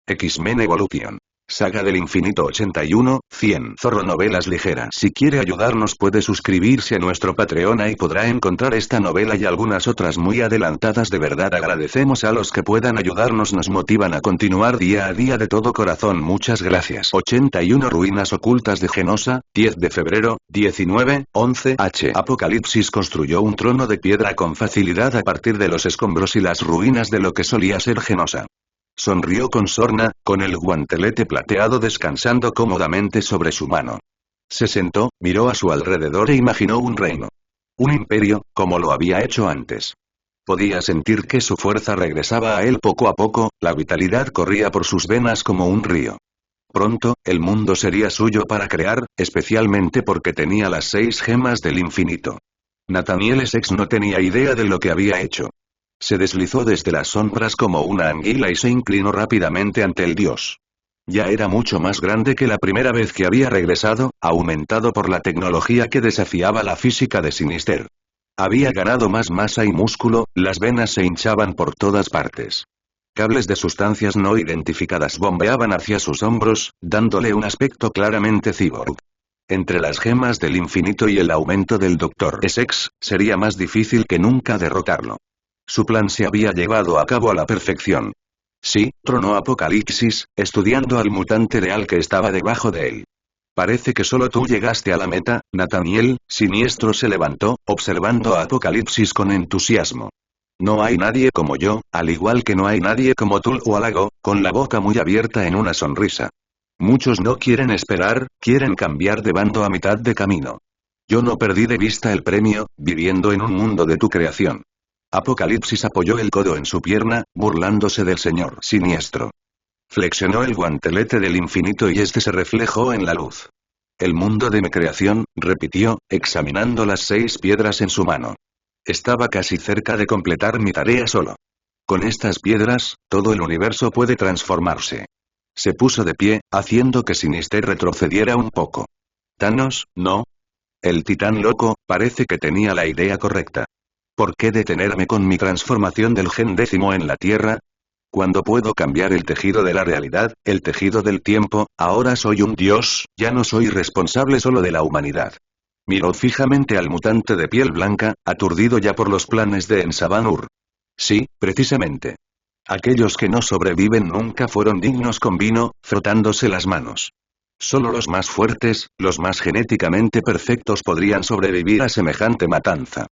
X-Men Evolution. Saga del Infinito 81, 100. Zorro Novelas Ligeras. Si quiere ayudarnos puede suscribirse a nuestro Patreon y podrá encontrar esta novela y algunas otras muy adelantadas. De verdad agradecemos a los que puedan ayudarnos, nos motivan a continuar día a día de todo corazón. Muchas gracias. 81 Ruinas ocultas de Genosa, 10 de febrero, 19:11 H. Apocalipsis construyó un trono de piedra con facilidad a partir de los escombros y las ruinas de lo que solía ser Genosa. Sonrió con sorna, con el guantelete plateado descansando cómodamente sobre su mano. Se sentó, miró a su alrededor e imaginó un reino. Un imperio, como lo había hecho antes. Podía sentir que su fuerza regresaba a él poco a poco, la vitalidad corría por sus venas como un río. Pronto, el mundo sería suyo para crear, especialmente porque tenía las 6 gemas del infinito. Nathaniel Essex no tenía idea de lo que había hecho. Se deslizó desde las sombras como una anguila y se inclinó rápidamente ante el dios. Ya era mucho más grande que la primera vez que había regresado, aumentado por la tecnología que desafiaba la física de Sinister. Había ganado más masa y músculo, las venas se hinchaban por todas partes. Cables de sustancias no identificadas bombeaban hacia sus hombros, dándole un aspecto claramente cyborg. Entre las gemas del infinito y el aumento del Dr. Essex, sería más difícil que nunca derrotarlo. Su plan se había llevado a cabo a la perfección. Sí, tronó Apocalipsis, estudiando al mutante real que estaba debajo de él. Parece que solo tú llegaste a la meta, Nathaniel. Siniestro se levantó, observando a Apocalipsis con entusiasmo. No hay nadie como yo, al igual que no hay nadie como tú, o halagó, con la boca muy abierta en una sonrisa. Muchos no quieren esperar, quieren cambiar de bando a mitad de camino. Yo no perdí de vista el premio, viviendo en un mundo de tu creación. Apocalipsis apoyó el codo en su pierna, burlándose del señor Siniestro. Flexionó el guantelete del infinito y este se reflejó en la luz. El mundo de mi creación, repitió, examinando las 6 piedras en su mano. Estaba casi cerca de completar mi tarea solo. Con estas piedras, todo el universo puede transformarse. Se puso de pie, haciendo que Sinister retrocediera un poco. Thanos, no. El titán loco, parece que tenía la idea correcta. ¿Por qué detenerme con mi transformación del gen 10 en la Tierra? Cuando puedo cambiar el tejido de la realidad, el tejido del tiempo, ahora soy un dios, ya no soy responsable solo de la humanidad. Miró fijamente al mutante de piel blanca, aturdido ya por los planes de Ensabanur. Sí, precisamente. Aquellos que no sobreviven nunca fueron dignos con vino, frotándose las manos. Solo los más fuertes, los más genéticamente perfectos podrían sobrevivir a semejante matanza.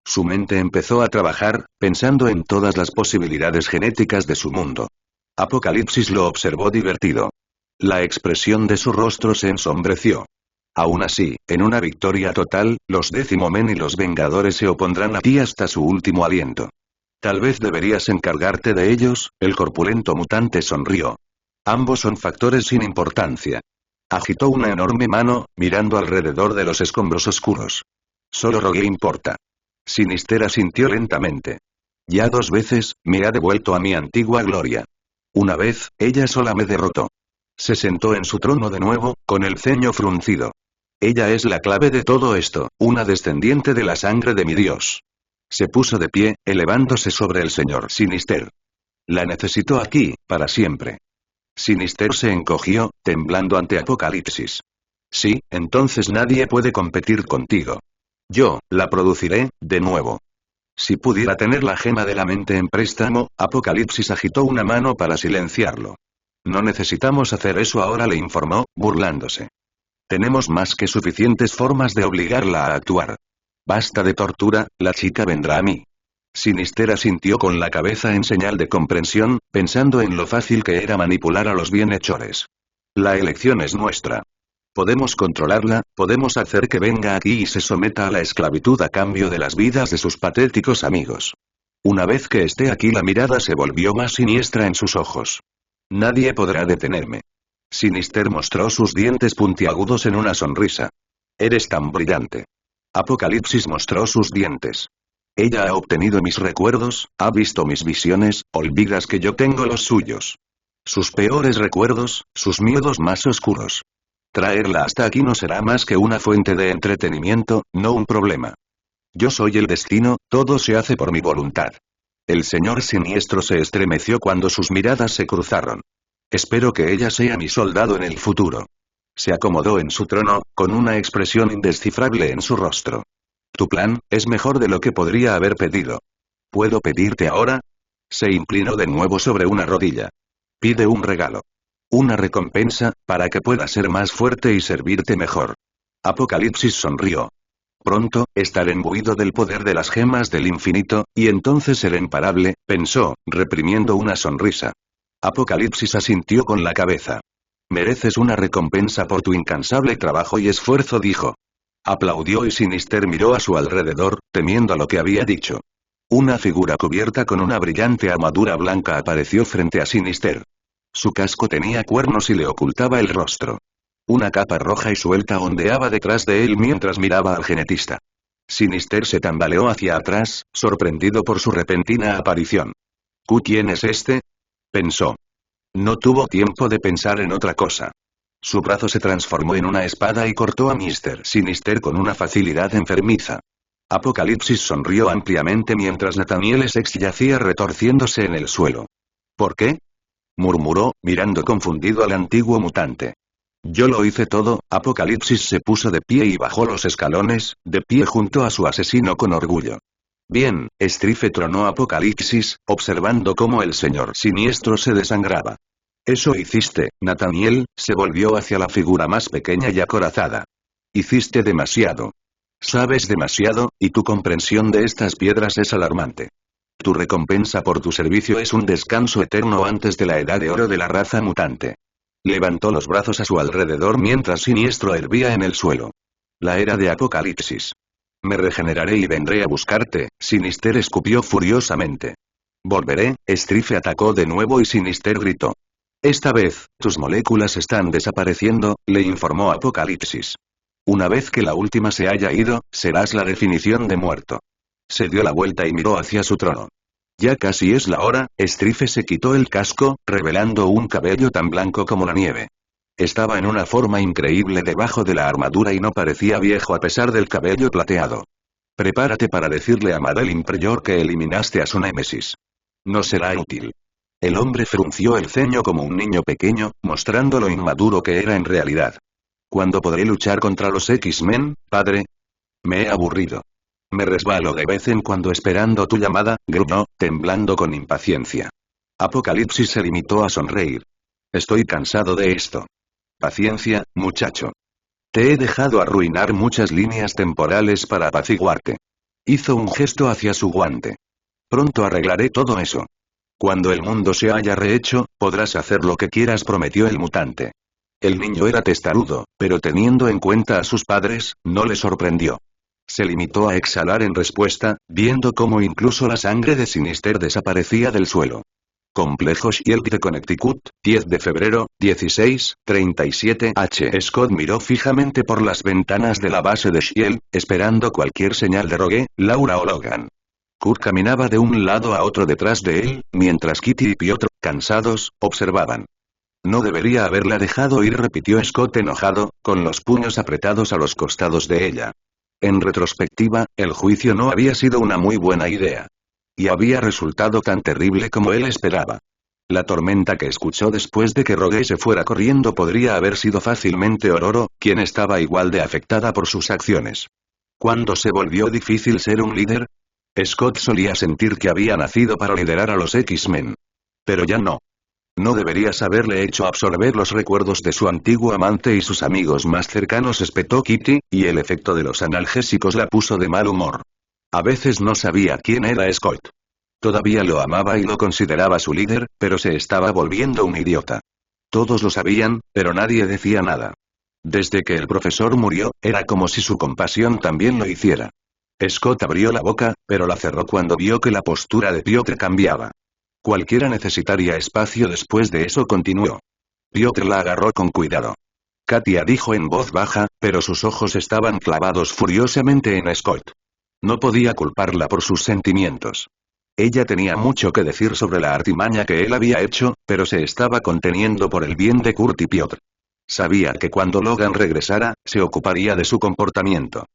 Su mente empezó a trabajar, pensando en todas las posibilidades genéticas de su mundo. Apocalipsis lo observó divertido. La expresión de su rostro se ensombreció. Aún así, en una victoria total, los Décimo-Men y los Vengadores se opondrán a ti hasta su último aliento. Tal vez deberías encargarte de ellos. El corpulento mutante sonrió. Ambos son factores sin importancia. Agitó una enorme mano, mirando alrededor de los escombros oscuros. Solo Rogue importa. Sinister asintió lentamente. Ya 2 veces, me ha devuelto a mi antigua gloria. Una vez, ella sola me derrotó. Se sentó en su trono de nuevo, con el ceño fruncido. Ella es la clave de todo esto, una descendiente de la sangre de mi dios. Se puso de pie, elevándose sobre el señor Sinister. La necesito aquí, para siempre. Sinister se encogió, temblando ante Apocalipsis. Sí, entonces nadie puede competir contigo. Yo, la produciré, de nuevo. Si pudiera tener la gema de la mente en préstamo, Apocalipsis agitó una mano para silenciarlo. No necesitamos hacer eso ahora, le informó, burlándose. Tenemos más que suficientes formas de obligarla a actuar. Basta de tortura, la chica vendrá a mí. Sinister asintió con la cabeza en señal de comprensión, pensando en lo fácil que era manipular a los bienhechores. La elección es nuestra. Podemos controlarla, podemos hacer que venga aquí y se someta a la esclavitud a cambio de las vidas de sus patéticos amigos. Una vez que esté aquí, la mirada se volvió más siniestra en sus ojos. Nadie podrá detenerme. Sinister mostró sus dientes puntiagudos en una sonrisa. Eres tan brillante. Apocalipsis mostró sus dientes. Ella ha obtenido mis recuerdos, ha visto mis visiones, olvidas que yo tengo los suyos. Sus peores recuerdos, sus miedos más oscuros. Traerla hasta aquí no será más que una fuente de entretenimiento, no un problema. Yo soy el destino, todo se hace por mi voluntad. El señor Siniestro se estremeció cuando sus miradas se cruzaron. Espero que ella sea mi soldado en el futuro. Se acomodó en su trono, con una expresión indescifrable en su rostro. Tu plan, es mejor de lo que podría haber pedido. ¿Puedo pedirte ahora? Se inclinó de nuevo sobre una rodilla. Pide un regalo. Una recompensa, para que pueda ser más fuerte y servirte mejor. Apocalipsis sonrió. Pronto, estaré imbuido del poder de las gemas del infinito, y entonces seré imparable, pensó, reprimiendo una sonrisa. Apocalipsis asintió con la cabeza. Mereces una recompensa por tu incansable trabajo y esfuerzo, dijo. Aplaudió y Sinister miró a su alrededor, temiendo a lo que había dicho. Una figura cubierta con una brillante armadura blanca apareció frente a Sinister. Su casco tenía cuernos y le ocultaba el rostro. Una capa roja y suelta ondeaba detrás de él mientras miraba al genetista. Sinister se tambaleó hacia atrás, sorprendido por su repentina aparición. ¿Quién es este? Pensó. No tuvo tiempo de pensar en otra cosa. Su brazo se transformó en una espada y cortó a Mr. Sinister con una facilidad enfermiza. Apocalipsis sonrió ampliamente mientras Nathaniel Essex yacía retorciéndose en el suelo. ¿Por qué? Murmuró, mirando confundido al antiguo mutante. Yo lo hice todo. Apocalipsis se puso de pie y bajó los escalones, de pie junto a su asesino con orgullo. Bien, Strife, tronó Apocalipsis, observando cómo el señor siniestro se desangraba. Eso hiciste, Nathaniel, se volvió hacia la figura más pequeña y acorazada. Hiciste demasiado. Sabes demasiado, y tu comprensión de estas piedras es alarmante. Tu recompensa por tu servicio es un descanso eterno antes de la edad de oro de la raza mutante. Levantó los brazos a su alrededor mientras Siniestro hervía en el suelo. La era de Apocalipsis. Me regeneraré y vendré a buscarte, Sinister escupió furiosamente. Volveré, Strife atacó de nuevo y Sinister gritó. Esta vez, tus moléculas están desapareciendo, le informó Apocalipsis. Una vez que la última se haya ido, serás la definición de muerto. Se dio la vuelta y miró hacia su trono. Ya casi es la hora. Strife se quitó el casco, revelando un cabello tan blanco como la nieve. Estaba en una forma increíble debajo de la armadura y no parecía viejo a pesar del cabello plateado. Prepárate para decirle a Madeline Pryor que eliminaste a su némesis. No será útil. El hombre frunció el ceño como un niño pequeño, mostrando lo inmaduro que era en realidad. ¿Cuándo podré luchar contra los X-Men, padre? Me he aburrido. Me resbalo de vez en cuando esperando tu llamada, gruñó, temblando con impaciencia. Apocalipsis se limitó a sonreír. Estoy cansado de esto. Paciencia, muchacho. Te he dejado arruinar muchas líneas temporales para apaciguarte. Hizo un gesto hacia su guante. Pronto arreglaré todo eso. Cuando el mundo se haya rehecho, podrás hacer lo que quieras, prometió el mutante. El niño era testarudo, pero teniendo en cuenta a sus padres, no le sorprendió. Se limitó a exhalar en respuesta, viendo cómo incluso la sangre de Sinister desaparecía del suelo. Complejo Shield de Connecticut, 10 de febrero, 16:37 H. Scott miró fijamente por las ventanas de la base de Shield, esperando cualquier señal de Rogue, Laura o Logan. Kurt caminaba de un lado a otro detrás de él, mientras Kitty y Piotr, cansados, observaban. No debería haberla dejado ir, repitió Scott enojado, con los puños apretados a los costados de ella. En retrospectiva, el juicio no había sido una muy buena idea. Y había resultado tan terrible como él esperaba. La tormenta que escuchó después de que Rogue se fuera corriendo podría haber sido fácilmente Ororo, quien estaba igual de afectada por sus acciones. ¿Cuándo se volvió difícil ser un líder? Scott solía sentir que había nacido para liderar a los X-Men. Pero ya no. No deberías haberle hecho absorber los recuerdos de su antiguo amante y sus amigos más cercanos, espetó Kitty, y el efecto de los analgésicos la puso de mal humor. A veces no sabía quién era Scott. Todavía lo amaba y lo consideraba su líder, pero se estaba volviendo un idiota. Todos lo sabían, pero nadie decía nada. Desde que el profesor murió, era como si su compasión también lo hiciera. Scott abrió la boca, pero la cerró cuando vio que la postura de Piotr cambiaba. Cualquiera necesitaría espacio después de eso, continuó. Piotr la agarró con cuidado. Katia, dijo en voz baja, pero sus ojos estaban clavados furiosamente en Scott. No podía culparla por sus sentimientos. Ella tenía mucho que decir sobre la artimaña que él había hecho, pero se estaba conteniendo por el bien de Kurt y Piotr. Sabía que cuando Logan regresara, se ocuparía de su comportamiento.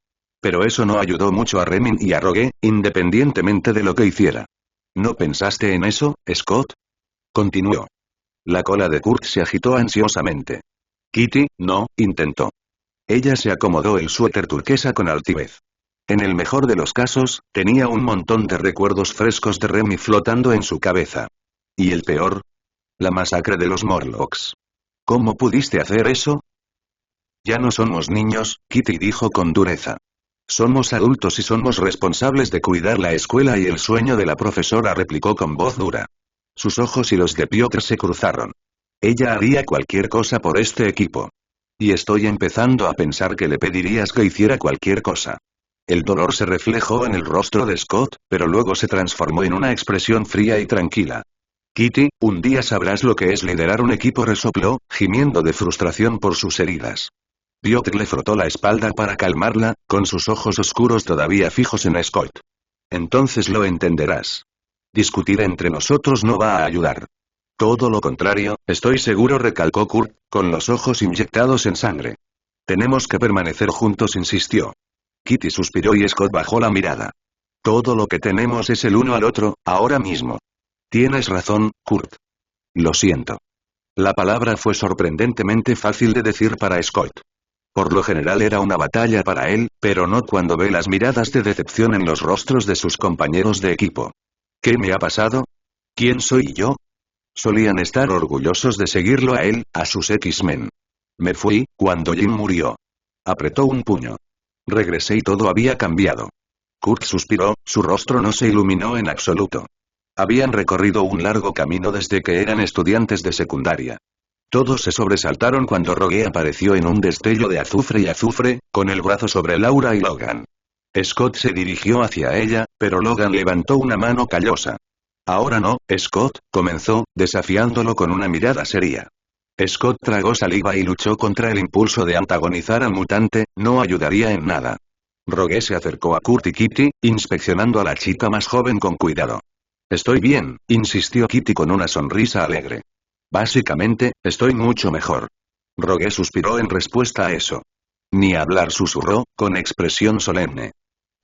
Pero eso no ayudó mucho a Remin y a Rogue, independientemente de lo que hiciera. ¿No pensaste en eso, Scott? Continuó. La cola de Kurt se agitó ansiosamente. Kitty, no, intentó. Ella se acomodó el suéter turquesa con altivez. En el mejor de los casos, tenía un montón de recuerdos frescos de Remy flotando en su cabeza. ¿Y el peor? La masacre de los Morlocks. ¿Cómo pudiste hacer eso? Ya no somos niños, Kitty dijo con dureza. Somos adultos y somos responsables de cuidar la escuela y el sueño de la profesora, replicó con voz dura. Sus ojos y los de Piotr se cruzaron. Ella haría cualquier cosa por este equipo. Y estoy empezando a pensar que le pedirías que hiciera cualquier cosa. El dolor se reflejó en el rostro de Scott, pero luego se transformó en una expresión fría y tranquila. Kitty, un día sabrás lo que es liderar un equipo, resopló, gimiendo de frustración por sus heridas. Piotr le frotó la espalda para calmarla, con sus ojos oscuros todavía fijos en Scott. Entonces lo entenderás. Discutir entre nosotros no va a ayudar. Todo lo contrario, estoy seguro, recalcó Kurt, con los ojos inyectados en sangre. Tenemos que permanecer juntos, insistió. Kitty suspiró y Scott bajó la mirada. Todo lo que tenemos es el uno al otro, ahora mismo. Tienes razón, Kurt. Lo siento. La palabra fue sorprendentemente fácil de decir para Scott. Por lo general era una batalla para él, pero no cuando ve las miradas de decepción en los rostros de sus compañeros de equipo. ¿Qué me ha pasado? ¿Quién soy yo? Solían estar orgullosos de seguirlo a él, a sus X-Men. Me fui, cuando Jim murió. Apretó un puño. Regresé y todo había cambiado. Kurt suspiró, su rostro no se iluminó en absoluto. Habían recorrido un largo camino desde que eran estudiantes de secundaria. Todos se sobresaltaron cuando Rogue apareció en un destello de azufre, con el brazo sobre Laura y Logan. Scott se dirigió hacia ella, pero Logan levantó una mano callosa. Ahora no, Scott, comenzó, desafiándolo con una mirada seria. Scott tragó saliva y luchó contra el impulso de antagonizar al mutante, no ayudaría en nada. Rogue se acercó a Kurt y Kitty, inspeccionando a la chica más joven con cuidado. Estoy bien, insistió Kitty con una sonrisa alegre. Básicamente, estoy mucho mejor. Rogue suspiró en respuesta a eso. Ni hablar, susurró, con expresión solemne.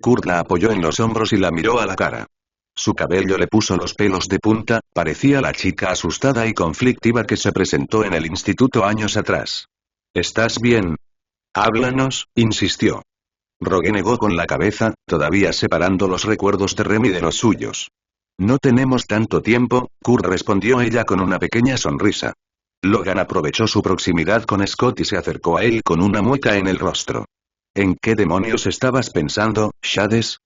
Kurt la apoyó en los hombros y la miró a la cara. Su cabello le puso los pelos de punta, parecía la chica asustada y conflictiva que se presentó en el instituto años atrás. ¿Estás bien? Háblanos, insistió. Rogue negó con la cabeza, todavía separando los recuerdos de Remy de los suyos. No tenemos tanto tiempo, Kurt, respondió ella con una pequeña sonrisa. Logan aprovechó su proximidad con Scott y se acercó a él con una mueca en el rostro. ¿En qué demonios estabas pensando, Shades?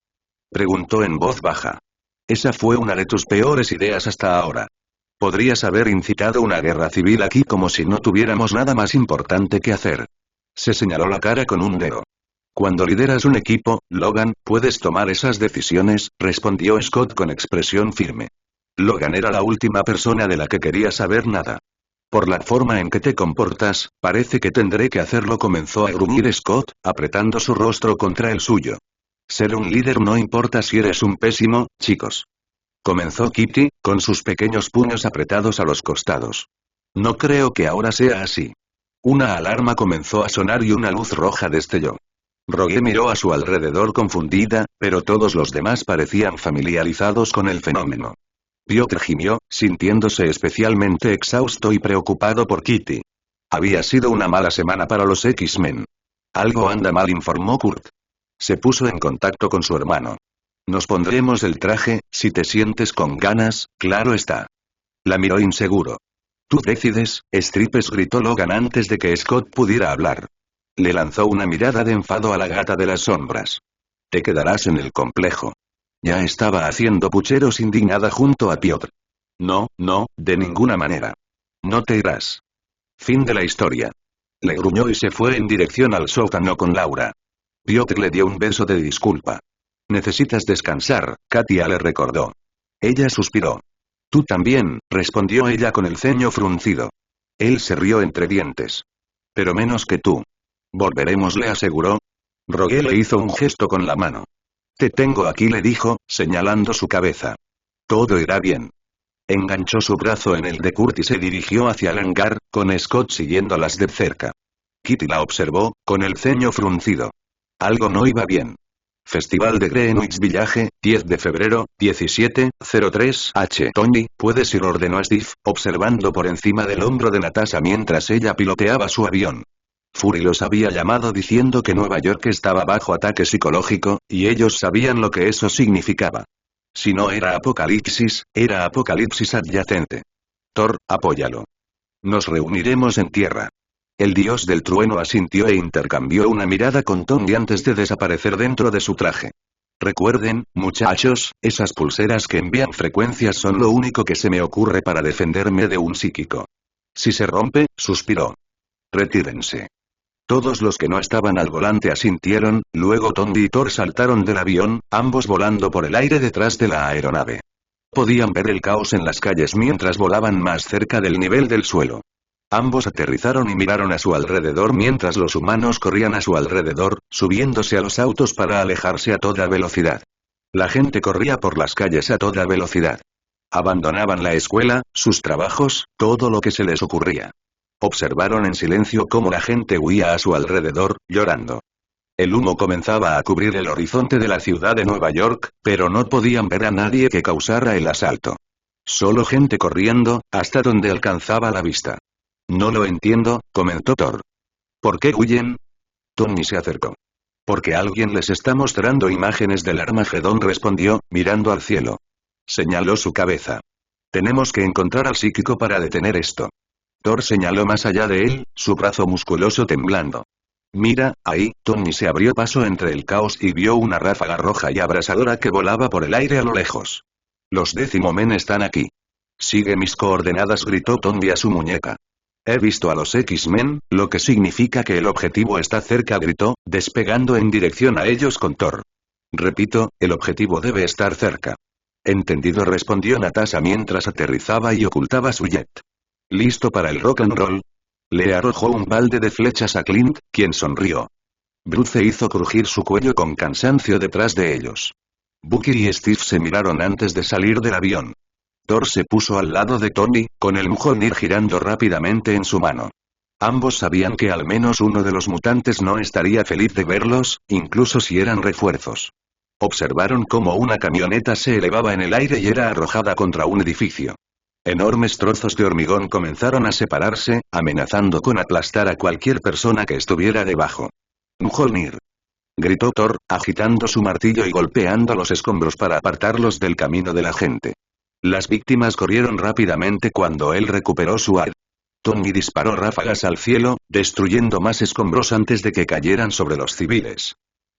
Preguntó en voz baja. Esa fue una de tus peores ideas hasta ahora. Podrías haber incitado una guerra civil aquí como si no tuviéramos nada más importante que hacer. Se señaló la cara con un dedo. Cuando lideras un equipo, Logan, puedes tomar esas decisiones, respondió Scott con expresión firme. Logan era la última persona de la que quería saber nada. Por la forma en que te comportas, parece que tendré que hacerlo, comenzó a gruñir Scott, apretando su rostro contra el suyo. Ser un líder no importa si eres un pésimo, chicos. Comenzó Kitty, con sus pequeños puños apretados a los costados. No creo que ahora sea así. Una alarma comenzó a sonar y una luz roja destelló. Rogue miró a su alrededor confundida, pero todos los demás parecían familiarizados con el fenómeno. Piotr gimió, sintiéndose especialmente exhausto y preocupado por Kitty. Había sido una mala semana para los X-Men. Algo anda mal, informó Kurt. Se puso en contacto con su hermano. Nos pondremos el traje, si te sientes con ganas, claro está. La miró inseguro. Tú decides, Stripes, gritó Logan antes de que Scott pudiera hablar. Le lanzó una mirada de enfado a la gata de las sombras. Te quedarás en el complejo. Ya estaba haciendo pucheros indignada junto a Piotr. No, no, de ninguna manera. No te irás. Fin de la historia. Le gruñó y se fue en dirección al sótano con Laura. Piotr le dio un beso de disculpa. Necesitas descansar, Katia le recordó. Ella suspiró. Tú también, respondió ella con el ceño fruncido. Él se rió entre dientes. Pero menos que tú. Volveremos, le aseguró. Rogue le hizo un gesto con la mano. Te tengo aquí, le dijo, señalando su cabeza. Todo irá bien. Enganchó su brazo en el de Kurt y se dirigió hacia el hangar, con Scott siguiéndolas de cerca. Kitty la observó, con el ceño fruncido. Algo no iba bien. Festival de Greenwich Village, 10 de febrero, 17:03 H. Tony, ¿puedes ir?, ordenó Steve, observando por encima del hombro de Natasha mientras ella piloteaba su avión. Fury los había llamado diciendo que Nueva York estaba bajo ataque psicológico, y ellos sabían lo que eso significaba. Si no era apocalipsis, era apocalipsis adyacente. Thor, apóyalo. Nos reuniremos en tierra. El dios del trueno asintió e intercambió una mirada con Tony antes de desaparecer dentro de su traje. Recuerden, muchachos, esas pulseras que envían frecuencias son lo único que se me ocurre para defenderme de un psíquico. Si se rompe, suspiró. Retírense. Todos los que no estaban al volante asintieron, luego Tony y Thor saltaron del avión, ambos volando por el aire detrás de la aeronave. Podían ver el caos en las calles mientras volaban más cerca del nivel del suelo. Ambos aterrizaron y miraron a su alrededor mientras los humanos corrían a su alrededor, subiéndose a los autos para alejarse a toda velocidad. La gente corría por las calles a toda velocidad. Abandonaban la escuela, sus trabajos, todo lo que se les ocurría. Observaron en silencio cómo la gente huía a su alrededor, llorando. El humo comenzaba a cubrir el horizonte de la ciudad de Nueva York, pero no podían ver a nadie que causara el asalto. Solo gente corriendo, hasta donde alcanzaba la vista. No lo entiendo, comentó Thor. ¿Por qué huyen? Tony se acercó. Porque alguien les está mostrando imágenes del Armagedón, respondió, mirando al cielo. Señaló su cabeza. Tenemos que encontrar al psíquico para detener esto. Thor señaló más allá de él, su brazo musculoso temblando. Mira, ahí, Tony se abrió paso entre el caos y vio una ráfaga roja y abrasadora que volaba por el aire a lo lejos. Los Décimo Men están aquí. Sigue mis coordenadas, gritó Tony a su muñeca. He visto a los X-Men, lo que significa que el objetivo está cerca, gritó, despegando en dirección a ellos con Thor. Repito, el objetivo debe estar cerca. Entendido, respondió Natasha mientras aterrizaba y ocultaba su jet. ¿Listo para el rock and roll? Le arrojó un balde de flechas a Clint, quien sonrió. Bruce hizo crujir su cuello con cansancio detrás de ellos. Bucky y Steve se miraron antes de salir del avión. Thor se puso al lado de Tony, con el Mjolnir girando rápidamente en su mano. Ambos sabían que al menos uno de los mutantes no estaría feliz de verlos, incluso si eran refuerzos. Observaron cómo una camioneta se elevaba en el aire y era arrojada contra un edificio. Enormes trozos de hormigón comenzaron a separarse, amenazando con aplastar a cualquier persona que estuviera debajo. Mjolnir. Gritó Thor, agitando su martillo y golpeando los escombros para apartarlos del camino de la gente. Las víctimas corrieron rápidamente cuando él recuperó su ar. Tony disparó ráfagas al cielo, destruyendo más escombros antes de que cayeran sobre los civiles.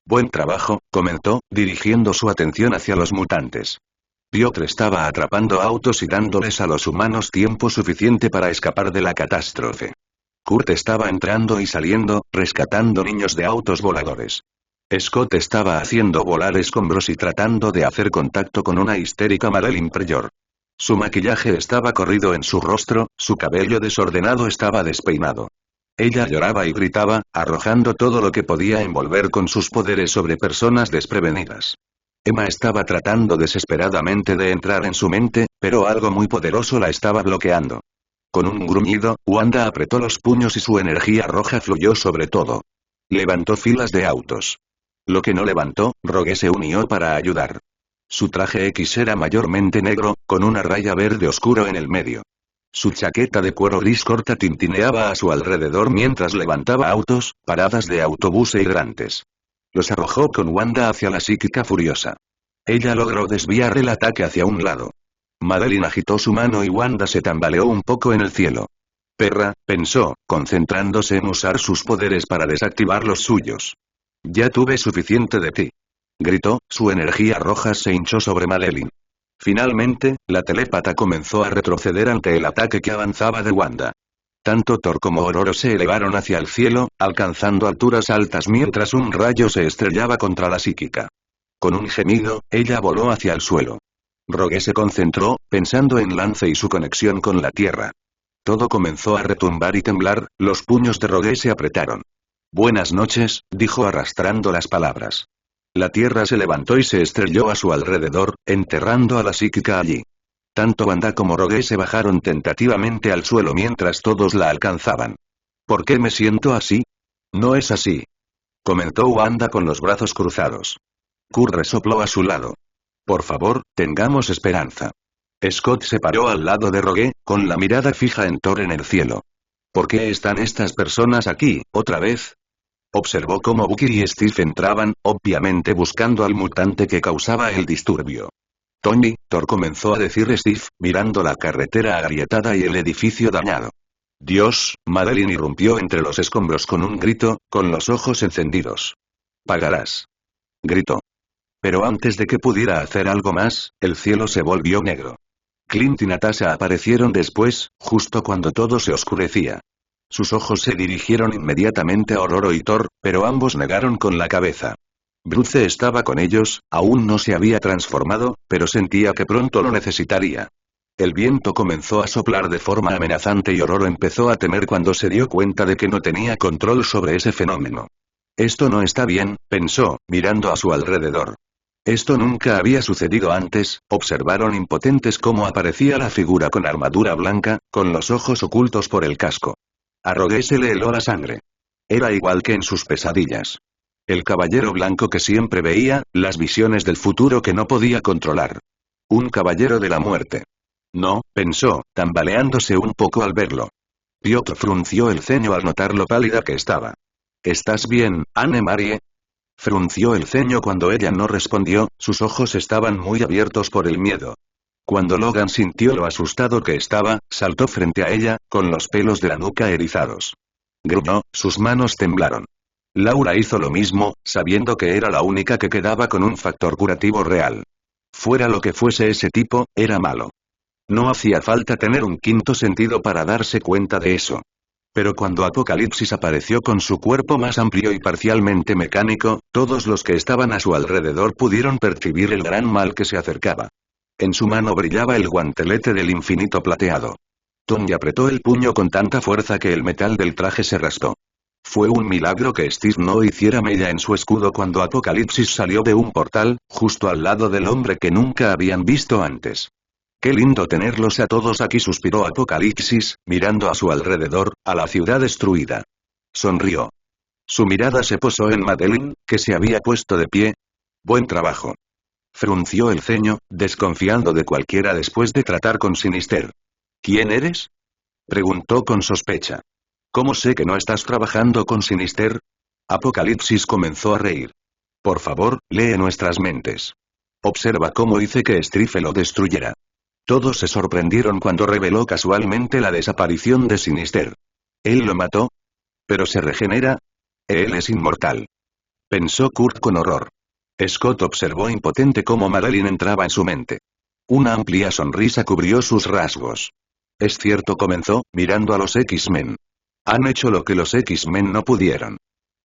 Buen trabajo, comentó, dirigiendo su atención hacia los mutantes. Piotr estaba atrapando autos y dándoles a los humanos tiempo suficiente para escapar de la catástrofe. Kurt estaba entrando y saliendo, rescatando niños de autos voladores. Scott estaba haciendo volar escombros y tratando de hacer contacto con una histérica Madeline Pryor. Su maquillaje estaba corrido en su rostro, su cabello desordenado estaba despeinado. Ella lloraba y gritaba, arrojando todo lo que podía envolver con sus poderes sobre personas desprevenidas. Emma estaba tratando desesperadamente de entrar en su mente, pero algo muy poderoso la estaba bloqueando. Con un gruñido, Wanda apretó los puños y su energía roja fluyó sobre todo. Levantó filas de autos. Lo que no levantó, Rogue se unió para ayudar. Su traje X era mayormente negro, con una raya verde oscuro en el medio. Su chaqueta de cuero gris corta tintineaba a su alrededor mientras levantaba autos, paradas de autobús e hidrantes. Los arrojó con Wanda hacia la psíquica furiosa. Ella logró desviar el ataque hacia un lado. Madeline agitó su mano y Wanda se tambaleó un poco en el cielo. Perra, pensó, concentrándose en usar sus poderes para desactivar los suyos. Ya tuve suficiente de ti. Gritó, su energía roja se hinchó sobre Madeline. Finalmente, la telépata comenzó a retroceder ante el ataque que avanzaba de Wanda. Tanto Thor como Ororo se elevaron hacia el cielo, alcanzando alturas altas mientras un rayo se estrellaba contra la psíquica. Con un gemido, ella voló hacia el suelo. Rogue se concentró, pensando en Lance y su conexión con la tierra. Todo comenzó a retumbar y temblar, los puños de Rogue se apretaron. Buenas noches, dijo arrastrando las palabras. La tierra se levantó y se estrelló a su alrededor, enterrando a la psíquica allí. Tanto Wanda como Rogue se bajaron tentativamente al suelo mientras todos la alcanzaban. ¿Por qué me siento así? No es así, comentó Wanda con los brazos cruzados. Kurt resopló a su lado. Por favor, tengamos esperanza. Scott se paró al lado de Rogue, con la mirada fija en Thor en el cielo. ¿Por qué están estas personas aquí, otra vez? Observó cómo Bucky y Steve entraban, obviamente buscando al mutante que causaba el disturbio. Tony, Thor comenzó a decir Steve, mirando la carretera agrietada y el edificio dañado. Dios, Madeline irrumpió entre los escombros con un grito, con los ojos encendidos. Pagarás. Gritó. Pero antes de que pudiera hacer algo más, el cielo se volvió negro. Clint y Natasha aparecieron después, justo cuando todo se oscurecía. Sus ojos se dirigieron inmediatamente a Ororo y Thor, pero ambos negaron con la cabeza. Bruce estaba con ellos, aún no se había transformado, pero sentía que pronto lo necesitaría. El viento comenzó a soplar de forma amenazante y Ororo empezó a temer cuando se dio cuenta de que no tenía control sobre ese fenómeno. Esto no está bien, pensó, mirando a su alrededor. Esto nunca había sucedido antes, observaron impotentes cómo aparecía la figura con armadura blanca, con los ojos ocultos por el casco. A Rogue se le heló la sangre. Era igual que en sus pesadillas. El caballero blanco que siempre veía, las visiones del futuro que no podía controlar. Un caballero de la muerte. No, pensó, tambaleándose un poco al verlo. Piotr frunció el ceño al notar lo pálida que estaba. ¿Estás bien, Anne-Marie? Frunció el ceño cuando ella no respondió, sus ojos estaban muy abiertos por el miedo. Cuando Logan sintió lo asustado que estaba, saltó frente a ella, con los pelos de la nuca erizados. Gruñó, sus manos temblaron. Laura hizo lo mismo, sabiendo que era la única que quedaba con un factor curativo real. Fuera lo que fuese ese tipo, era malo. No hacía falta tener un quinto sentido para darse cuenta de eso. Pero cuando Apocalipsis apareció con su cuerpo más amplio y parcialmente mecánico, todos los que estaban a su alrededor pudieron percibir el gran mal que se acercaba. En su mano brillaba el guantelete del infinito plateado. Tony apretó el puño con tanta fuerza que el metal del traje se raspó. Fue un milagro que Steve no hiciera mella en su escudo cuando Apocalipsis salió de un portal, justo al lado del hombre que nunca habían visto antes. «Qué lindo tenerlos a todos aquí», suspiró Apocalipsis, mirando a su alrededor, a la ciudad destruida. Sonrió. Su mirada se posó en Madeline, que se había puesto de pie. «Buen trabajo». Frunció el ceño, desconfiando de cualquiera después de tratar con Sinister. «¿Quién eres?», preguntó con sospecha. «¿Cómo sé que no estás trabajando con Sinister?». Apocalipsis comenzó a reír. «Por favor, lee nuestras mentes. Observa cómo hice que Strife lo destruyera». Todos se sorprendieron cuando reveló casualmente la desaparición de Sinister. ¿Él lo mató? ¿Pero se regenera? Él es inmortal. Pensó Kurt con horror. Scott observó impotente cómo Madeline entraba en su mente. Una amplia sonrisa cubrió sus rasgos. Es cierto, comenzó, mirando a los X-Men. Han hecho lo que los X-Men no pudieron.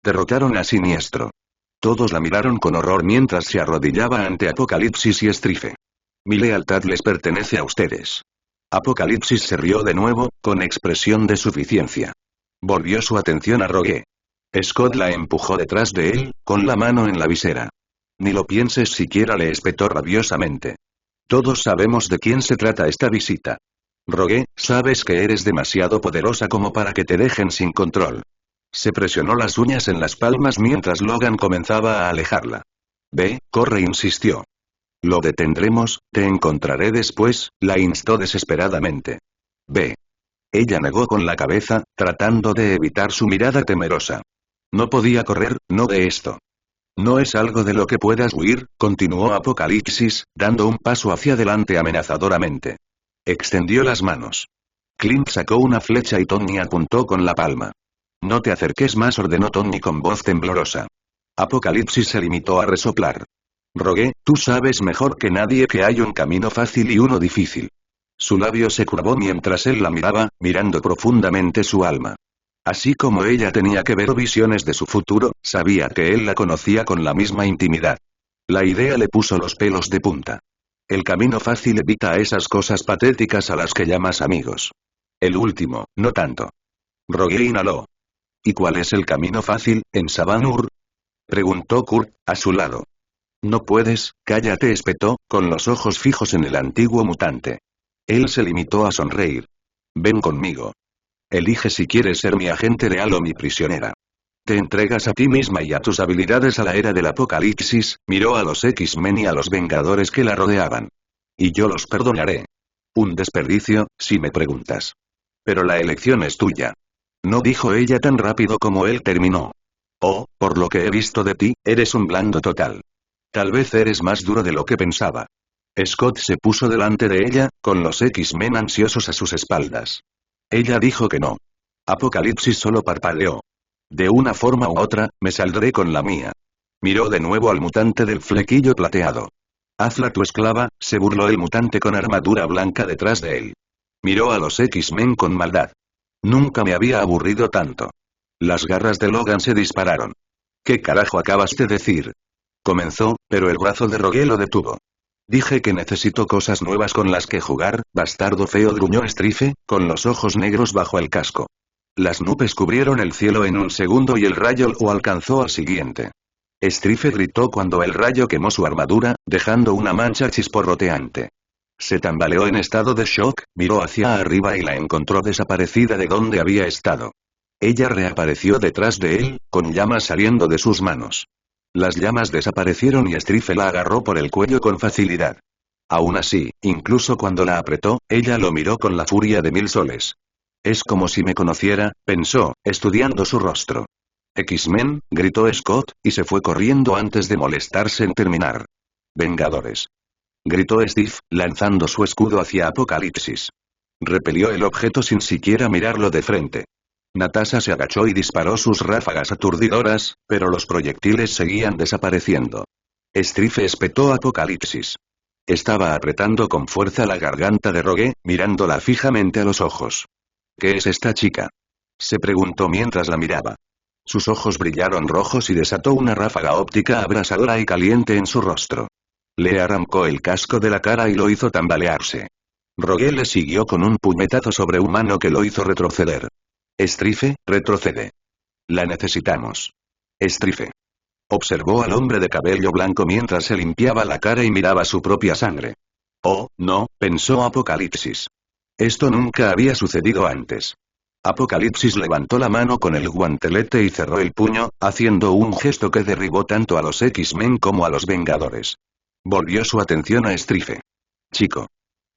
Derrotaron a Siniestro. Todos la miraron con horror mientras se arrodillaba ante Apocalipsis y Strife. Mi lealtad les pertenece a ustedes. Apocalipsis se rió de nuevo, con expresión de suficiencia. Volvió su atención a Rogue. Scott la empujó detrás de él, con la mano en la visera. Ni lo pienses siquiera, le espetó rabiosamente. Todos sabemos de quién se trata esta visita. Rogue, sabes que eres demasiado poderosa como para que te dejen sin control. Se presionó las uñas en las palmas mientras Logan comenzaba a alejarla. Ve, corre, insistió. Lo detendremos, te encontraré después, la instó desesperadamente. Ve. Ella negó con la cabeza, tratando de evitar su mirada temerosa. No podía correr, no de esto. No es algo de lo que puedas huir, continuó Apocalipsis, dando un paso hacia adelante amenazadoramente. Extendió las manos. Clint sacó una flecha y Tony apuntó con la palma. No te acerques más, ordenó Tony con voz temblorosa. Apocalipsis se limitó a resoplar. Rogue, tú sabes mejor que nadie que hay un camino fácil y uno difícil. Su labio se curvó mientras él la miraba, mirando profundamente su alma. Así como ella tenía que ver visiones de su futuro, sabía que él la conocía con la misma intimidad. La idea le puso los pelos de punta. El camino fácil evita a esas cosas patéticas a las que llamas amigos. El último, no tanto. Rogue inhaló. ¿Y cuál es el camino fácil, en Savanur?, preguntó Kurt, a su lado. No puedes, cállate, espetó, con los ojos fijos en el antiguo mutante. Él se limitó a sonreír. Ven conmigo. Elige si quieres ser mi agente leal o mi prisionera. Te entregas a ti misma y a tus habilidades a la era del apocalipsis, miró a los X-Men y a los Vengadores que la rodeaban. Y yo los perdonaré. Un desperdicio, si me preguntas. Pero la elección es tuya. No dijo ella tan rápido como él terminó. Oh, por lo que he visto de ti, eres un blando total. Tal vez eres más duro de lo que pensaba. Scott se puso delante de ella, con los X-Men ansiosos a sus espaldas. Ella dijo que no. Apocalipsis solo parpadeó. De una forma u otra, me saldré con la mía. Miró de nuevo al mutante del flequillo plateado. Hazla tu esclava, se burló el mutante con armadura blanca detrás de él. Miró a los X-Men con maldad. Nunca me había aburrido tanto. Las garras de Logan se dispararon. ¿Qué carajo acabas de decir? Comenzó, pero el brazo de Rogue lo detuvo. Dije que necesito cosas nuevas con las que jugar, bastardo feo, gruñó Strife, con los ojos negros bajo el casco. Las nubes cubrieron el cielo en un segundo y el rayo lo alcanzó al siguiente. Strife gritó cuando el rayo quemó su armadura, dejando una mancha chisporroteante. Se tambaleó en estado de shock, miró hacia arriba y la encontró desaparecida de donde había estado. Ella reapareció detrás de él, con llamas saliendo de sus manos. Las llamas desaparecieron y Strife la agarró por el cuello con facilidad. Aún así, incluso cuando la apretó, ella lo miró con la furia de 1000 soles. Es como si me conociera, pensó, estudiando su rostro. X-Men, gritó Scott, y se fue corriendo antes de molestarse en terminar. Vengadores. Gritó Steve, lanzando su escudo hacia Apocalipsis. Repelió el objeto sin siquiera mirarlo de frente. Natasha se agachó y disparó sus ráfagas aturdidoras, pero los proyectiles seguían desapareciendo. Strife espetó Apocalipsis. Estaba apretando con fuerza la garganta de Rogue, mirándola fijamente a los ojos. ¿Qué es esta chica? Se preguntó mientras la miraba. Sus ojos brillaron rojos y desató una ráfaga óptica abrasadora y caliente en su rostro. Le arrancó el casco de la cara y lo hizo tambalearse. Rogue le siguió con un puñetazo sobrehumano que lo hizo retroceder. Strife, retrocede. La necesitamos. Strife. Observó al hombre de cabello blanco mientras se limpiaba la cara y miraba su propia sangre. Oh, no, pensó Apocalipsis. Esto nunca había sucedido antes. Apocalipsis levantó la mano con el guantelete y cerró el puño, haciendo un gesto que derribó tanto a los X-Men como a los Vengadores. Volvió su atención a Strife. Chico.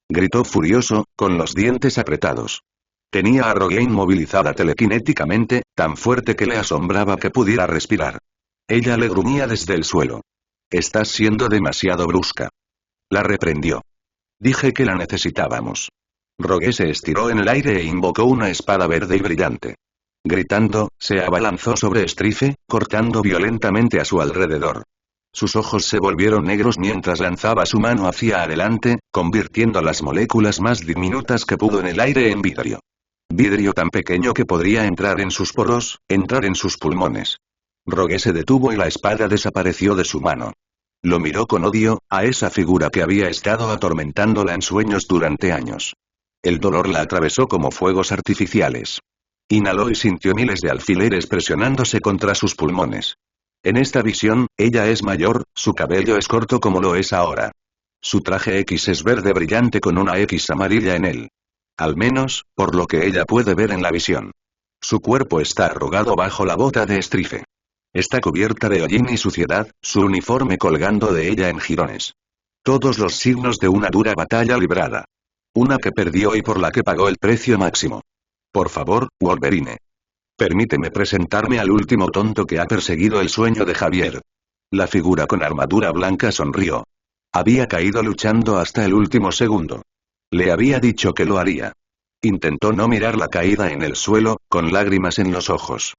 Gritó furioso, con los dientes apretados. Tenía a Rogue inmovilizada telequinéticamente, tan fuerte que le asombraba que pudiera respirar. Ella le gruñía desde el suelo. Estás siendo demasiado brusca. La reprendió. Dije que la necesitábamos. Rogue se estiró en el aire e invocó una espada verde y brillante. Gritando, se abalanzó sobre Strife, cortando violentamente a su alrededor. Sus ojos se volvieron negros mientras lanzaba su mano hacia adelante, convirtiendo las moléculas más diminutas que pudo en el aire en vidrio. Vidrio tan pequeño que podría entrar en sus poros, entrar en sus pulmones. Rogue se detuvo y la espada desapareció de su mano. Lo miró con odio, a esa figura que había estado atormentándola en sueños durante años. El dolor la atravesó como fuegos artificiales. Inhaló y sintió miles de alfileres presionándose contra sus pulmones. En esta visión, ella es mayor, su cabello es corto como lo es ahora. Su traje X es verde brillante con una X amarilla en él. Al menos, por lo que ella puede ver en la visión. Su cuerpo está arrugado bajo la bota de Strife. Está cubierta de hollín y suciedad, su uniforme colgando de ella en jirones. Todos los signos de una dura batalla librada. Una que perdió y por la que pagó el precio máximo. Por favor, Wolverine. Permíteme presentarme al último tonto que ha perseguido el sueño de Javier. La figura con armadura blanca sonrió. Había caído luchando hasta el último segundo. Le había dicho que lo haría. Intentó no mirar la caída en el suelo, con lágrimas en los ojos.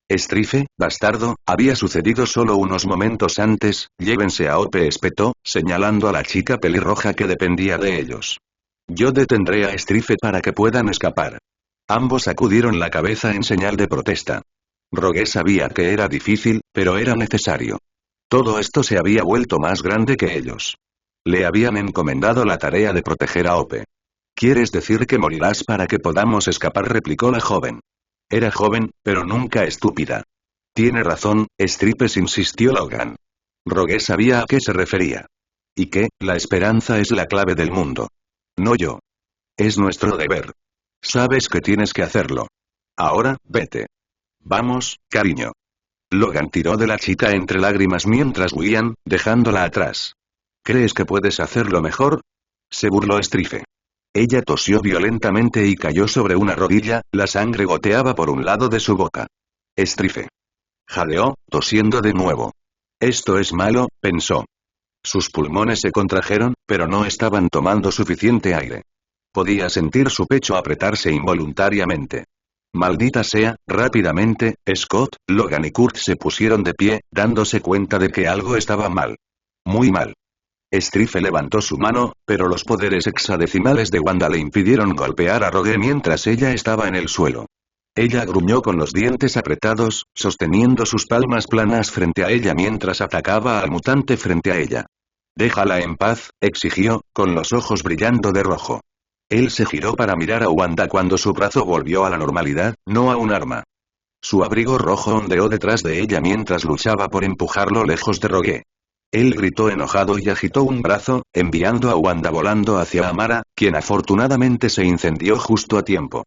Strife, bastardo, había sucedido solo unos momentos antes, llévense a Ope, espetó, señalando a la chica pelirroja que dependía de ellos. Yo detendré a Strife para que puedan escapar. Ambos sacudieron la cabeza en señal de protesta. Rogue sabía que era difícil, pero era necesario. Todo esto se había vuelto más grande que ellos. Le habían encomendado la tarea de proteger a Ope. ¿Quieres decir que morirás para que podamos escapar?, replicó la joven. Era joven, pero nunca estúpida. Tiene razón, Stripes, insistió Logan. Rogue sabía a qué se refería. Y que, la esperanza es la clave del mundo. No yo. Es nuestro deber. Sabes que tienes que hacerlo. Ahora, vete. Vamos, cariño. Logan tiró de la chica entre lágrimas mientras huían, dejándola atrás. ¿Crees que puedes hacerlo mejor? Se burló Strife. Ella tosió violentamente y cayó sobre una rodilla, la sangre goteaba por un lado de su boca. Strife. Jadeó, tosiendo de nuevo. Esto es malo, pensó. Sus pulmones se contrajeron, pero no estaban tomando suficiente aire. Podía sentir su pecho apretarse involuntariamente. Maldita sea, rápidamente, Scott, Logan y Kurt se pusieron de pie, dándose cuenta de que algo estaba mal. Muy mal. Strife levantó su mano, pero los poderes hexadecimales de Wanda le impidieron golpear a Rogue mientras ella estaba en el suelo. Ella gruñó con los dientes apretados, sosteniendo sus palmas planas frente a ella mientras atacaba al mutante frente a ella. Déjala en paz, exigió, con los ojos brillando de rojo. Él se giró para mirar a Wanda cuando su brazo volvió a la normalidad, no a un arma. Su abrigo rojo ondeó detrás de ella mientras luchaba por empujarlo lejos de Rogue. Él gritó enojado y agitó un brazo, enviando a Wanda volando hacia Amara, quien afortunadamente se incendió justo a tiempo.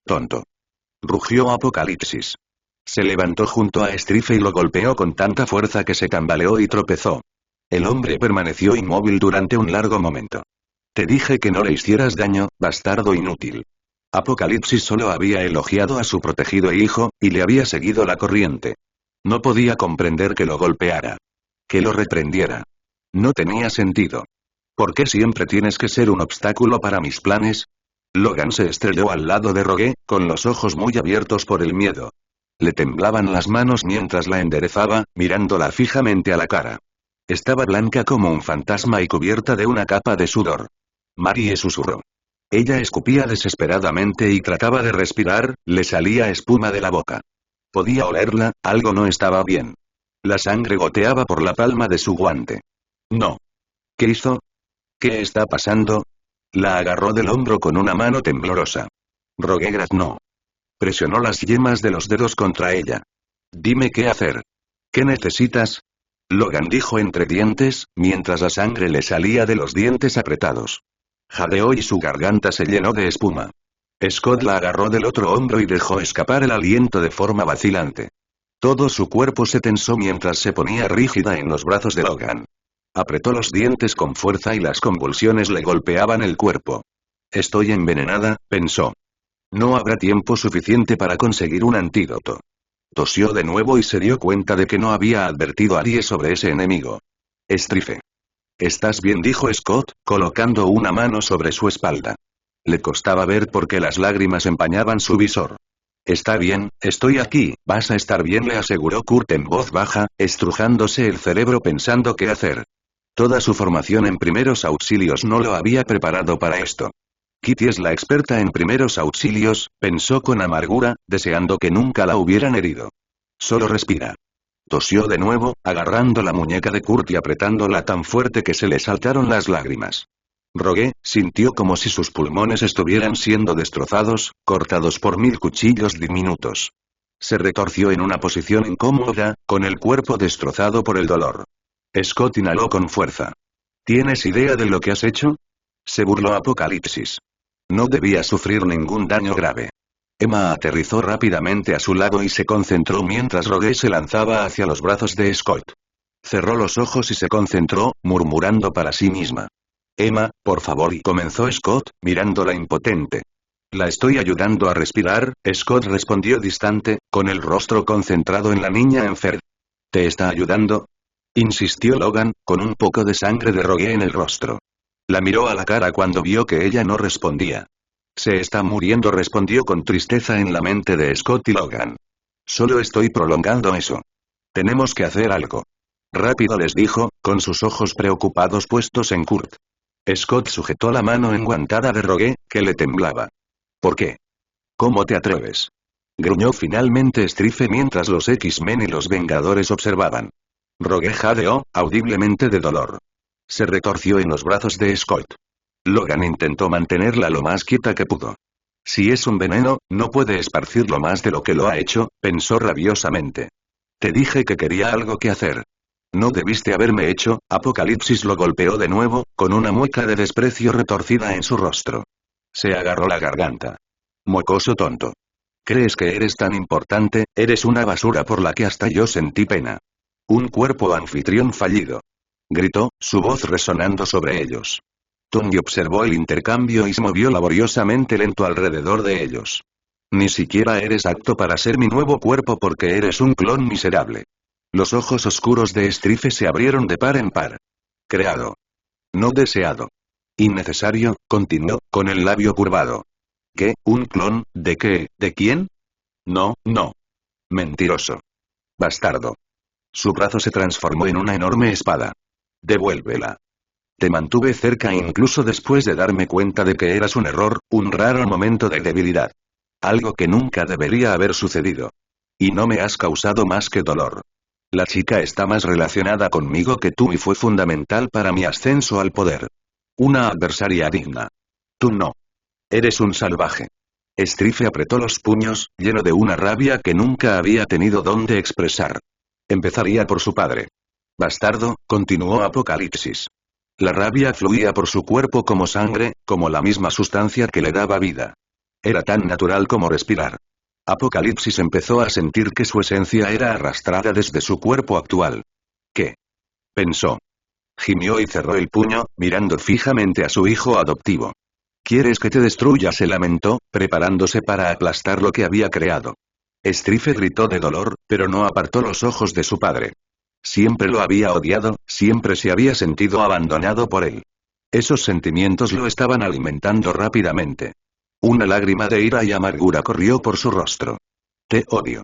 Tonto. Rugió Apocalipsis. Se levantó junto a Strife y lo golpeó con tanta fuerza que se tambaleó y tropezó. El hombre permaneció inmóvil durante un largo momento. Te dije que no le hicieras daño, bastardo inútil. Apocalipsis solo había elogiado a su protegido hijo, y le había seguido la corriente. No podía comprender que lo golpeara. Que lo reprendiera. No tenía sentido. ¿Por qué siempre tienes que ser un obstáculo para mis planes? Logan se estrelló al lado de Rogue, con los ojos muy abiertos por el miedo. Le temblaban las manos mientras la enderezaba, mirándola fijamente a la cara. Estaba blanca como un fantasma y cubierta de una capa de sudor. Marie susurró. Ella escupía desesperadamente y trataba de respirar, le salía espuma de la boca. Podía olerla, algo no estaba bien. La sangre goteaba por la palma de su guante. No. ¿Qué hizo? ¿Qué está pasando? La agarró del hombro con una mano temblorosa. Rogue graznó. Presionó las yemas de los dedos contra ella. Dime qué hacer. ¿Qué necesitas? Logan dijo entre dientes, mientras la sangre le salía de los dientes apretados. Jadeó y su garganta se llenó de espuma. Scott la agarró del otro hombro y dejó escapar el aliento de forma vacilante. Todo su cuerpo se tensó mientras se ponía rígida en los brazos de Logan. Apretó los dientes con fuerza y las convulsiones le golpeaban el cuerpo. Estoy envenenada, pensó. No habrá tiempo suficiente para conseguir un antídoto. Tosió de nuevo y se dio cuenta de que no había advertido a Aries sobre ese enemigo. Strife. ¿Estás bien?, dijo Scott, colocando una mano sobre su espalda. Le costaba ver porque las lágrimas empañaban su visor. Está bien, estoy aquí, vas a estar bien, le aseguró Kurt en voz baja, estrujándose el cerebro pensando qué hacer. Toda su formación en primeros auxilios no lo había preparado para esto. Kitty es la experta en primeros auxilios, pensó con amargura, deseando que nunca la hubieran herido. Solo respira. Tosió de nuevo, agarrando la muñeca de Kurt y apretándola tan fuerte que se le saltaron las lágrimas. Rogue sintió como si sus pulmones estuvieran siendo destrozados, cortados por 1000 cuchillos diminutos. Se retorció en una posición incómoda, con el cuerpo destrozado por el dolor. Scott inhaló con fuerza. ¿Tienes idea de lo que has hecho? Se burló Apocalipsis. No debía sufrir ningún daño grave. Emma aterrizó rápidamente a su lado y se concentró mientras Rogue se lanzaba hacia los brazos de Scott. Cerró los ojos y se concentró, murmurando para sí misma. Emma, por favor, y comenzó Scott, mirándola impotente. La estoy ayudando a respirar, Scott respondió distante, con el rostro concentrado en la niña enferma. ¿Te está ayudando? Insistió Logan, con un poco de sangre de Rogue en el rostro. La miró a la cara cuando vio que ella no respondía. Se está muriendo, respondió con tristeza en la mente de Scott y Logan. Solo estoy prolongando eso. Tenemos que hacer algo. Rápido, les dijo, con sus ojos preocupados puestos en Kurt. Scott sujetó la mano enguantada de Rogue, que le temblaba. ¿Por qué? ¿Cómo te atreves? Gruñó finalmente Strife mientras los X-Men y los Vengadores observaban. Rogue jadeó, audiblemente de dolor. Se retorció en los brazos de Scott. Logan intentó mantenerla lo más quieta que pudo. Si es un veneno, no puede esparcirlo más de lo que lo ha hecho, pensó rabiosamente. Te dije que quería algo que hacer. No debiste haberme hecho. Apocalipsis lo golpeó de nuevo, con una mueca de desprecio retorcida en su rostro. Se agarró la garganta. Mocoso tonto. ¿Crees que eres tan importante? Eres una basura por la que hasta yo sentí pena. Un cuerpo anfitrión fallido. Gritó, su voz resonando sobre ellos. Tony observó el intercambio y se movió laboriosamente lento alrededor de ellos. Ni siquiera eres apto para ser mi nuevo cuerpo porque eres un clon miserable. Los ojos oscuros de Strife se abrieron de par en par. Creado. No deseado. Innecesario, continuó, con el labio curvado. ¿Qué? ¿Un clon? ¿De qué? ¿De quién? No, no. Mentiroso. Bastardo. Su brazo se transformó en una enorme espada. Devuélvela. Te mantuve cerca incluso después de darme cuenta de que eras un error, un raro momento de debilidad. Algo que nunca debería haber sucedido. Y no me has causado más que dolor. La chica está más relacionada conmigo que tú y fue fundamental para mi ascenso al poder. Una adversaria digna. Tú no. Eres un salvaje. Strife apretó los puños, lleno de una rabia que nunca había tenido dónde expresar. Empezaría por su padre. Bastardo, continuó Apocalipsis. La rabia fluía por su cuerpo como sangre, como la misma sustancia que le daba vida. Era tan natural como respirar. Apocalipsis empezó a sentir que su esencia era arrastrada desde su cuerpo actual. ¿Qué? Pensó. Gimió y cerró el puño, mirando fijamente a su hijo adoptivo. ¿Quieres que te destruya? Se lamentó, preparándose para aplastar lo que había creado. Strife gritó de dolor, pero no apartó los ojos de su padre. Siempre lo había odiado, siempre se había sentido abandonado por él. Esos sentimientos lo estaban alimentando rápidamente. Una lágrima de ira y amargura corrió por su rostro. Te odio.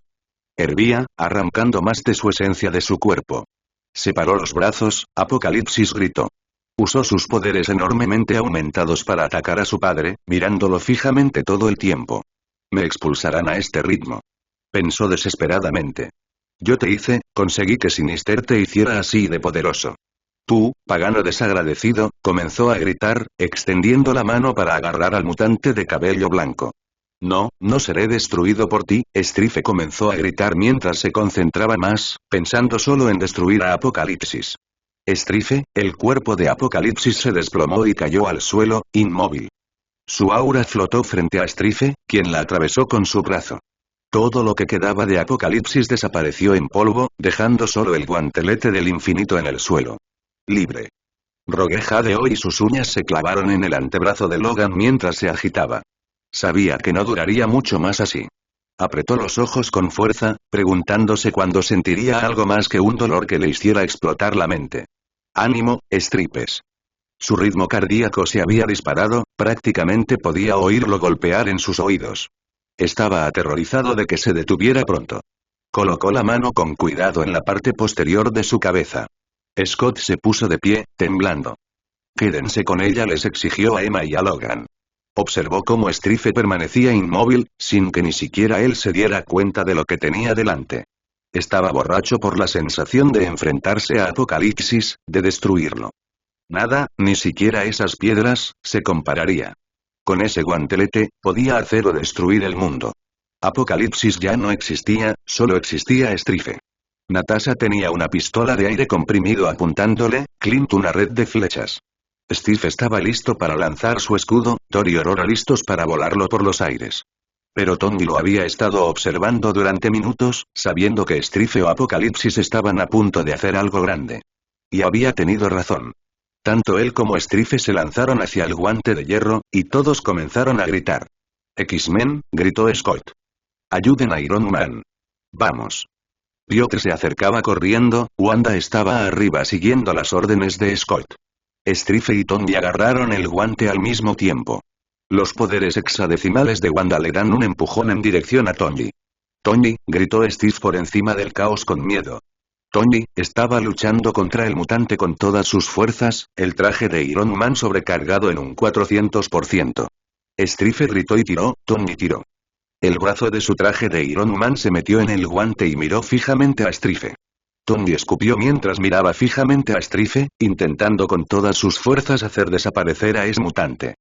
Hervía, arrancando más de su esencia de su cuerpo. Separó los brazos, Apocalipsis gritó. Usó sus poderes enormemente aumentados para atacar a su padre, mirándolo fijamente todo el tiempo. Me expulsarán a este ritmo. Pensó desesperadamente. Yo te hice, conseguí que Sinister te hiciera así de poderoso. Tú, pagano desagradecido, comenzó a gritar, extendiendo la mano para agarrar al mutante de cabello blanco. No, no seré destruido por ti, Strife comenzó a gritar mientras se concentraba más, pensando solo en destruir a Apocalipsis. Strife, el cuerpo de Apocalipsis se desplomó y cayó al suelo, inmóvil. Su aura flotó frente a Strife, quien la atravesó con su brazo. Todo lo que quedaba de Apocalipsis desapareció en polvo, dejando solo el guantelete del infinito en el suelo. Libre. Rogue jadeó y sus uñas se clavaron en el antebrazo de Logan mientras se agitaba. Sabía que no duraría mucho más así. Apretó los ojos con fuerza, preguntándose cuándo sentiría algo más que un dolor que le hiciera explotar la mente. Ánimo, Stripes. Su ritmo cardíaco se había disparado, prácticamente podía oírlo golpear en sus oídos. Estaba aterrorizado de que se detuviera pronto. Colocó la mano con cuidado en la parte posterior de su cabeza. Scott se puso de pie, temblando. Quédense con ella, les exigió a Emma y a Logan. Observó cómo Strife permanecía inmóvil, sin que ni siquiera él se diera cuenta de lo que tenía delante. Estaba borracho por la sensación de enfrentarse a Apocalipsis, de destruirlo. Nada, ni siquiera esas piedras, se compararía. Con ese guantelete, podía hacer o destruir el mundo. Apocalipsis ya no existía, solo existía Strife. Natasha tenía una pistola de aire comprimido apuntándole, Clint una red de flechas. Steve estaba listo para lanzar su escudo, Thor y Aurora listos para volarlo por los aires. Pero Tony lo había estado observando durante minutos, sabiendo que Strife o Apocalipsis estaban a punto de hacer algo grande. Y había tenido razón. Tanto él como Strife se lanzaron hacia el guante de hierro, y todos comenzaron a gritar. X-Men, gritó Scott. Ayuden a Iron Man. Vamos. Piotr se acercaba corriendo, Wanda estaba arriba siguiendo las órdenes de Scott. Strife y Tony agarraron el guante al mismo tiempo. Los poderes hexadecimales de Wanda le dan un empujón en dirección a Tony. Tony, gritó Steve por encima del caos con miedo. Tony estaba luchando contra el mutante con todas sus fuerzas, el traje de Iron Man sobrecargado en un 400%. Strife gritó y tiró, Tony tiró. El brazo de su traje de Iron Man se metió en el guante y miró fijamente a Strife. Tony escupió mientras miraba fijamente a Strife, intentando con todas sus fuerzas hacer desaparecer a ese mutante.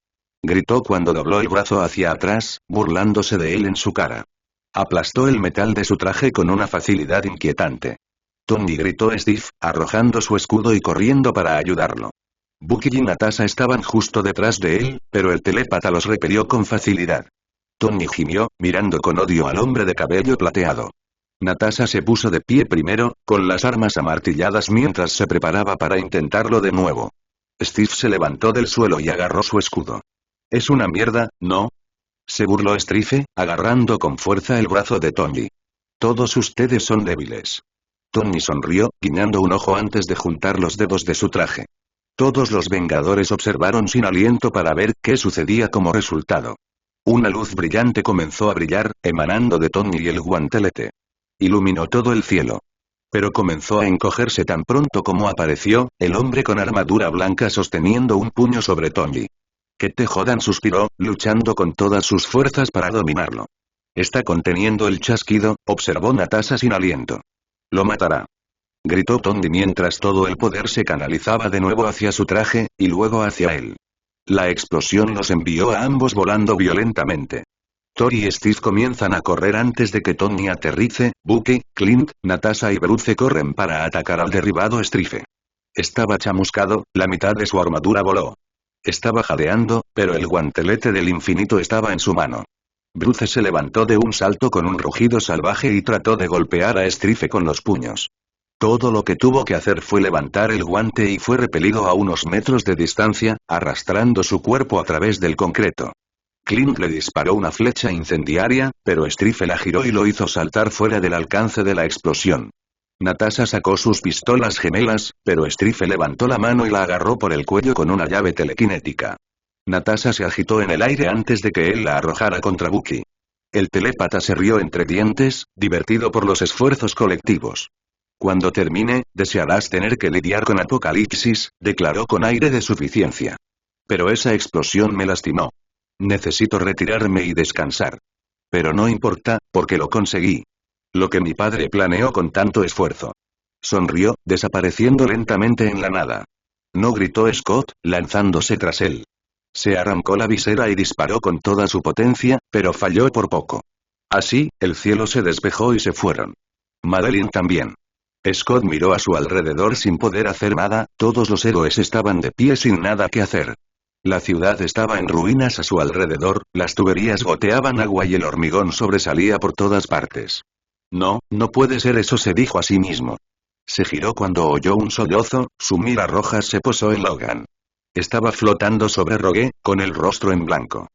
Gritó cuando dobló el brazo hacia atrás, burlándose de él en su cara. Aplastó el metal de su traje con una facilidad inquietante. Tony gritó Steve, arrojando su escudo y corriendo para ayudarlo. Bucky y Natasha estaban justo detrás de él, pero el telépata los repelió con facilidad. Tony gimió, mirando con odio al hombre de cabello plateado. Natasha se puso de pie primero, con las armas amartilladas mientras se preparaba para intentarlo de nuevo. Steve se levantó del suelo y agarró su escudo. «Es una mierda, ¿no?», se burló Strife, agarrando con fuerza el brazo de Tony. «Todos ustedes son débiles». Tony sonrió, guiñando un ojo antes de juntar los dedos de su traje. Todos los Vengadores observaron sin aliento para ver qué sucedía como resultado. Una luz brillante comenzó a brillar, emanando de Tony y el guantelete. Iluminó todo el cielo. Pero comenzó a encogerse tan pronto como apareció, el hombre con armadura blanca sosteniendo un puño sobre Tony. «Que te jodan», suspiró, luchando con todas sus fuerzas para dominarlo. «Está conteniendo el chasquido», observó Natasha sin aliento. «Lo matará», gritó Tony mientras todo el poder se canalizaba de nuevo hacia su traje, y luego hacia él. La explosión los envió a ambos volando violentamente. Thor y Steve comienzan a correr antes de que Tony aterrice. Bucky, Clint, Natasha y Bruce corren para atacar al derribado Strife. Estaba chamuscado, la mitad de su armadura voló. Estaba jadeando, pero el guantelete del infinito estaba en su mano. Bruce se levantó de un salto con un rugido salvaje y trató de golpear a Strife con los puños. Todo lo que tuvo que hacer fue levantar el guante y fue repelido a unos metros de distancia, arrastrando su cuerpo a través del concreto. Clint le disparó una flecha incendiaria, pero Strife la giró y lo hizo saltar fuera del alcance de la explosión. Natasha sacó sus pistolas gemelas, pero Strife levantó la mano y la agarró por el cuello con una llave telequinética. Natasha se agitó en el aire antes de que él la arrojara contra Bucky. El telépata se rió entre dientes, divertido por los esfuerzos colectivos. «Cuando termine, desearás tener que lidiar con Apocalipsis», declaró con aire de suficiencia. «Pero esa explosión me lastimó. Necesito retirarme y descansar. Pero no importa, porque lo conseguí. Lo que mi padre planeó con tanto esfuerzo». Sonrió, desapareciendo lentamente en la nada. «No», gritó Scott, lanzándose tras él. Se arrancó la visera y disparó con toda su potencia, pero falló por poco. Así, el cielo se despejó y se fueron. Madeline también. Scott miró a su alrededor sin poder hacer nada, todos los héroes estaban de pie sin nada que hacer. La ciudad estaba en ruinas a su alrededor, las tuberías goteaban agua y el hormigón sobresalía por todas partes. «No, no puede ser eso», se dijo a sí mismo. Se giró cuando oyó un sollozo, su mira roja se posó en Logan. Estaba flotando sobre Rogue, con el rostro en blanco.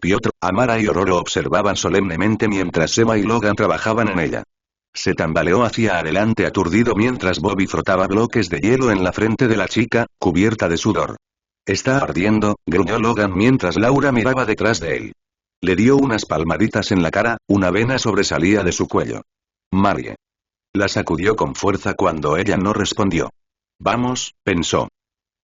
Piotr, Amara y Ororo observaban solemnemente mientras Emma y Logan trabajaban en ella. Se tambaleó hacia adelante aturdido mientras Bobby frotaba bloques de hielo en la frente de la chica, cubierta de sudor. «Está ardiendo», gruñó Logan mientras Laura miraba detrás de él. Le dio unas palmaditas en la cara, una vena sobresalía de su cuello. «Marie». La sacudió con fuerza cuando ella no respondió. «Vamos», pensó.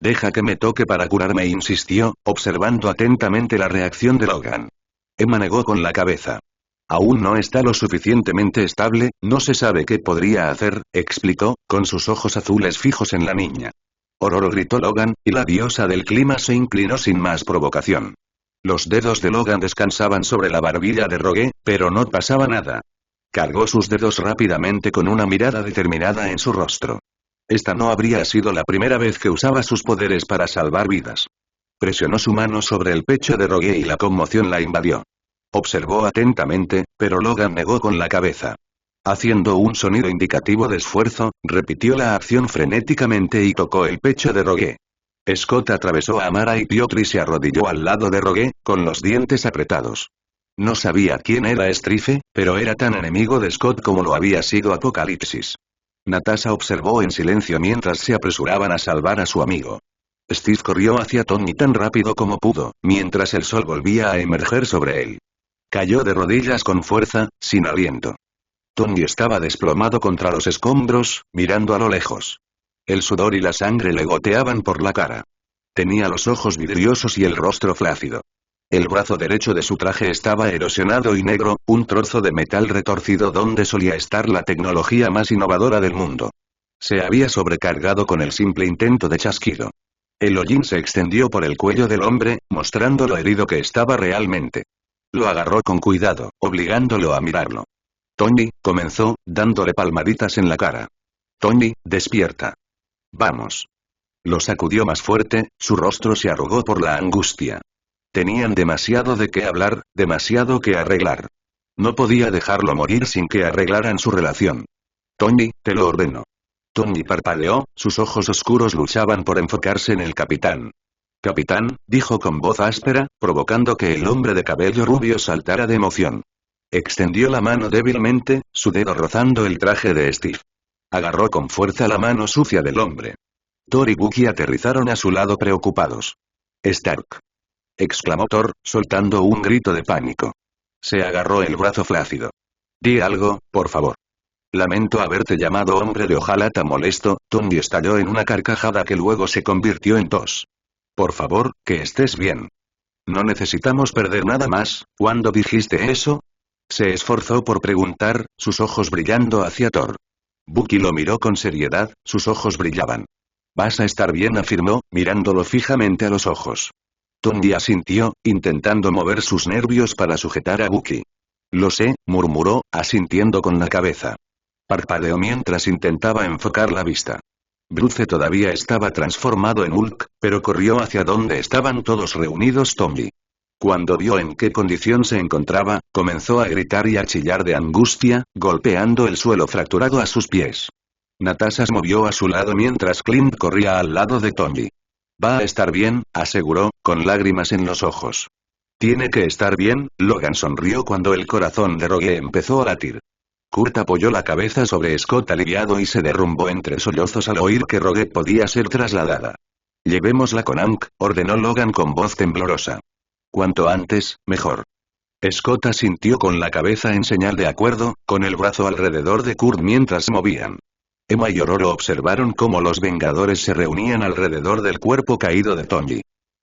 «Deja que me toque para curarme», insistió, observando atentamente la reacción de Logan. Emma negó con la cabeza. «Aún no está lo suficientemente estable, no se sabe qué podría hacer», explicó, con sus ojos azules fijos en la niña. «Ororo», gritó Logan, y la diosa del clima se inclinó sin más provocación. Los dedos de Logan descansaban sobre la barbilla de Rogue, pero no pasaba nada. Cargó sus dedos rápidamente con una mirada determinada en su rostro. Esta no habría sido la primera vez que usaba sus poderes para salvar vidas. Presionó su mano sobre el pecho de Rogue y la conmoción la invadió. Observó atentamente, pero Logan negó con la cabeza. Haciendo un sonido indicativo de esfuerzo, repitió la acción frenéticamente y tocó el pecho de Rogue. Scott atravesó a Amara y Piotr y se arrodilló al lado de Rogue, con los dientes apretados. No sabía quién era Strife, pero era tan enemigo de Scott como lo había sido Apocalipsis. Natasha observó en silencio mientras se apresuraban a salvar a su amigo. Steve corrió hacia Tony tan rápido como pudo, mientras el sol volvía a emerger sobre él. Cayó de rodillas con fuerza, sin aliento. Tony estaba desplomado contra los escombros, mirando a lo lejos. El sudor y la sangre le goteaban por la cara. Tenía los ojos vidriosos y el rostro flácido. El brazo derecho de su traje estaba erosionado y negro, un trozo de metal retorcido donde solía estar la tecnología más innovadora del mundo. Se había sobrecargado con el simple intento de chasquido. El hollín se extendió por el cuello del hombre, mostrando lo herido que estaba realmente. Lo agarró con cuidado, obligándolo a mirarlo. «Tony», comenzó, dándole palmaditas en la cara. «Tony, despierta. Vamos». Lo sacudió más fuerte, su rostro se arrugó por la angustia. Tenían demasiado de qué hablar, demasiado que arreglar. No podía dejarlo morir sin que arreglaran su relación. Tony, te lo ordeno. Tony parpadeó, sus ojos oscuros luchaban por enfocarse en el capitán. Capitán, dijo con voz áspera, provocando que el hombre de cabello rubio saltara de emoción. Extendió la mano débilmente, su dedo rozando el traje de Steve. Agarró con fuerza la mano sucia del hombre. Thor y Bucky aterrizaron a su lado preocupados. Stark. Exclamó Thor, soltando un grito de pánico. Se agarró el brazo flácido. Di algo, por favor. Lamento haberte llamado hombre de hojalata molesto, Tony estalló en una carcajada que luego se convirtió en tos. Por favor, que estés bien. No necesitamos perder nada más, ¿cuándo dijiste eso? Se esforzó por preguntar, sus ojos brillando hacia Thor. Bucky lo miró con seriedad, sus ojos brillaban. Vas a estar bien, afirmó, mirándolo fijamente a los ojos. Tony asintió, intentando mover sus nervios para sujetar a Bucky. Lo sé, murmuró, asintiendo con la cabeza. Parpadeó mientras intentaba enfocar la vista. Bruce todavía estaba transformado en Hulk, pero corrió hacia donde estaban todos reunidos Tony. Cuando vio en qué condición se encontraba, comenzó a gritar y a chillar de angustia, golpeando el suelo fracturado a sus pies. Natasha se movió a su lado mientras Clint corría al lado de Tony. Va a estar bien, aseguró, con lágrimas en los ojos. Tiene que estar bien, Logan sonrió cuando el corazón de Rogue empezó a latir. Kurt apoyó la cabeza sobre Scott aliviado y se derrumbó entre sollozos al oír que Rogue podía ser trasladada. Llevémosla con Hank, ordenó Logan con voz temblorosa. Cuanto antes, mejor. Scott asintió con la cabeza en señal de acuerdo, con el brazo alrededor de Kurt mientras se movían. Emma y Ororo observaron cómo los Vengadores se reunían alrededor del cuerpo caído de Tony.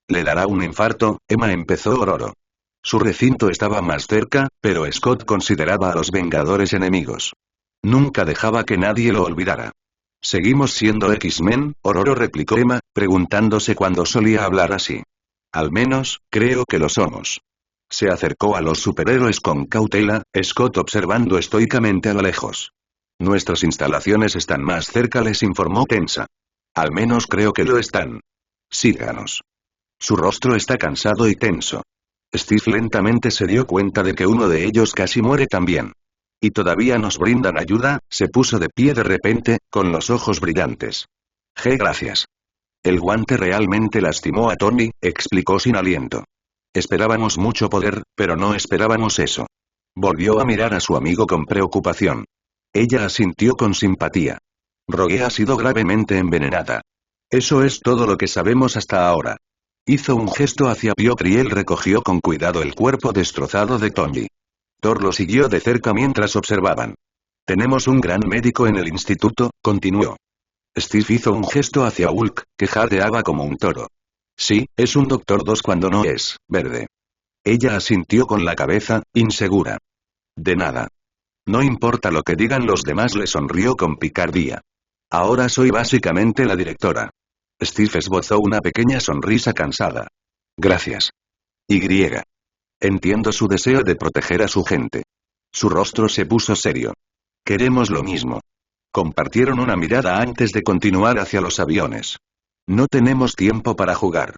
¿Le dará un infarto? Emma empezó Ororo. Su recinto estaba más cerca, pero Scott consideraba a los Vengadores enemigos. Nunca dejaba que nadie lo olvidara. ¿Seguimos siendo X-Men? Ororo replicó Emma, preguntándose cuándo solía hablar así. Al menos, creo que lo somos. Se acercó a los superhéroes con cautela, Scott observando estoicamente a lo lejos. Nuestras instalaciones están más cerca, les informó tensa. Al menos creo que lo están. Síganos. Su rostro está cansado y tenso. Steve lentamente se dio cuenta de que uno de ellos casi muere también. ¿Y todavía nos brindan ayuda? Se puso de pie de repente, con los ojos brillantes. Gracias. El guante realmente lastimó a Tony, explicó sin aliento. Esperábamos mucho poder, pero no esperábamos eso. Volvió a mirar a su amigo con preocupación. Ella asintió con simpatía. Rogue ha sido gravemente envenenada. Eso es todo lo que sabemos hasta ahora. Hizo un gesto hacia Piotr y él recogió con cuidado el cuerpo destrozado de Tony. Thor lo siguió de cerca mientras observaban. Tenemos un gran médico en el instituto, continuó. Steve hizo un gesto hacia Hulk, que jadeaba como un toro. Sí, es un Doctor 2 cuando no es verde. Ella asintió con la cabeza, insegura. De nada. No importa lo que digan los demás, le sonrió con picardía. Ahora soy básicamente la directora. Steve esbozó una pequeña sonrisa cansada. Gracias. Entiendo su deseo de proteger a su gente. Su rostro se puso serio. Queremos lo mismo. Compartieron una mirada antes de continuar hacia los aviones. No tenemos tiempo para jugar.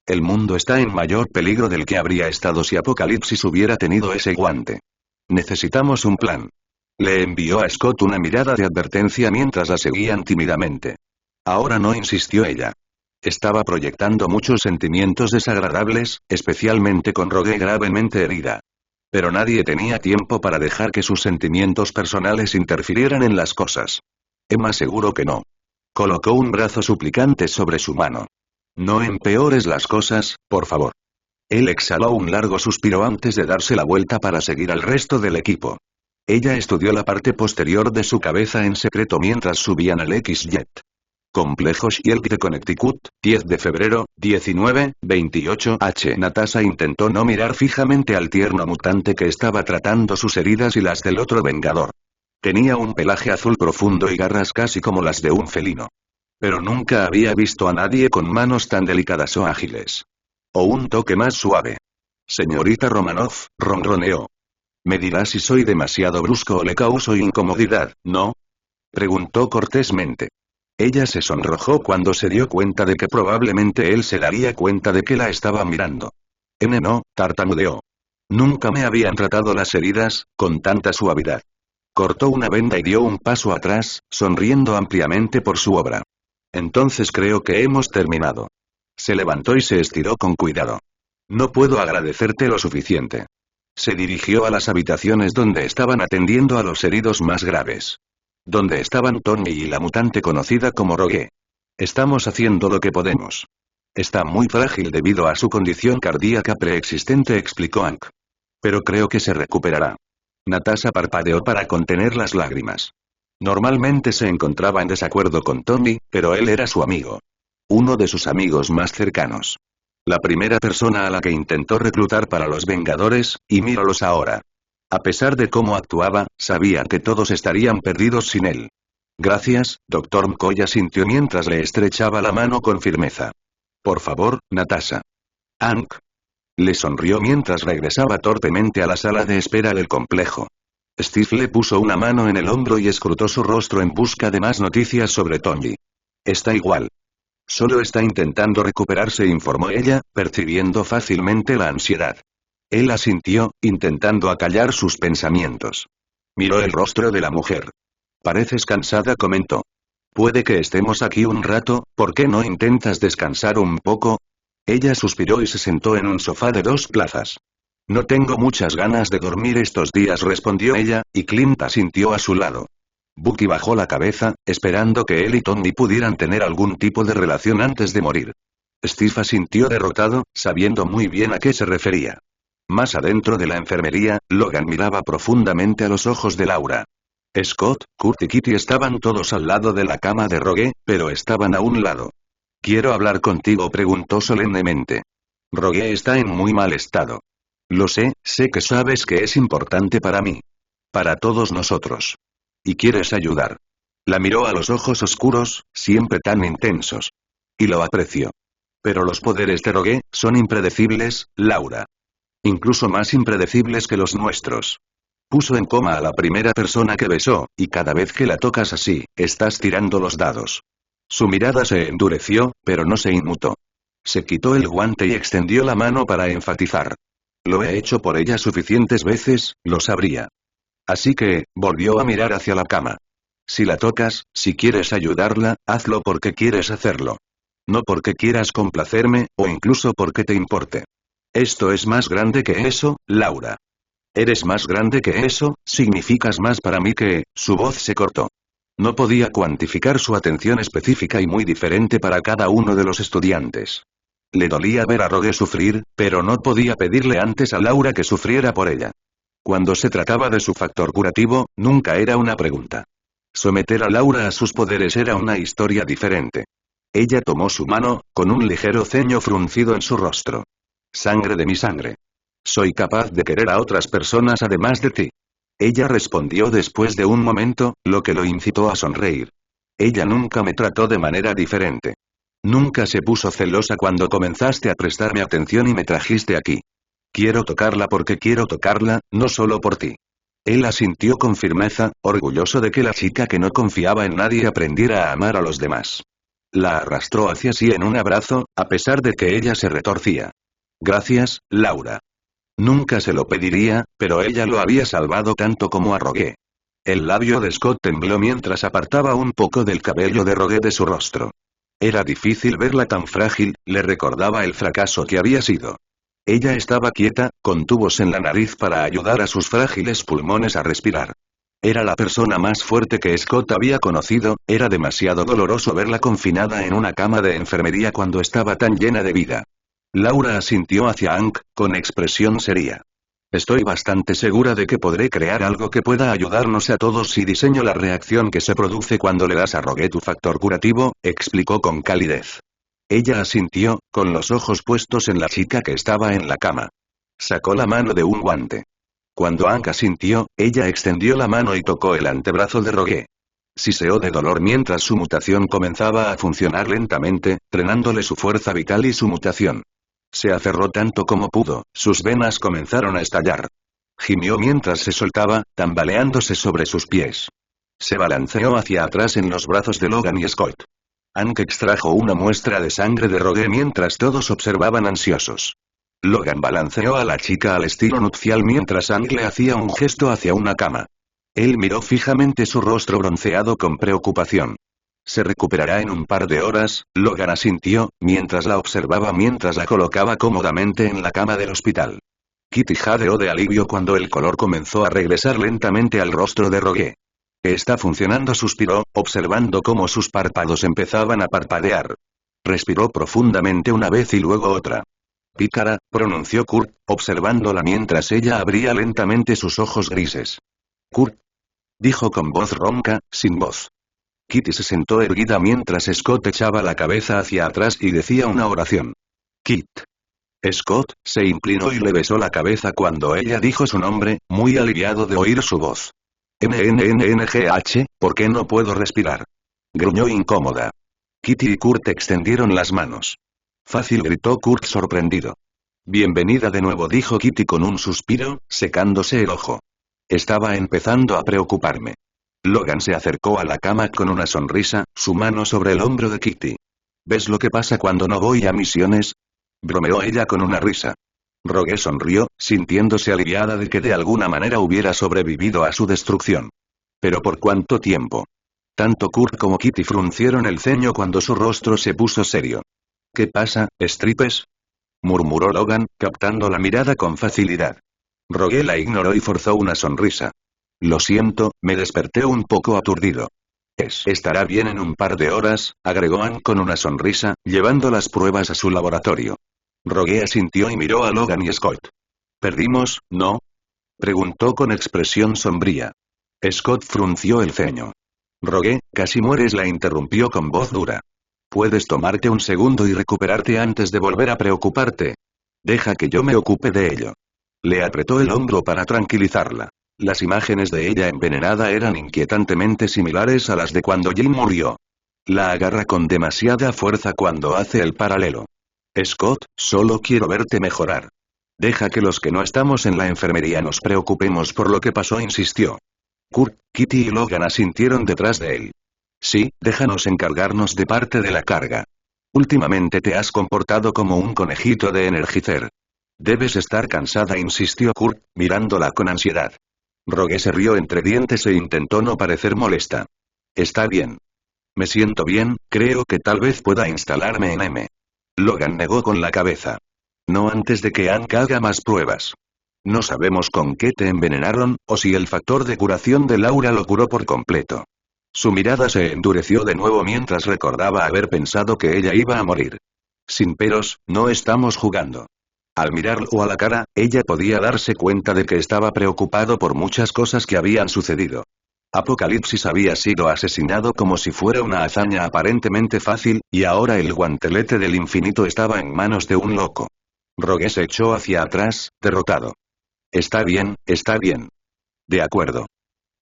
El mundo está en mayor peligro del que habría estado si Apocalipsis hubiera tenido ese guante. Necesitamos un plan. Le envió a Scott una mirada de advertencia mientras la seguían tímidamente. Ahora no, insistió ella. Estaba proyectando muchos sentimientos desagradables, especialmente con Rogue gravemente herida. Pero nadie tenía tiempo para dejar que sus sentimientos personales interfirieran en las cosas. Emma aseguró que no. Colocó un brazo suplicante sobre su mano. No empeores las cosas, por favor. Él exhaló un largo suspiro antes de darse la vuelta para seguir al resto del equipo. Ella estudió la parte posterior de su cabeza en secreto mientras subían al X-Jet. Complejo Shield de Connecticut, 10 de febrero, 19:28 H. Natasha intentó no mirar fijamente al tierno mutante que estaba tratando sus heridas y las del otro vengador. Tenía un pelaje azul profundo y garras casi como las de un felino. Pero nunca había visto a nadie con manos tan delicadas o ágiles. O un toque más suave. Señorita Romanoff, ronroneó. Me dirá si soy demasiado brusco o le causo incomodidad, ¿no? Preguntó cortésmente. Ella se sonrojó cuando se dio cuenta de que probablemente él se daría cuenta de que la estaba mirando. No, tartamudeó. Nunca me habían tratado las heridas con tanta suavidad. Cortó una venda y dio un paso atrás, sonriendo ampliamente por su obra. Entonces creo que hemos terminado. Se levantó y se estiró con cuidado. No puedo agradecerte lo suficiente. Se dirigió a las habitaciones donde estaban atendiendo a los heridos más graves. Donde estaban Tony y la mutante conocida como Rogue. Estamos haciendo lo que podemos. Está muy frágil debido a su condición cardíaca preexistente, explicó Hank. Pero creo que se recuperará. Natasha parpadeó para contener las lágrimas. Normalmente se encontraba en desacuerdo con Tony, pero él era su amigo. Uno de sus amigos más cercanos. La primera persona a la que intentó reclutar para los Vengadores, y míralos ahora. A pesar de cómo actuaba, sabía que todos estarían perdidos sin él. Gracias, Dr. McCoy, asintió mientras le estrechaba la mano con firmeza. Por favor, Natasha. Hank. Le sonrió mientras regresaba torpemente a la sala de espera del complejo. Steve le puso una mano en el hombro y escrutó su rostro en busca de más noticias sobre Tony. Está igual. Solo está intentando recuperarse, informó ella, percibiendo fácilmente la ansiedad. Él asintió, intentando acallar sus pensamientos. Miró el rostro de la mujer. Pareces cansada, comentó. Puede que estemos aquí un rato, ¿por qué no intentas descansar un poco? Ella suspiró y se sentó en un sofá de 2 plazas. No tengo muchas ganas de dormir estos días, respondió ella, y Clint asintió a su lado. Bucky bajó la cabeza, esperando que él y Tony pudieran tener algún tipo de relación antes de morir. Steve asintió derrotado, sabiendo muy bien a qué se refería. Más adentro de la enfermería, Logan miraba profundamente a los ojos de Laura. Scott, Kurt y Kitty estaban todos al lado de la cama de Rogue, pero estaban a un lado. «¿Quiero hablar contigo?», preguntó solemnemente. «Rogue está en muy mal estado. Lo sé que sabes que es importante para mí. Para todos nosotros. Y quieres ayudar». La miró a los ojos oscuros, siempre tan intensos. Y lo apreció. «Pero los poderes de Rogue son impredecibles, Laura. Incluso más impredecibles que los nuestros. Puso en coma a la primera persona que besó, y cada vez que la tocas así, estás tirando los dados». Su mirada se endureció, pero no se inmutó. Se quitó el guante y extendió la mano para enfatizar. «Lo he hecho por ella suficientes veces, lo sabría». Así que, volvió a mirar hacia la cama. «Si la tocas, si quieres ayudarla, hazlo porque quieres hacerlo. No porque quieras complacerme, o incluso porque te importe. Esto es más grande que eso, Laura. Eres más grande que eso, significas más para mí que...». Su voz se cortó. No podía cuantificar su atención específica y muy diferente para cada uno de los estudiantes. Le dolía ver a Rogue sufrir, pero no podía pedirle antes a Laura que sufriera por ella. Cuando se trataba de su factor curativo, nunca era una pregunta. Someter a Laura a sus poderes era una historia diferente. Ella tomó su mano, con un ligero ceño fruncido en su rostro. «Sangre de mi sangre. Soy capaz de querer a otras personas además de ti». Ella respondió después de un momento, lo que lo incitó a sonreír. «Ella nunca me trató de manera diferente. Nunca se puso celosa cuando comenzaste a prestarme atención y me trajiste aquí. Quiero tocarla porque quiero tocarla, no solo por ti». Él asintió con firmeza, orgulloso de que la chica que no confiaba en nadie aprendiera a amar a los demás. La arrastró hacia sí en un abrazo, a pesar de que ella se retorcía. «Gracias, Laura». Nunca se lo pediría, pero ella lo había salvado tanto como a Rogue. El labio de Scott tembló mientras apartaba un poco del cabello de Rogue de su rostro. Era difícil verla tan frágil, le recordaba el fracaso que había sido. Ella estaba quieta, con tubos en la nariz para ayudar a sus frágiles pulmones a respirar. Era la persona más fuerte que Scott había conocido, era demasiado doloroso verla confinada en una cama de enfermería cuando estaba tan llena de vida. Laura asintió hacia Hank, con expresión seria. «Estoy bastante segura de que podré crear algo que pueda ayudarnos a todos si diseño la reacción que se produce cuando le das a Rogue tu factor curativo», explicó con calidez. Ella asintió, con los ojos puestos en la chica que estaba en la cama. Sacó la mano de un guante. Cuando Hank asintió, ella extendió la mano y tocó el antebrazo de Rogue. Siseó de dolor mientras su mutación comenzaba a funcionar lentamente, drenándole su fuerza vital y su mutación. Se aferró tanto como pudo, sus venas comenzaron a estallar. Gimió mientras se soltaba, tambaleándose sobre sus pies. Se balanceó hacia atrás en los brazos de Logan y Scott. Hank extrajo una muestra de sangre de Rogue mientras todos observaban ansiosos. Logan balanceó a la chica al estilo nupcial mientras Ang le hacía un gesto hacia una cama. Él miró fijamente su rostro bronceado con preocupación. Se recuperará en un par de horas, Logan asintió, mientras la observaba mientras la colocaba cómodamente en la cama del hospital. Kitty jadeó de alivio cuando el color comenzó a regresar lentamente al rostro de Rogue. Está funcionando, suspiró, observando cómo sus párpados empezaban a parpadear. Respiró profundamente una vez y luego otra. Pícara, pronunció Kurt, observándola mientras ella abría lentamente sus ojos grises. Kurt, dijo con voz ronca, sin voz. Kitty se sentó erguida mientras Scott echaba la cabeza hacia atrás y decía una oración. Kit. Scott se inclinó y le besó la cabeza cuando ella dijo su nombre, muy aliviado de oír su voz. NNNNGH, ¿por qué no puedo respirar? Gruñó incómoda. Kitty y Kurt extendieron las manos. Fácil, gritó Kurt sorprendido. Bienvenida de nuevo, dijo Kitty con un suspiro, secándose el ojo. Estaba empezando a preocuparme. Logan se acercó a la cama con una sonrisa, su mano sobre el hombro de Kitty. ¿Ves lo que pasa cuando no voy a misiones? Bromeó ella con una risa. Rogue sonrió, sintiéndose aliviada de que de alguna manera hubiera sobrevivido a su destrucción. ¿Pero por cuánto tiempo? Tanto Kurt como Kitty fruncieron el ceño cuando su rostro se puso serio. ¿Qué pasa, Stripes? Murmuró Logan, captando la mirada con facilidad. Rogue la ignoró y forzó una sonrisa. Lo siento, me desperté un poco aturdido. Estará bien en un par de horas, agregó Ann con una sonrisa, llevando las pruebas a su laboratorio. Rogue asintió y miró a Logan y Scott. ¿Perdimos, no? Preguntó con expresión sombría. Scott frunció el ceño. Rogue, casi mueres, la interrumpió con voz dura. ¿Puedes tomarte un segundo y recuperarte antes de volver a preocuparte? Deja que yo me ocupe de ello. Le apretó el hombro para tranquilizarla. Las imágenes de ella envenenada eran inquietantemente similares a las de cuando Jim murió. La agarra con demasiada fuerza cuando hace el paralelo. Scott, solo quiero verte mejorar. Deja que los que no estamos en la enfermería nos preocupemos por lo que pasó, insistió. Kurt, Kitty y Logan asintieron detrás de él. Sí, déjanos encargarnos de parte de la carga. Últimamente te has comportado como un conejito de Energizer. Debes estar cansada, insistió Kurt, mirándola con ansiedad. Rogue se rió entre dientes e intentó no parecer molesta. Está bien. Me siento bien, creo que tal vez pueda instalarme en M. Logan negó con la cabeza. No antes de que Hank haga más pruebas. No sabemos con qué te envenenaron, o si el factor de curación de Laura lo curó por completo. Su mirada se endureció de nuevo mientras recordaba haber pensado que ella iba a morir. Sin peros, no estamos jugando. Al mirarlo a la cara, ella podía darse cuenta de que estaba preocupado por muchas cosas que habían sucedido. Apocalipsis había sido asesinado como si fuera una hazaña aparentemente fácil, y ahora el guantelete del infinito estaba en manos de un loco. Rogue se echó hacia atrás, derrotado. Está bien, está bien. De acuerdo.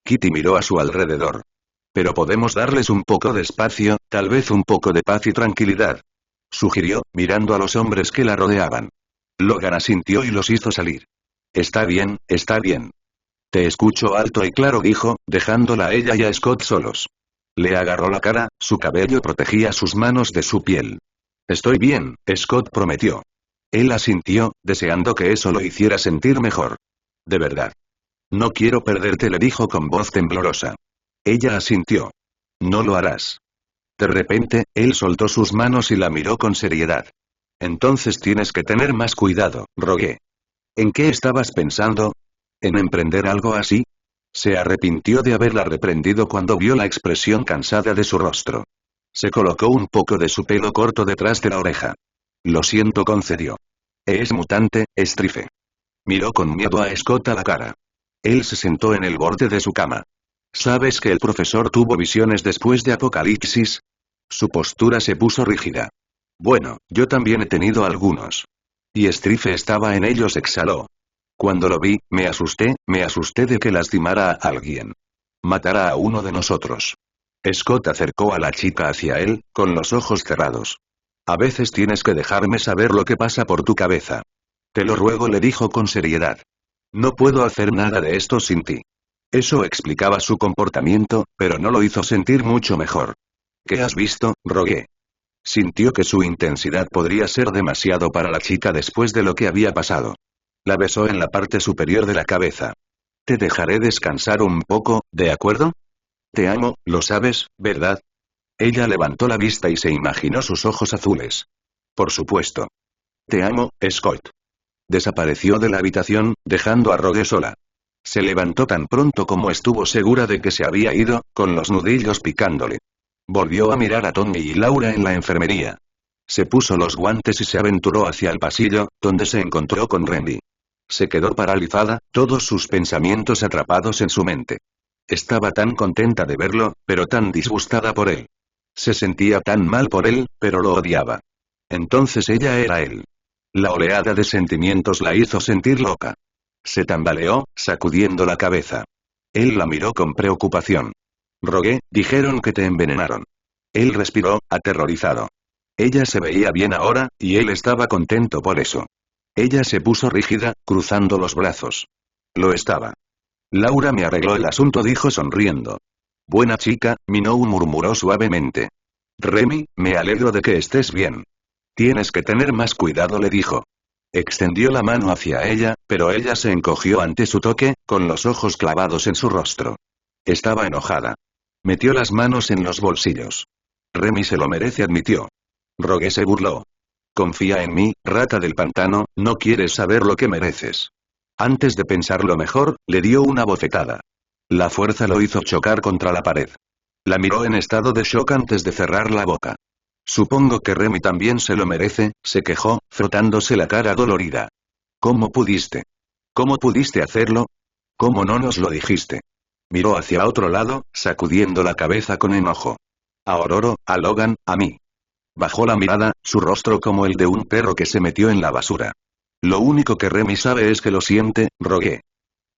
Kitty miró a su alrededor. Pero podemos darles un poco de espacio, tal vez un poco de paz y tranquilidad. Sugirió, mirando a los hombres que la rodeaban. Logan asintió y los hizo salir. Está bien, está bien. Te escucho alto y claro, dijo, dejándola a ella y a Scott solos. Le agarró la cara, su cabello protegía sus manos de su piel. Estoy bien, Scott prometió. Él asintió, deseando que eso lo hiciera sentir mejor. De verdad. No quiero perderte, le dijo con voz temblorosa. Ella asintió. No lo harás. De repente, él soltó sus manos y la miró con seriedad. Entonces tienes que tener más cuidado, Rogue. ¿En qué estabas pensando? ¿En emprender algo así? Se arrepintió de haberla reprendido cuando vio la expresión cansada de su rostro. Se colocó un poco de su pelo corto detrás de la oreja. Lo siento, concedió. Es mutante, Strife. Miró con miedo a Scott a la cara. Él se sentó en el borde de su cama. ¿Sabes que el profesor tuvo visiones después de Apocalipsis? Su postura se puso rígida. Bueno, yo también he tenido algunos. Y Strife estaba en ellos, exhaló. Cuando lo vi, me asusté de que lastimara a alguien. Matara a uno de nosotros. Scott acercó a la chica hacia él, con los ojos cerrados. A veces tienes que dejarme saber lo que pasa por tu cabeza. Te lo ruego, le dijo con seriedad. No puedo hacer nada de esto sin ti. Eso explicaba su comportamiento, pero no lo hizo sentir mucho mejor. ¿Qué has visto, Rogue? Sintió que su intensidad podría ser demasiado para la chica después de lo que había pasado. La besó en la parte superior de la cabeza. Te dejaré descansar un poco, ¿de acuerdo? Te amo, lo sabes, ¿verdad? Ella levantó la vista y se imaginó sus ojos azules. Por supuesto. Te amo, Scott. Desapareció de la habitación, dejando a Rogue sola. Se levantó tan pronto como estuvo segura de que se había ido, con los nudillos picándole. Volvió a mirar a Tommy y Laura en la enfermería. Se puso los guantes y se aventuró hacia el pasillo, donde se encontró con Remy. Se quedó paralizada, todos sus pensamientos atrapados en su mente. Estaba tan contenta de verlo, pero tan disgustada por él. Se sentía tan mal por él, pero lo odiaba. Entonces ella era él. La oleada de sentimientos la hizo sentir loca. Se tambaleó, sacudiendo la cabeza. Él la miró con preocupación. Rogue, dijeron que te envenenaron. Él respiró, aterrorizado. Ella se veía bien ahora, y él estaba contento por eso. Ella se puso rígida, cruzando los brazos. Lo estaba. Laura me arregló el asunto, dijo sonriendo. Buena chica, Minou murmuró suavemente. Remy, me alegro de que estés bien. Tienes que tener más cuidado, le dijo. Extendió la mano hacia ella, pero ella se encogió ante su toque, con los ojos clavados en su rostro. Estaba enojada. Metió las manos en los bolsillos. Remy se lo merece, admitió. Rogue se burló. Confía en mí, rata del pantano, no quieres saber lo que mereces. Antes de pensarlo mejor, le dio una bofetada. La fuerza lo hizo chocar contra la pared. La miró en estado de shock antes de cerrar la boca. Supongo que Remy también se lo merece, se quejó, frotándose la cara dolorida. ¿Cómo pudiste? ¿Cómo pudiste hacerlo? ¿Cómo no nos lo dijiste? Miró hacia otro lado, sacudiendo la cabeza con enojo. A Ororo, a Logan, a mí. Bajó la mirada, su rostro como el de un perro que se metió en la basura. Lo único que Remy sabe es que lo siente, Rogue.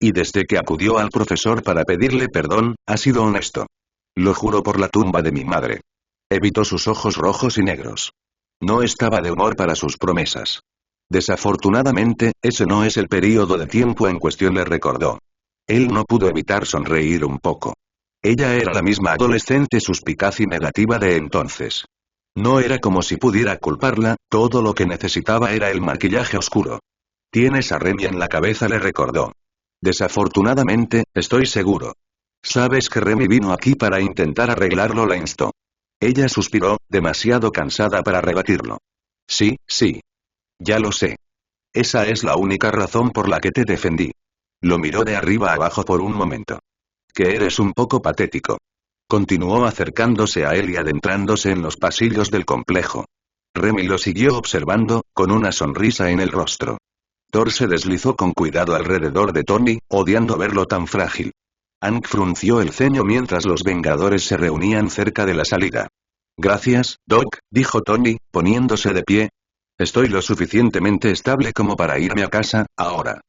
Y desde que acudió al profesor para pedirle perdón, ha sido honesto. Lo juro por la tumba de mi madre. Evitó sus ojos rojos y negros. No estaba de humor para sus promesas. Desafortunadamente, ese no es el período de tiempo en cuestión, le recordó. Él no pudo evitar sonreír un poco. Ella era la misma adolescente suspicaz y negativa de entonces. No era como si pudiera culparla, todo lo que necesitaba era el maquillaje oscuro. Tienes a Remy en la cabeza, le recordó. Desafortunadamente, estoy seguro. Sabes que Remy vino aquí para intentar arreglarlo, la instó. Ella suspiró, demasiado cansada para rebatirlo. Sí, sí. Ya lo sé. Esa es la única razón por la que te defendí. Lo miró de arriba a abajo por un momento. Que eres un poco patético. Continuó acercándose a él y adentrándose en los pasillos del complejo. Remy lo siguió observando, con una sonrisa en el rostro. Thor se deslizó con cuidado alrededor de Tony, odiando verlo tan frágil. Hank frunció el ceño mientras los Vengadores se reunían cerca de la salida. Gracias, Doc, dijo Tony, poniéndose de pie. Estoy lo suficientemente estable como para irme a casa, ahora.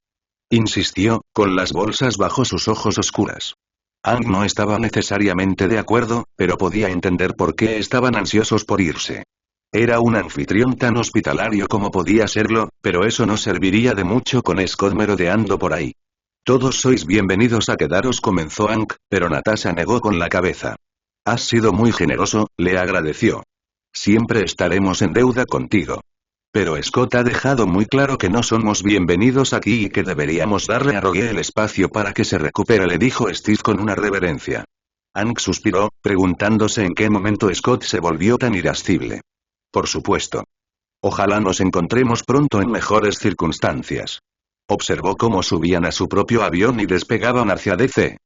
Insistió, con las bolsas bajo sus ojos oscuras. Hank no estaba necesariamente de acuerdo, pero podía entender por qué estaban ansiosos por irse. Era un anfitrión tan hospitalario como podía serlo, pero eso no serviría de mucho con Scott merodeando por ahí. Todos sois bienvenidos a quedaros, comenzó Hank, pero Natasha negó con la cabeza. Has sido muy generoso, le agradeció. Siempre estaremos en deuda contigo. Pero Scott ha dejado muy claro que no somos bienvenidos aquí y que deberíamos darle a Rogue el espacio para que se recupere, le dijo Steve con una reverencia. Hank suspiró, preguntándose en qué momento Scott se volvió tan irascible. Por supuesto. Ojalá nos encontremos pronto en mejores circunstancias. Observó cómo subían a su propio avión y despegaban hacia DC.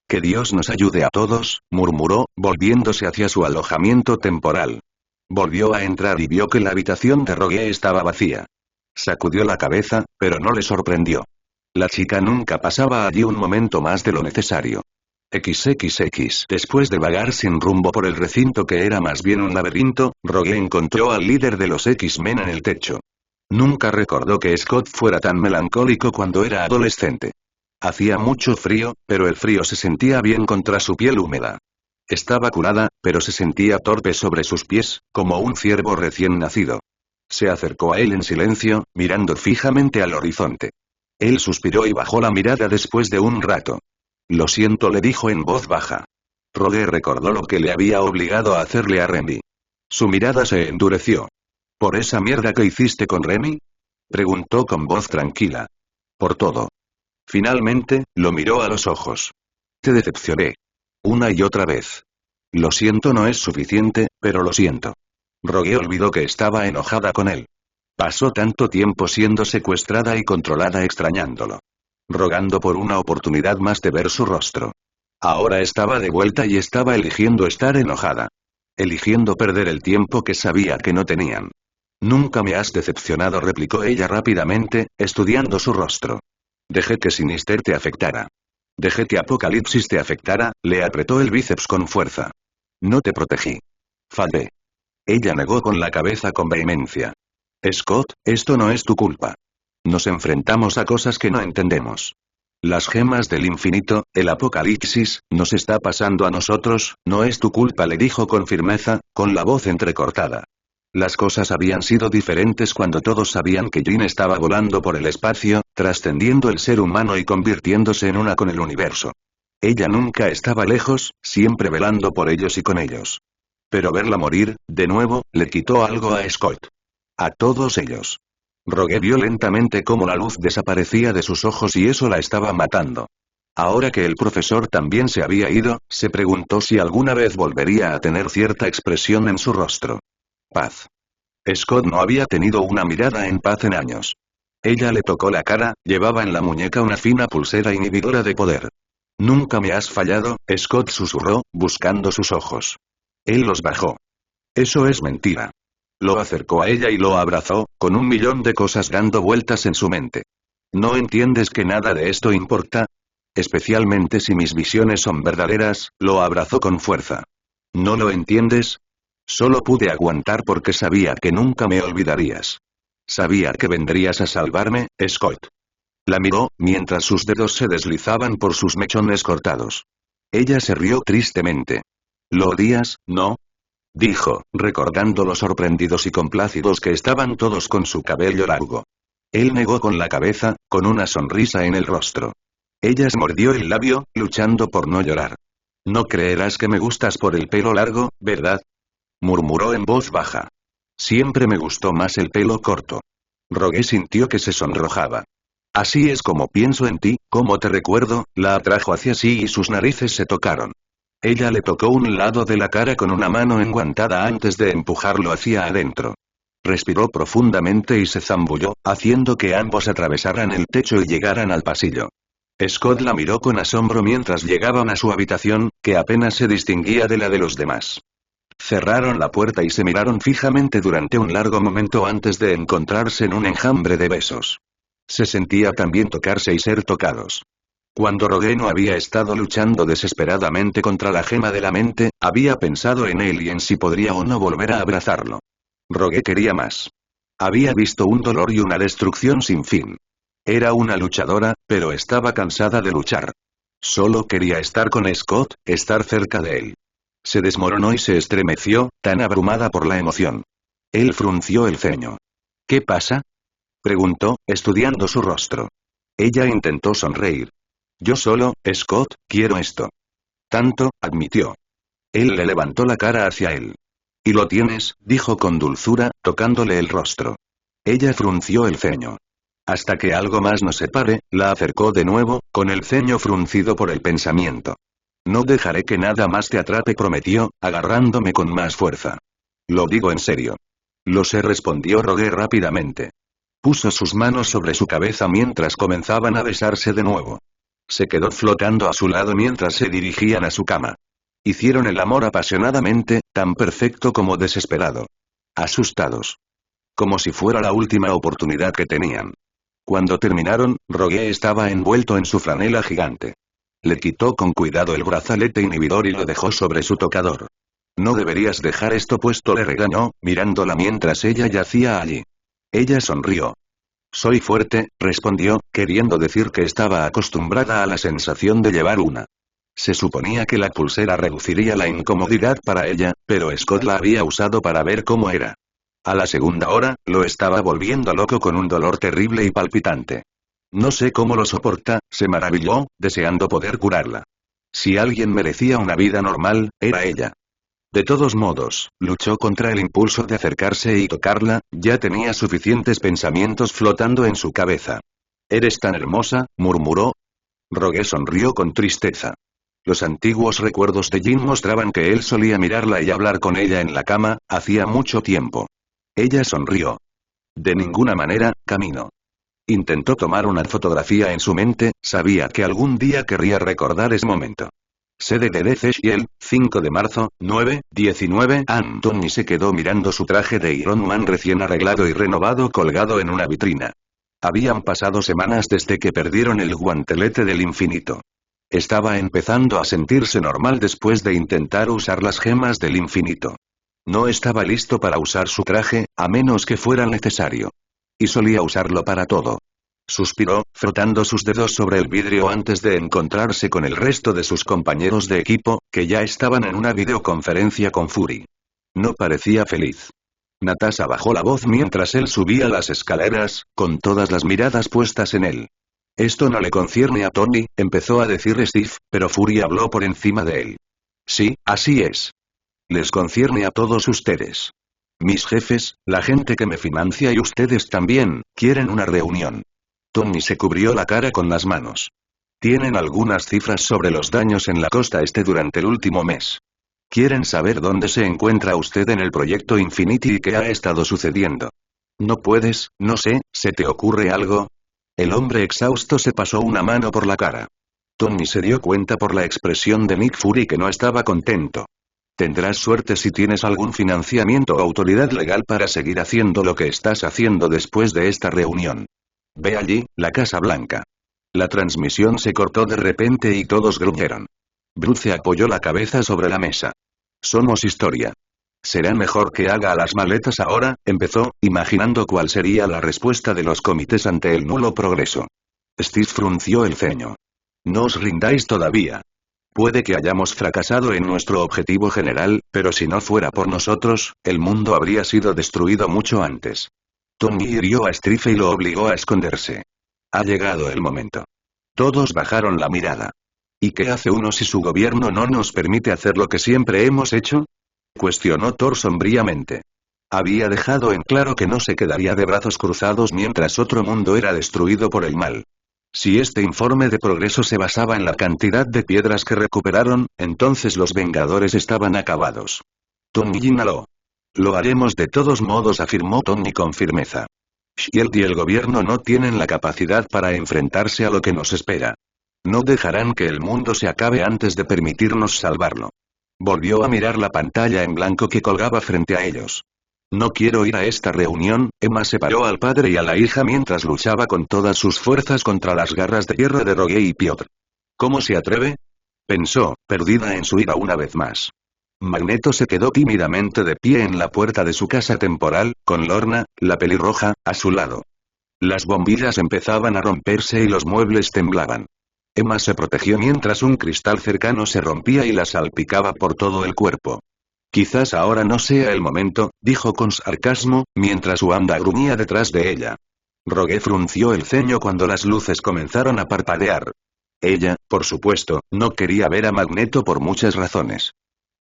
Que Dios nos ayude a todos, murmuró, volviéndose hacia su alojamiento temporal. Volvió a entrar y vio que la habitación de Rogue estaba vacía. Sacudió la cabeza, pero no le sorprendió. La chica nunca pasaba allí un momento más de lo necesario. XXX. Después de vagar sin rumbo por el recinto que era más bien un laberinto, Rogue encontró al líder de los X-Men en el techo. Nunca recordó que Scott fuera tan melancólico cuando era adolescente. Hacía mucho frío, pero el frío se sentía bien contra su piel húmeda. Estaba curada, pero se sentía torpe sobre sus pies, como un ciervo recién nacido. Se acercó a él en silencio, mirando fijamente al horizonte. Él suspiró y bajó la mirada después de un rato. Lo siento, le dijo en voz baja. Rogue recordó lo que le había obligado a hacerle a Remy. Su mirada se endureció. ¿Por esa mierda que hiciste con Remy? Preguntó con voz tranquila. Por todo. Finalmente, lo miró a los ojos. Te decepcioné. Una y otra vez. Lo siento no es suficiente, pero lo siento. Rogue olvidó que estaba enojada con él. Pasó tanto tiempo siendo secuestrada y controlada extrañándolo. Rogando por una oportunidad más de ver su rostro. Ahora estaba de vuelta y estaba eligiendo estar enojada. Eligiendo perder el tiempo que sabía que no tenían. Nunca me has decepcionado, replicó ella rápidamente, estudiando su rostro. Dejé que Sinister te afectara. Dejé que Apocalipsis te afectara, le apretó el bíceps con fuerza. No te protegí. Fallé. Ella negó con la cabeza con vehemencia. Scott, esto no es tu culpa. Nos enfrentamos a cosas que no entendemos. Las gemas del infinito, el apocalipsis, nos está pasando a nosotros, no es tu culpa, le dijo con firmeza, con la voz entrecortada. Las cosas habían sido diferentes cuando todos sabían que Jean estaba volando por el espacio, trascendiendo el ser humano y convirtiéndose en una con el universo. Ella nunca estaba lejos, siempre velando por ellos y con ellos. Pero verla morir, de nuevo, le quitó algo a Scott. A todos ellos. Rogue vio lentamente cómo la luz desaparecía de sus ojos y eso la estaba matando. Ahora que el profesor también se había ido, se preguntó si alguna vez volvería a tener cierta expresión en su rostro. Paz. Scott no había tenido una mirada en paz en años. Ella le tocó la cara, llevaba en la muñeca una fina pulsera inhibidora de poder. Nunca me has fallado, Scott susurró, buscando sus ojos. Él los bajó. Eso es mentira. Lo acercó a ella y lo abrazó, con un millón de cosas dando vueltas en su mente. ¿No entiendes que nada de esto importa? Especialmente si mis visiones son verdaderas, lo abrazó con fuerza. ¿No lo entiendes? Solo pude aguantar porque sabía que nunca me olvidarías. Sabía que vendrías a salvarme, Scott. La miró, mientras sus dedos se deslizaban por sus mechones cortados. Ella se rió tristemente. ¿Lo odias, no? Dijo, recordando lo sorprendidos y complácidos que estaban todos con su cabello largo. Él negó con la cabeza, con una sonrisa en el rostro. Ella se mordió el labio, luchando por no llorar. No creerás que me gustas por el pelo largo, ¿verdad? Murmuró en voz baja. Siempre me gustó más el pelo corto. Rogue sintió que se sonrojaba. Así es como pienso en ti, como te recuerdo, la atrajo hacia sí y sus narices se tocaron. Ella le tocó un lado de la cara con una mano enguantada antes de empujarlo hacia adentro. Respiró profundamente y se zambulló, haciendo que ambos atravesaran el techo y llegaran al pasillo. Scott la miró con asombro mientras llegaban a su habitación, que apenas se distinguía de la de los demás. Cerraron la puerta y se miraron fijamente durante un largo momento antes de encontrarse en un enjambre de besos. Se sentía también tocarse y ser tocados. Cuando Rogue no había estado luchando desesperadamente contra la gema de la mente, había pensado en él y en si podría o no volver a abrazarlo. Rogue quería más. Había visto un dolor y una destrucción sin fin. Era una luchadora, pero estaba cansada de luchar. Solo quería estar con Scott, estar cerca de él. Se desmoronó y se estremeció, tan abrumada por la emoción. Él frunció el ceño. ¿Qué pasa? Preguntó, estudiando su rostro. Ella intentó sonreír. Yo solo, Scott, quiero esto. Tanto, admitió. Él le levantó la cara hacia él. Y lo tienes, dijo con dulzura, tocándole el rostro. Ella frunció el ceño. Hasta que algo más nos separe, la acercó de nuevo, con el ceño fruncido por el pensamiento. No dejaré que nada más te atrape, prometió, agarrándome con más fuerza. Lo digo en serio. Lo sé, respondió Rogue rápidamente. Puso sus manos sobre su cabeza mientras comenzaban a besarse de nuevo. Se quedó flotando a su lado mientras se dirigían a su cama. Hicieron el amor apasionadamente, tan perfecto como desesperado. Asustados. Como si fuera la última oportunidad que tenían. Cuando terminaron, Rogue estaba envuelto en su franela gigante. Le quitó con cuidado el brazalete inhibidor y lo dejó sobre su tocador. No deberías dejar esto puesto, le regañó, mirándola mientras ella yacía allí. Ella sonrió. Soy fuerte, respondió, queriendo decir que estaba acostumbrada a la sensación de llevar una. Se suponía que la pulsera reduciría la incomodidad para ella, pero Scott la había usado para ver cómo era. A la segunda hora, lo estaba volviendo loco con un dolor terrible y palpitante. No sé cómo lo soporta, se maravilló, deseando poder curarla. Si alguien merecía una vida normal, era ella. De todos modos, luchó contra el impulso de acercarse y tocarla, ya tenía suficientes pensamientos flotando en su cabeza. «Eres tan hermosa», murmuró. Rogue sonrió con tristeza. Los antiguos recuerdos de Jin mostraban que él solía mirarla y hablar con ella en la cama, hacía mucho tiempo. Ella sonrió. «De ninguna manera, camino». Intentó tomar una fotografía en su mente, sabía que algún día querría recordar ese momento. Sede de Decesiel, 5 de marzo, 9:19. Anthony se quedó mirando su traje de Iron Man recién arreglado y renovado colgado en una vitrina. Habían pasado semanas desde que perdieron el guantelete del infinito. Estaba empezando a sentirse normal después de intentar usar las gemas del infinito. No estaba listo para usar su traje, a menos que fuera necesario. Y solía usarlo para todo. Suspiró, frotando sus dedos sobre el vidrio antes de encontrarse con el resto de sus compañeros de equipo, que ya estaban en una videoconferencia con Fury. No parecía feliz. Natasha bajó la voz mientras él subía las escaleras, con todas las miradas puestas en él. «Esto no le concierne a Tony», empezó a decir Steve, pero Fury habló por encima de él. «Sí, así es. Les concierne a todos ustedes. Mis jefes, la gente que me financia y ustedes también, quieren una reunión». Tony se cubrió la cara con las manos. «Tienen algunas cifras sobre los daños en la costa este durante el último mes. Quieren saber dónde se encuentra usted en el proyecto Infinity y qué ha estado sucediendo. ¿No puedes, no sé, se te ocurre algo?» El hombre exhausto se pasó una mano por la cara. Tony se dio cuenta por la expresión de Nick Fury que no estaba contento. «Tendrás suerte si tienes algún financiamiento o autoridad legal para seguir haciendo lo que estás haciendo después de esta reunión. Ve allí, la Casa Blanca». La transmisión se cortó de repente y todos gruñeron. Bruce apoyó la cabeza sobre la mesa. «Somos historia. Será mejor que haga las maletas ahora», empezó, imaginando cuál sería la respuesta de los comités ante el nulo progreso. Steve frunció el ceño. «No os rindáis todavía. Puede que hayamos fracasado en nuestro objetivo general, pero si no fuera por nosotros, el mundo habría sido destruido mucho antes». Tony hirió a Steve y lo obligó a esconderse. Ha llegado el momento. Todos bajaron la mirada. «¿Y qué hace uno si su gobierno no nos permite hacer lo que siempre hemos hecho?», cuestionó Thor sombríamente. Había dejado en claro que no se quedaría de brazos cruzados mientras otro mundo era destruido por el mal. Si este informe de progreso se basaba en la cantidad de piedras que recuperaron, entonces los Vengadores estaban acabados. Tony inhaló. «Lo haremos de todos modos», afirmó Tony con firmeza. «Shield y el gobierno no tienen la capacidad para enfrentarse a lo que nos espera. No dejarán que el mundo se acabe antes de permitirnos salvarlo». Volvió a mirar la pantalla en blanco que colgaba frente a ellos. «No quiero ir a esta reunión». Emma separó al padre y a la hija mientras luchaba con todas sus fuerzas contra las garras de hierro de Rogue y Piotr. «¿Cómo se atreve?», pensó, perdida en su ira una vez más. Magneto se quedó tímidamente de pie en la puerta de su casa temporal, con Lorna, la pelirroja, a su lado. Las bombillas empezaban a romperse y los muebles temblaban. Emma se protegió mientras un cristal cercano se rompía y la salpicaba por todo el cuerpo. «Quizás ahora no sea el momento», dijo con sarcasmo, mientras Wanda gruñía detrás de ella. Rogue frunció el ceño cuando las luces comenzaron a parpadear. Ella, por supuesto, no quería ver a Magneto por muchas razones.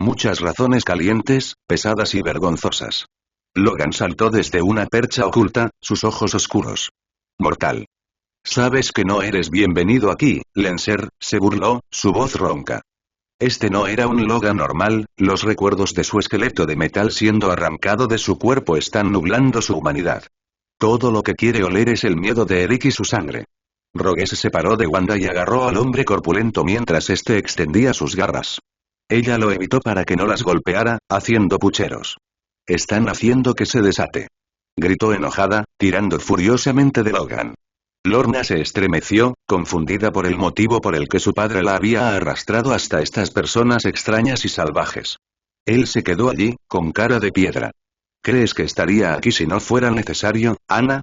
Muchas razones calientes, pesadas y vergonzosas. Logan saltó desde una percha oculta, sus ojos oscuros. «Mortal. Sabes que no eres bienvenido aquí, Lancer», se burló, su voz ronca. Este no era un Logan normal, los recuerdos de su esqueleto de metal siendo arrancado de su cuerpo están nublando su humanidad. Todo lo que quiere oler es el miedo de Eric y su sangre. Rogue se separó de Wanda y agarró al hombre corpulento mientras este extendía sus garras. Ella lo evitó para que no las golpeara, haciendo pucheros. «Están haciendo que se desate», gritó enojada, tirando furiosamente de Logan. Lorna se estremeció, confundida por el motivo por el que su padre la había arrastrado hasta estas personas extrañas y salvajes. Él se quedó allí, con cara de piedra. «¿Crees que estaría aquí si no fuera necesario, Ana?»,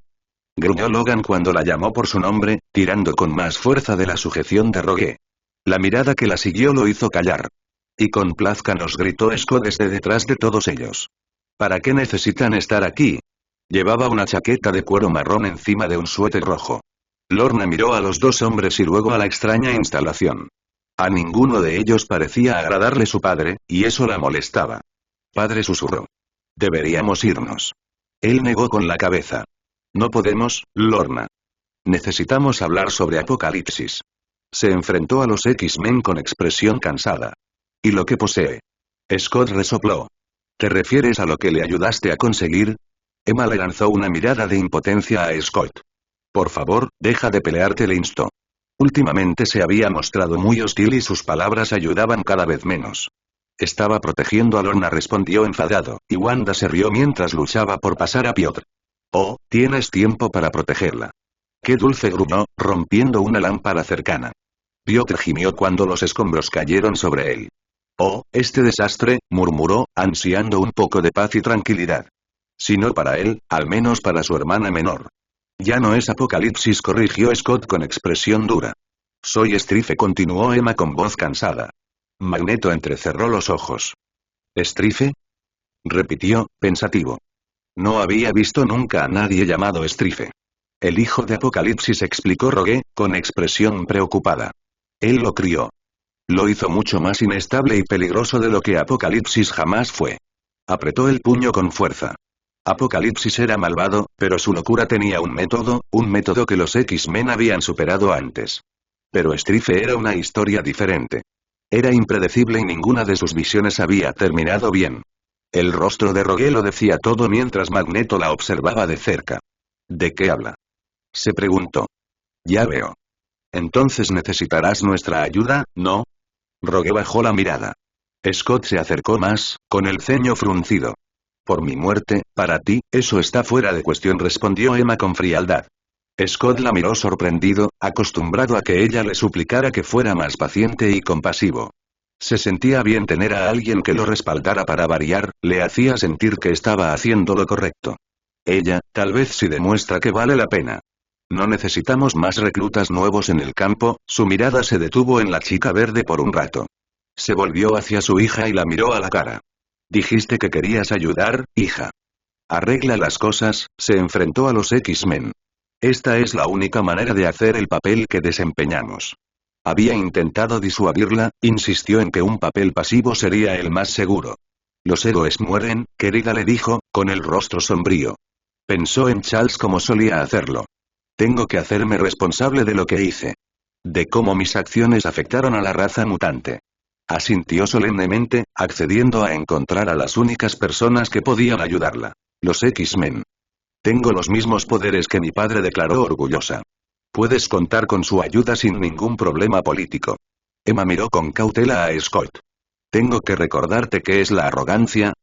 gruñó Logan cuando la llamó por su nombre, tirando con más fuerza de la sujeción de Rogue. La mirada que la siguió lo hizo callar. «Y con plazca», nos gritó Esco desde detrás de todos ellos. «¿Para qué necesitan estar aquí?». Llevaba una chaqueta de cuero marrón encima de un suéter rojo. Lorna miró a los dos hombres y luego a la extraña instalación. A ninguno de ellos parecía agradarle su padre, y eso la molestaba. padre susurró. Deberíamos irnos. Él negó con la cabeza. No podemos, Lorna. Necesitamos hablar sobre Apocalipsis. Se enfrentó a los X-Men con expresión cansada. ¿Y lo que posee? Scott resopló. ¿Te refieres a lo que le ayudaste a conseguir? Emma le lanzó una mirada de impotencia a Scott. Por favor, deja de pelearte, le instó. Últimamente se había mostrado muy hostil y sus palabras ayudaban cada vez menos. Estaba protegiendo a Lorna, respondió enfadado, y Wanda se rió mientras luchaba por pasar a Piotr. Oh, tienes tiempo para protegerla. Qué dulce, gruñó, rompiendo una lámpara cercana. Piotr gimió cuando los escombros cayeron sobre él. Oh, este desastre, murmuró, ansiando un poco de paz y tranquilidad. Si no para él, al menos para su hermana menor. Ya no es Apocalipsis, corrigió Scott con expresión dura. Soy Strife, continuó Emma con voz cansada. Magneto entrecerró los ojos. ¿Strife? Repitió, pensativo. No había visto nunca a nadie llamado Strife. El hijo de Apocalipsis, explicó Rogue, con expresión preocupada. Él lo crió. Lo hizo mucho más inestable y peligroso de lo que Apocalipsis jamás fue. Apretó el puño con fuerza. Apocalipsis era malvado, pero su locura tenía un método que los X-Men habían superado antes. Pero Strife era una historia diferente. Era impredecible y ninguna de sus visiones había terminado bien. El rostro de Rogue lo decía todo mientras Magneto la observaba de cerca. ¿De qué habla? Se preguntó. Ya veo. Entonces necesitarás nuestra ayuda, ¿no? Rogue bajó la mirada. Scott se acercó más, con el ceño fruncido. Por mi muerte, para ti, eso está fuera de cuestión, respondió Emma con frialdad. Scott la miró sorprendido, acostumbrado a que ella le suplicara que fuera más paciente y compasivo. Se sentía bien tener a alguien que lo respaldara para variar, le hacía sentir que estaba haciendo lo correcto. Ella, tal vez sí demuestra que vale la pena. No necesitamos más reclutas nuevos en el campo, su mirada se detuvo en la chica verde por un rato. Se volvió hacia su hija y la miró a la cara. Dijiste que querías ayudar, hija. Arregla las cosas, se enfrentó a los X-Men. Esta es la única manera de hacer el papel que desempeñamos. Había intentado disuadirla, insistió en que un papel pasivo sería el más seguro. Los héroes mueren, querida, le dijo, con el rostro sombrío. Pensó en Charles como solía hacerlo. Tengo que hacerme responsable de lo que hice. De cómo mis acciones afectaron a la raza mutante. Asintió solemnemente, accediendo a encontrar a las únicas personas que podían ayudarla. Los X-Men. Tengo los mismos poderes que mi padre, declaró orgullosa. Puedes contar con su ayuda sin ningún problema político. Emma miró con cautela a Scott. Tengo que recordarte qué es la arrogancia.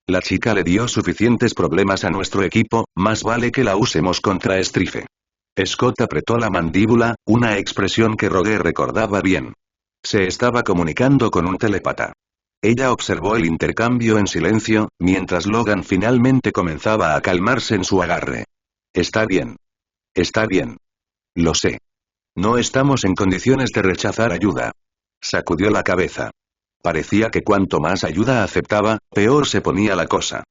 La chica le dio suficientes problemas a nuestro equipo, más vale que la usemos contra Strife. Scott apretó la mandíbula, una expresión que Rogue recordaba bien. Se estaba comunicando con un telépata. Ella observó el intercambio en silencio, mientras Logan finalmente comenzaba a calmarse en su agarre. Está bien. Está bien. Lo sé. No estamos en condiciones de rechazar ayuda. Sacudió la cabeza. Parecía que cuanto más ayuda aceptaba, peor se ponía la cosa.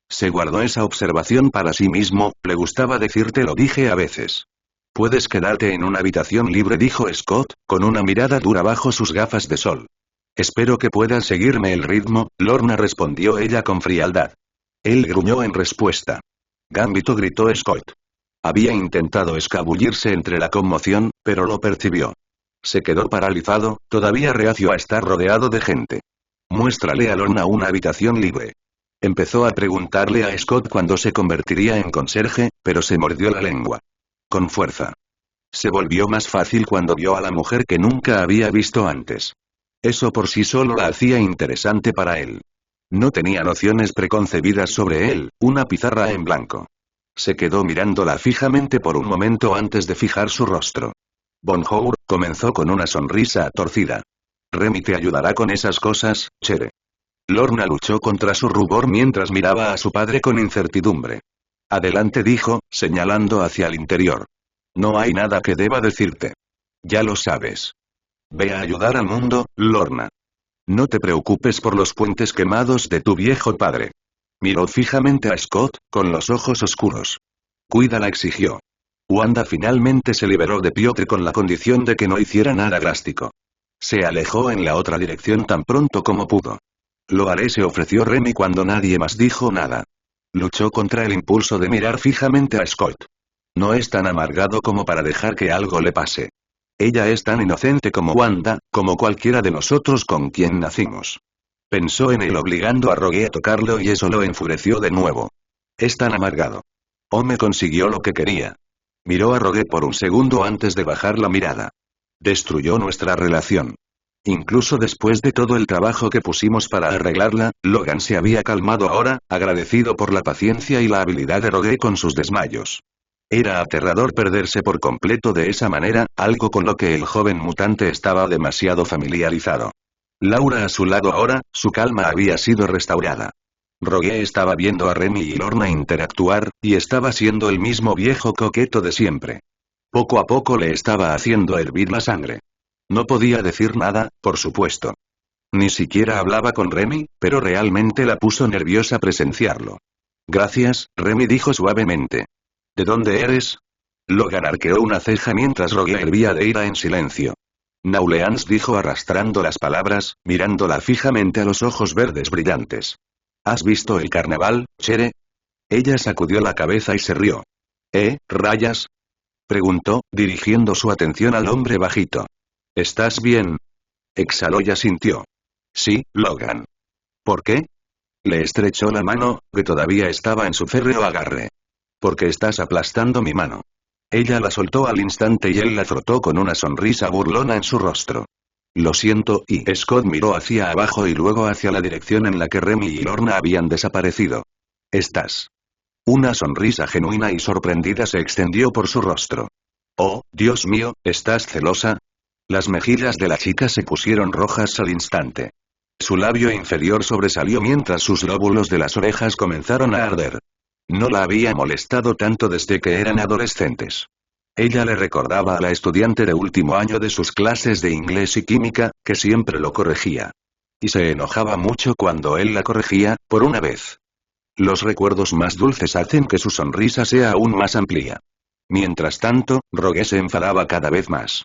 Se guardó esa observación para sí mismo, le gustaba decirte lo dije a veces. Puedes quedarte en una habitación libre, dijo Scott, con una mirada dura bajo sus gafas de sol. Espero que puedas seguirme el ritmo, Lorna, respondió ella con frialdad. Él gruñó en respuesta. Gambito, gritó Scott. Había intentado escabullirse entre la conmoción, pero lo percibió. Se quedó paralizado, todavía reacio a estar rodeado de gente. Muéstrale a Lorna una habitación libre. Empezó a preguntarle a Scott cuándo se convertiría en conserje, pero se mordió la lengua. Con fuerza. Se volvió más fácil cuando vio a la mujer que nunca había visto antes. Eso por sí solo la hacía interesante para él. No tenía nociones preconcebidas sobre él, una pizarra en blanco. Se quedó mirándola fijamente por un momento antes de fijar su rostro. Bonjour, comenzó con una sonrisa torcida. Remy te ayudará con esas cosas, chere. Lorna luchó contra su rubor mientras miraba a su padre con incertidumbre. Adelante, dijo, señalando hacia el interior. No hay nada que deba decirte. Ya lo sabes. Ve a ayudar al mundo, Lorna. No te preocupes por los puentes quemados de tu viejo padre. Miró fijamente a Scott, con los ojos oscuros. Cuídala, exigió. Wanda finalmente se liberó de Piotr con la condición de que no hiciera nada drástico. Se alejó en la otra dirección tan pronto como pudo. Lo haré, se ofreció Remy cuando nadie más dijo nada. Luchó contra el impulso de mirar fijamente a Scott. No es tan amargado como para dejar que algo le pase. Ella es tan inocente como Wanda, como cualquiera de nosotros con quien nacimos. Pensó en él obligando a Rogue a tocarlo y eso lo enfureció de nuevo. Es tan amargado. Me consiguió lo que quería. Miró a Rogue por un segundo antes de bajar la mirada. Destruyó nuestra relación. Incluso después de todo el trabajo que pusimos para arreglarla, Logan se había calmado ahora, agradecido por la paciencia y la habilidad de Rogue con sus desmayos. Era aterrador perderse por completo de esa manera, algo con lo que el joven mutante estaba demasiado familiarizado. Laura a su lado ahora, su calma había sido restaurada. Rogue estaba viendo a Remy y Lorna interactuar, y estaba siendo el mismo viejo coqueto de siempre. Poco a poco le estaba haciendo hervir la sangre. No podía decir nada, por supuesto. Ni siquiera hablaba con Remy, pero realmente la puso nerviosa presenciarlo. Gracias, Remy dijo suavemente. ¿De dónde eres? Logan arqueó una ceja mientras Rogue hervía de ira en silencio. Nauleans dijo arrastrando las palabras, mirándola fijamente a los ojos verdes brillantes. ¿Has visto el carnaval, Chere? Ella sacudió la cabeza y se rió. Rayas? Preguntó, dirigiendo su atención al hombre bajito. ¿Estás bien? Exhaló y asintió. Sí, Logan. ¿Por qué? Le estrechó la mano, que todavía estaba en su férreo agarre. Porque estás aplastando mi mano. Ella la soltó al instante y él la frotó con una sonrisa burlona en su rostro. Lo siento, y Scott miró hacia abajo y luego hacia la dirección en la que Remy y Lorna habían desaparecido. ¿Estás? Una sonrisa genuina y sorprendida se extendió por su rostro. Oh, Dios mío, ¿estás celosa? Las mejillas de la chica se pusieron rojas al instante. Su labio inferior sobresalió mientras sus lóbulos de las orejas comenzaron a arder. No la había molestado tanto desde que eran adolescentes. Ella le recordaba a la estudiante de último año de sus clases de inglés y química, que siempre lo corregía. Y se enojaba mucho cuando él la corregía, por una vez. Los recuerdos más dulces hacen que su sonrisa sea aún más amplia. Mientras tanto, Rogue se enfadaba cada vez más.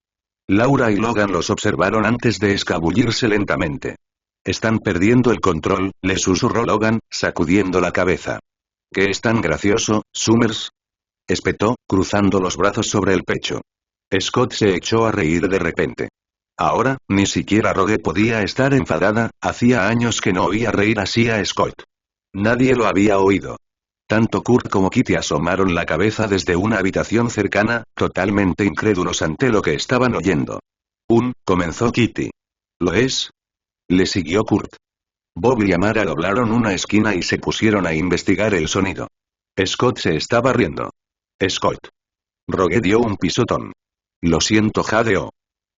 Laura y Logan los observaron antes de escabullirse lentamente. Están perdiendo el control, le susurró Logan, sacudiendo la cabeza. ¿Qué es tan gracioso, Summers? Espetó, cruzando los brazos sobre el pecho. Scott se echó a reír de repente. Ahora, ni siquiera Rogue podía estar enfadada, hacía años que no oía reír así a Scott. Nadie lo había oído. Tanto Kurt como Kitty asomaron la cabeza desde una habitación cercana, totalmente incrédulos ante lo que estaban oyendo. Comenzó Kitty. ¿Lo es? Le siguió Kurt. Bob y Amara doblaron una esquina y se pusieron a investigar el sonido. Scott se estaba riendo. Scott. Rogue dio un pisotón. Lo siento, jadeó.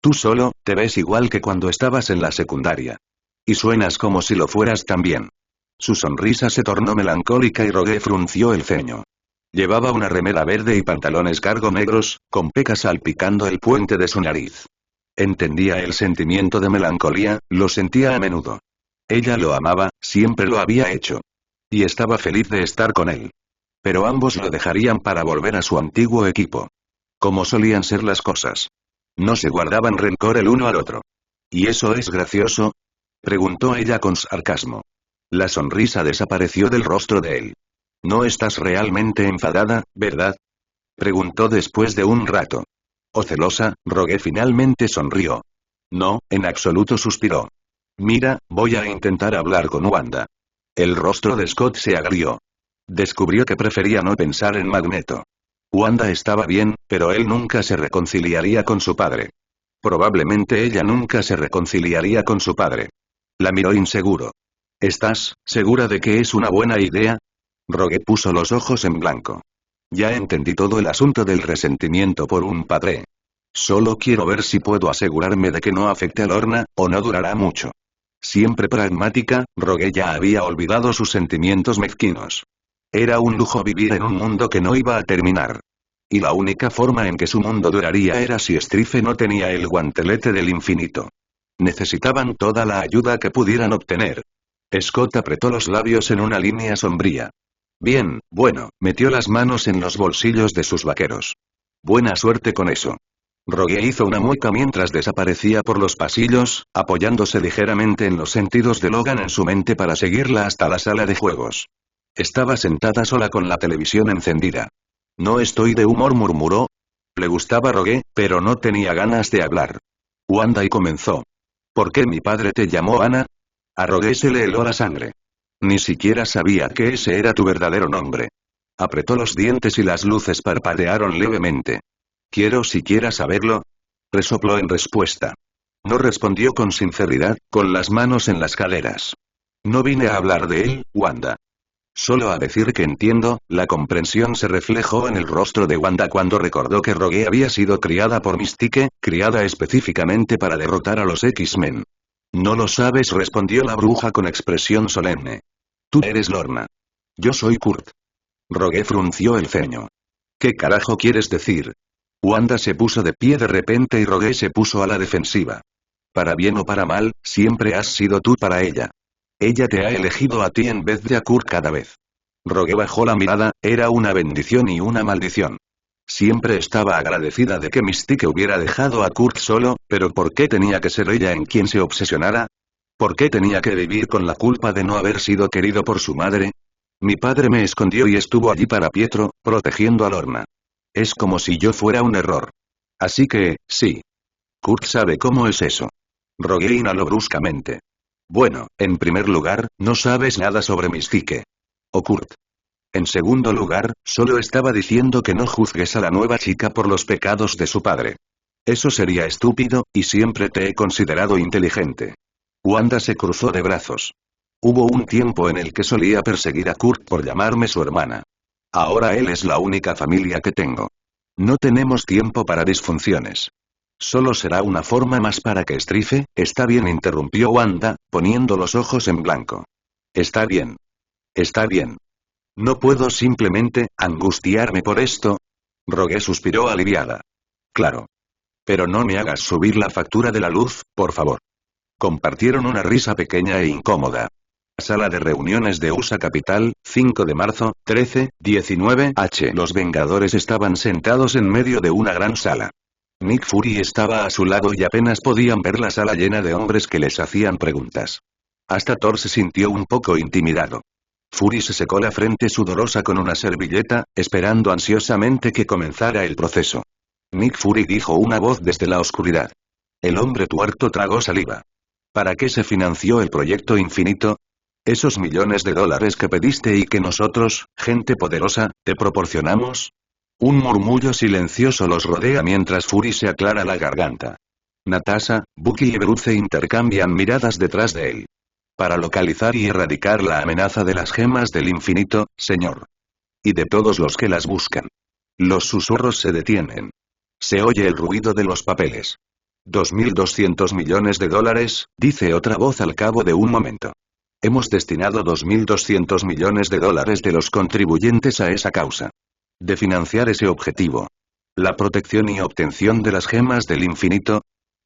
Tú solo, te ves igual que cuando estabas en la secundaria. Y suenas como si lo fueras también. Su sonrisa se tornó melancólica y Rogue frunció el ceño. Llevaba una remera verde y pantalones cargo negros, con pecas salpicando el puente de su nariz. Entendía el sentimiento de melancolía, lo sentía a menudo. Ella lo amaba, siempre lo había hecho. Y estaba feliz de estar con él. Pero ambos lo dejarían para volver a su antiguo equipo. Como solían ser las cosas. No se guardaban rencor el uno al otro. ¿Y eso es gracioso? Preguntó ella con sarcasmo. La sonrisa desapareció del rostro de él. ¿No estás realmente enfadada, verdad? Preguntó después de un rato. ¿O celosa? Rogue finalmente sonrió. No, en absoluto, suspiró. Mira, voy a intentar hablar con Wanda. El rostro de Scott se agrió. Descubrió que prefería no pensar en Magneto. Wanda estaba bien, pero él nunca se reconciliaría con su padre. Probablemente ella nunca se reconciliaría con su padre. La miró inseguro. ¿Estás segura de que es una buena idea? Rogue puso los ojos en blanco. Ya entendí todo el asunto del resentimiento por un padre. Solo quiero ver si puedo asegurarme de que no afecte a Lorna, o no durará mucho. Siempre pragmática, Rogue ya había olvidado sus sentimientos mezquinos. Era un lujo vivir en un mundo que no iba a terminar. Y la única forma en que su mundo duraría era si Strife no tenía el guantelete del infinito. Necesitaban toda la ayuda que pudieran obtener. Scott apretó los labios en una línea sombría. Bien, bueno, metió las manos en los bolsillos de sus vaqueros. Buena suerte con eso. Rogue hizo una mueca mientras desaparecía por los pasillos, apoyándose ligeramente en los sentidos de Logan en su mente para seguirla hasta la sala de juegos. Estaba sentada sola con la televisión encendida. No estoy de humor, murmuró. Le gustaba Rogue, pero no tenía ganas de hablar. Wanda y comenzó. ¿Por qué mi padre te llamó Ana? A Rogue se le heló la sangre. Ni siquiera sabía que ese era tu verdadero nombre. Apretó los dientes y las luces parpadearon levemente. ¿Quiero siquiera saberlo? Resopló en respuesta. No respondió con sinceridad, con las manos en las caderas. No vine a hablar de él, Wanda. Solo a decir que entiendo. La comprensión se reflejó en el rostro de Wanda cuando recordó que Rogue había sido criada por Mystique, criada específicamente para derrotar a los X-Men. No lo sabes, respondió la bruja con expresión solemne. Tú eres Lorna. Yo soy Kurt. Rogue frunció el ceño. ¿Qué carajo quieres decir? Wanda se puso de pie de repente y Rogue se puso a la defensiva. Para bien o para mal, siempre has sido tú para ella. Ella te ha elegido a ti en vez de a Kurt cada vez. Rogue bajó la mirada, era una bendición y una maldición. Siempre estaba agradecida de que Mystique hubiera dejado a Kurt solo, pero ¿por qué tenía que ser ella en quien se obsesionara? ¿Por qué tenía que vivir con la culpa de no haber sido querido por su madre? Mi padre me escondió y estuvo allí para Pietro, protegiendo a Lorna. Es como si yo fuera un error. Así que, sí. Kurt sabe cómo es eso. Rogue inhaló bruscamente. Bueno, en primer lugar, no sabes nada sobre Mystique. O Kurt. En segundo lugar, solo estaba diciendo que no juzgues a la nueva chica por los pecados de su padre. Eso sería estúpido, y siempre te he considerado inteligente. Wanda se cruzó de brazos. Hubo un tiempo en el que solía perseguir a Kurt por llamarme su hermana. Ahora él es la única familia que tengo. No tenemos tiempo para disfunciones. Solo será una forma más para que Strife. Está bien, interrumpió Wanda, poniendo los ojos en blanco. Está bien. Está bien. No puedo simplemente angustiarme por esto. Rogue suspiró aliviada. Claro. Pero no me hagas subir la factura de la luz, por favor. Compartieron una risa pequeña e incómoda. Sala de reuniones de USA Capital, 5 de marzo, 13:19 h. Los Vengadores estaban sentados en medio de una gran sala. Nick Fury estaba a su lado y apenas podían ver la sala llena de hombres que les hacían preguntas. Hasta Thor se sintió un poco intimidado. Fury se secó la frente sudorosa con una servilleta, esperando ansiosamente que comenzara el proceso. Nick Fury, dijo una voz desde la oscuridad. El hombre tuerto tragó saliva. ¿Para qué se financió el proyecto infinito? ¿Esos millones de dólares que pediste y que nosotros, gente poderosa, te proporcionamos? Un murmullo silencioso los rodea mientras Fury se aclara la garganta. Natasha, Bucky y Bruce intercambian miradas detrás de él. Para localizar y erradicar la amenaza de las gemas del infinito, señor. Y de todos los que las buscan. Los susurros se detienen. Se oye el ruido de los papeles. 2.200 millones de dólares, dice otra voz al cabo de un momento. Hemos destinado 2.200 millones de dólares de los contribuyentes a esa causa. De financiar ese objetivo. La protección y obtención de las gemas del infinito.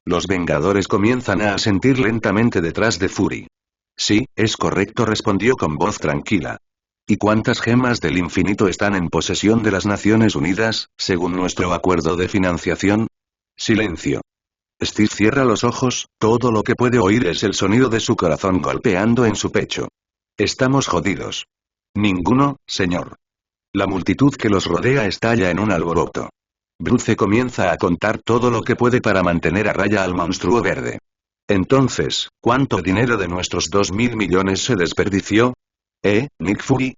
Los Vengadores comienzan a asentir lentamente detrás de Fury. Sí, es correcto, respondió con voz tranquila. ¿Y cuántas gemas del infinito están en posesión de las Naciones Unidas, según nuestro acuerdo de financiación? Silencio. Steve cierra los ojos, todo lo que puede oír es el sonido de su corazón golpeando en su pecho. Estamos jodidos. Ninguno, señor. La multitud que los rodea estalla en un alboroto. Bruce comienza a contar todo lo que puede para mantener a raya al monstruo verde. Entonces, ¿cuánto dinero de nuestros 2.000 millones se desperdició? Nick Fury?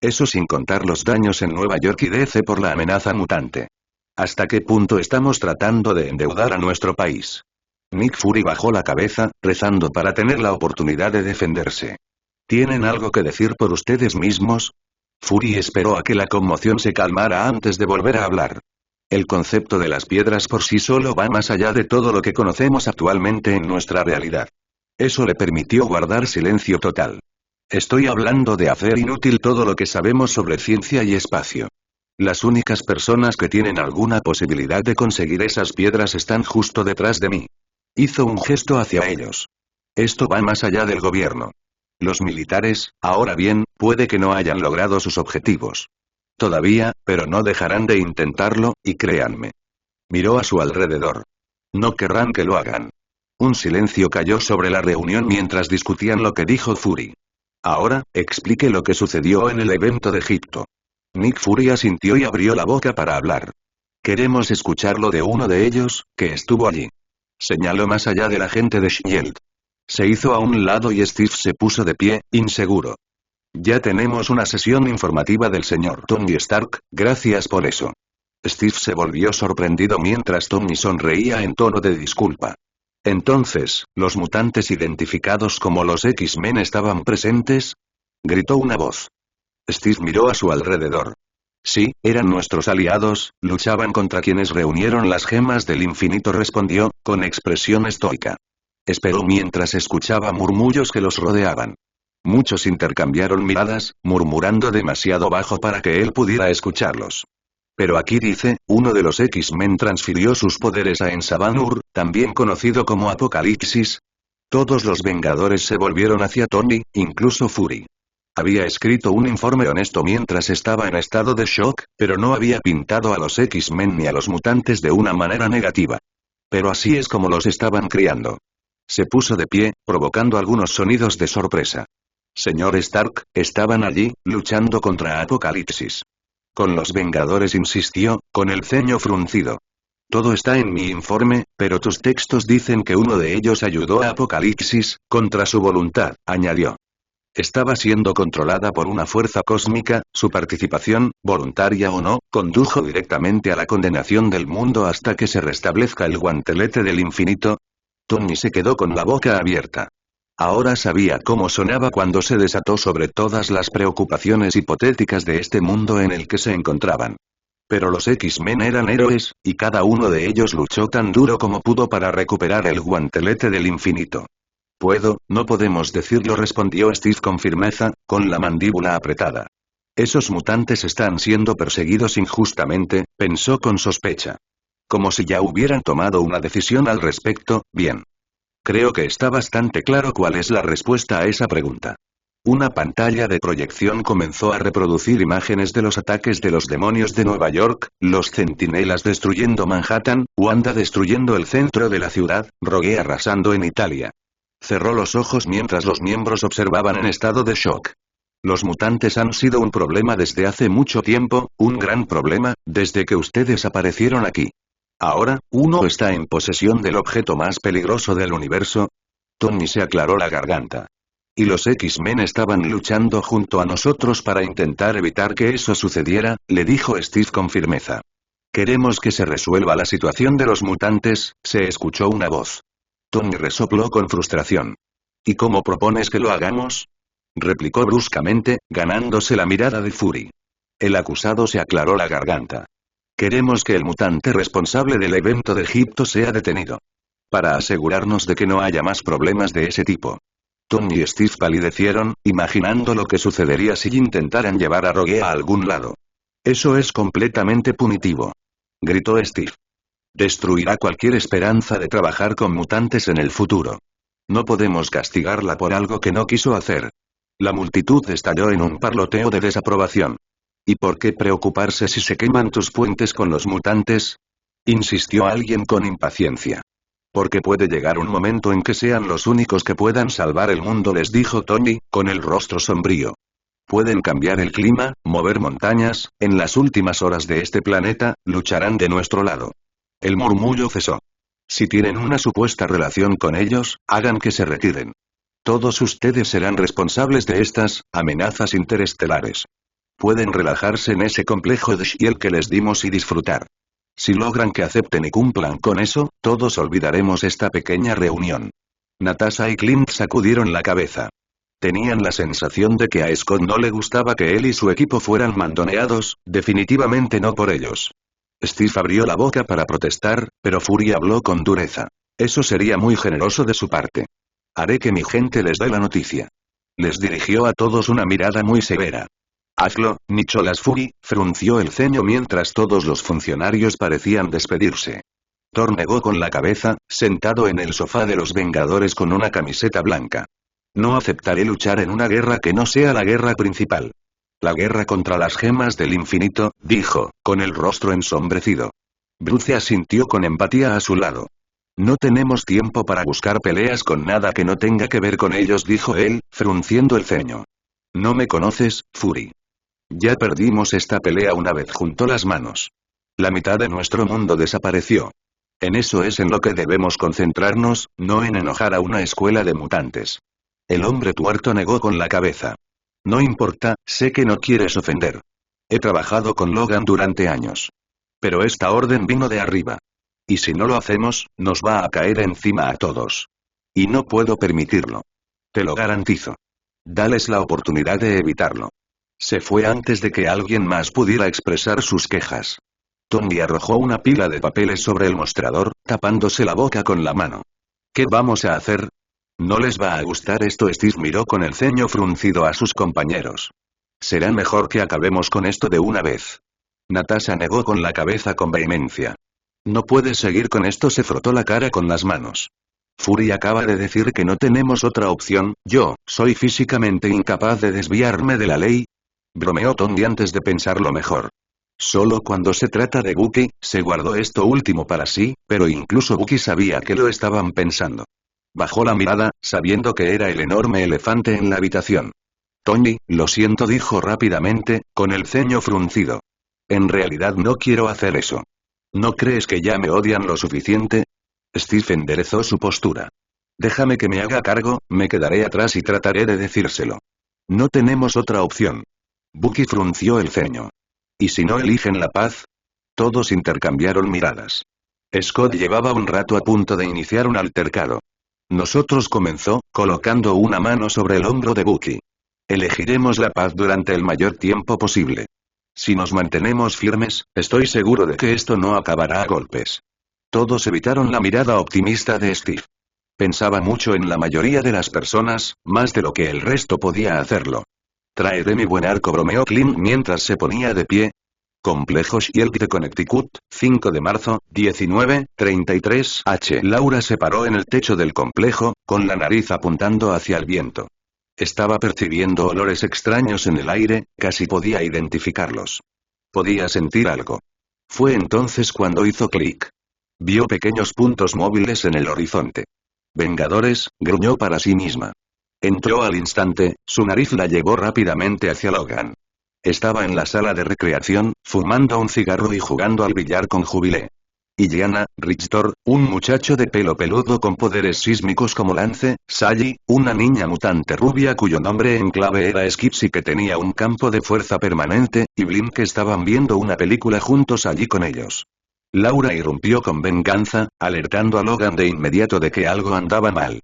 Eso sin contar los daños en Nueva York y DC por la amenaza mutante. ¿Hasta qué punto estamos tratando de endeudar a nuestro país? Nick Fury bajó la cabeza, rezando para tener la oportunidad de defenderse. ¿Tienen algo que decir por ustedes mismos? Fury esperó a que la conmoción se calmara antes de volver a hablar. El concepto de las piedras por sí solo va más allá de todo lo que conocemos actualmente en nuestra realidad. Eso le permitió guardar silencio total. Estoy hablando de hacer inútil todo lo que sabemos sobre ciencia y espacio. Las únicas personas que tienen alguna posibilidad de conseguir esas piedras están justo detrás de mí. Hizo un gesto hacia ellos. Esto va más allá del gobierno. Los militares, ahora bien, puede que no hayan logrado sus objetivos. Todavía, pero no dejarán de intentarlo, y créanme. Miró a su alrededor. No querrán que lo hagan. Un silencio cayó sobre la reunión mientras discutían lo que dijo Fury. Ahora, explique lo que sucedió en el evento de Egipto. Nick Fury asintió y abrió la boca para hablar. Queremos escucharlo de uno de ellos, que estuvo allí. Señaló más allá de la gente de Shield. Se hizo a un lado y Steve se puso de pie, inseguro. Ya tenemos una sesión informativa del señor Tony Stark, gracias por eso. Steve se volvió sorprendido mientras Tony sonreía en tono de disculpa. Entonces, ¿los mutantes identificados como los X-Men estaban presentes? Gritó una voz. Steve miró a su alrededor. Sí, eran nuestros aliados, luchaban contra quienes reunieron las gemas del infinito, respondió, con expresión estoica. Esperó mientras escuchaba murmullos que los rodeaban. Muchos intercambiaron miradas, murmurando demasiado bajo para que él pudiera escucharlos. Pero aquí dice, uno de los X-Men transfirió sus poderes a Ensabanur, también conocido como Apocalipsis. Todos los Vengadores se volvieron hacia Tony, incluso Fury. Había escrito un informe honesto mientras estaba en estado de shock, pero no había pintado a los X-Men ni a los mutantes de una manera negativa. Pero así es como los estaban criando. Se puso de pie, provocando algunos sonidos de sorpresa. Señor Stark, estaban allí, luchando contra Apocalipsis. Con los Vengadores, insistió, con el ceño fruncido. Todo está en mi informe, pero tus textos dicen que uno de ellos ayudó a Apocalipsis, contra su voluntad, añadió. Estaba siendo controlada por una fuerza cósmica, su participación, voluntaria o no, condujo directamente a la condenación del mundo hasta que se restablezca el guantelete del infinito. Tony se quedó con la boca abierta. Ahora sabía cómo sonaba cuando se desató sobre todas las preocupaciones hipotéticas de este mundo en el que se encontraban. Pero los X-Men eran héroes, y cada uno de ellos luchó tan duro como pudo para recuperar el guantelete del infinito. No podemos decirlo, respondió Steve con firmeza, con la mandíbula apretada. Esos mutantes están siendo perseguidos injustamente, pensó con sospecha. Como si ya hubieran tomado una decisión al respecto, bien. Creo que está bastante claro cuál es la respuesta a esa pregunta. Una pantalla de proyección comenzó a reproducir imágenes de los ataques de los demonios de Nueva York, los centinelas destruyendo Manhattan, Wanda destruyendo el centro de la ciudad, Rogue arrasando en Italia. Cerró los ojos mientras los miembros observaban en estado de shock. Los mutantes han sido un problema desde hace mucho tiempo, un gran problema, desde que ustedes aparecieron aquí. Ahora, uno está en posesión del objeto más peligroso del universo. Tony se aclaró la garganta. Y los X-Men estaban luchando junto a nosotros para intentar evitar que eso sucediera, le dijo Steve con firmeza. Queremos que se resuelva la situación de los mutantes, se escuchó una voz. Tony resopló con frustración. ¿Y cómo propones que lo hagamos? Replicó bruscamente, ganándose la mirada de Fury. El acusado se aclaró la garganta. Queremos que el mutante responsable del evento de Egipto sea detenido. Para asegurarnos de que no haya más problemas de ese tipo. Tony y Steve palidecieron, imaginando lo que sucedería si intentaran llevar a Rogue a algún lado. Eso es completamente punitivo. Gritó Steve. Destruirá cualquier esperanza de trabajar con mutantes en el futuro. No podemos castigarla por algo que no quiso hacer. La multitud estalló en un parloteo de desaprobación. ¿Y por qué preocuparse si se queman tus puentes con los mutantes? Insistió alguien con impaciencia. Porque puede llegar un momento en que sean los únicos que puedan salvar el mundo, les dijo Tony, con el rostro sombrío. Pueden cambiar el clima, mover montañas, en las últimas horas de este planeta, lucharán de nuestro lado. El murmullo cesó. Si tienen una supuesta relación con ellos, hagan que se retiren. Todos ustedes serán responsables de estas amenazas interestelares. Pueden relajarse en ese complejo de Shield que les dimos y disfrutar. Si logran que acepten y cumplan con eso, todos olvidaremos esta pequeña reunión. Natasha y Clint sacudieron la cabeza. Tenían la sensación de que a Scott no le gustaba que él y su equipo fueran mandoneados, definitivamente no por ellos. Steve abrió la boca para protestar, pero Fury habló con dureza. Eso sería muy generoso de su parte. Haré que mi gente les dé la noticia. Les dirigió a todos una mirada muy severa. Hazlo, Nicholas Fury, frunció el ceño mientras todos los funcionarios parecían despedirse. Thor negó con la cabeza, sentado en el sofá de los Vengadores con una camiseta blanca. No aceptaré luchar en una guerra que no sea la guerra principal. La guerra contra las gemas del infinito, dijo, con el rostro ensombrecido. Bruce asintió con empatía a su lado. No tenemos tiempo para buscar peleas con nada que no tenga que ver con ellos, dijo él, frunciendo el ceño. No me conoces, Fury. Ya perdimos esta pelea una vez, juntó las manos. La mitad de nuestro mundo desapareció. En eso es en lo que debemos concentrarnos, no en enojar a una escuela de mutantes. El hombre tuerto negó con la cabeza. No importa, sé que no quieres ofender. He trabajado con Logan durante años. Pero esta orden vino de arriba. Y si no lo hacemos, nos va a caer encima a todos. Y no puedo permitirlo. Te lo garantizo. Dales la oportunidad de evitarlo. Se fue antes de que alguien más pudiera expresar sus quejas. Tony arrojó una pila de papeles sobre el mostrador, tapándose la boca con la mano. ¿Qué vamos a hacer? No les va a gustar esto. Steve miró con el ceño fruncido a sus compañeros. Será mejor que acabemos con esto de una vez. Natasha negó con la cabeza con vehemencia. No puedes seguir con esto, se frotó la cara con las manos. Fury acaba de decir que no tenemos otra opción, yo, soy físicamente incapaz de desviarme de la ley. Bromeó Tony antes de pensarlo mejor. Solo cuando se trata de Bucky, se guardó esto último para sí, pero incluso Bucky sabía que lo estaban pensando. Bajó la mirada, sabiendo que era el enorme elefante en la habitación. Tony, lo siento, dijo rápidamente, con el ceño fruncido. En realidad no quiero hacer eso. ¿No crees que ya me odian lo suficiente? Steve enderezó su postura. Déjame que me haga cargo, me quedaré atrás y trataré de decírselo. No tenemos otra opción. Bucky frunció el ceño. ¿Y si no eligen la paz? Todos intercambiaron miradas. Scott llevaba un rato a punto de iniciar un altercado. Nosotros, comenzó, colocando una mano sobre el hombro de Bucky. Elegiremos la paz durante el mayor tiempo posible. Si nos mantenemos firmes, estoy seguro de que esto no acabará a golpes. Todos evitaron la mirada optimista de Steve. Pensaba mucho en la mayoría de las personas, más de lo que el resto podía hacerlo. Traeré mi buen arco, bromeó Clint mientras se ponía de pie. Complejo Shield de Connecticut, 5 de marzo, 19:33 H. Laura se paró en el techo del complejo, con la nariz apuntando hacia el viento. Estaba percibiendo olores extraños en el aire, casi podía identificarlos. Podía sentir algo. Fue entonces cuando hizo clic. Vio pequeños puntos móviles en el horizonte. Vengadores, gruñó para sí misma. Entró al instante, su nariz la llevó rápidamente hacia Logan. Estaba en la sala de recreación, fumando un cigarro y jugando al billar con Jubilee. Y Gianna, Richter, un muchacho de pelo peludo con poderes sísmicos como Lance, Sally, una niña mutante rubia cuyo nombre en clave era Skips y que tenía un campo de fuerza permanente, y Blink, que estaban viendo una película juntos allí con ellos. Laura irrumpió con venganza, alertando a Logan de inmediato de que algo andaba mal.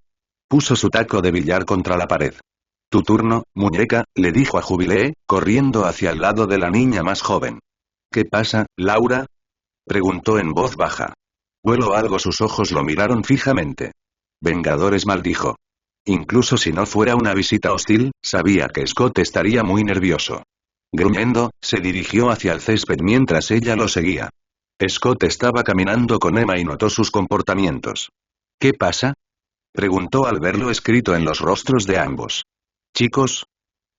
Puso su taco de billar contra la pared. Tu turno, muñeca, le dijo a Jubilee, corriendo hacia el lado de la niña más joven. ¿Qué pasa, Laura? Preguntó en voz baja. Huelo algo, sus ojos lo miraron fijamente. Vengadores, maldijo. Incluso si no fuera una visita hostil, sabía que Scott estaría muy nervioso. Gruñendo, se dirigió hacia el césped mientras ella lo seguía. Scott estaba caminando con Emma y notó sus comportamientos. ¿Qué pasa? Preguntó al verlo escrito en los rostros de ambos. Chicos.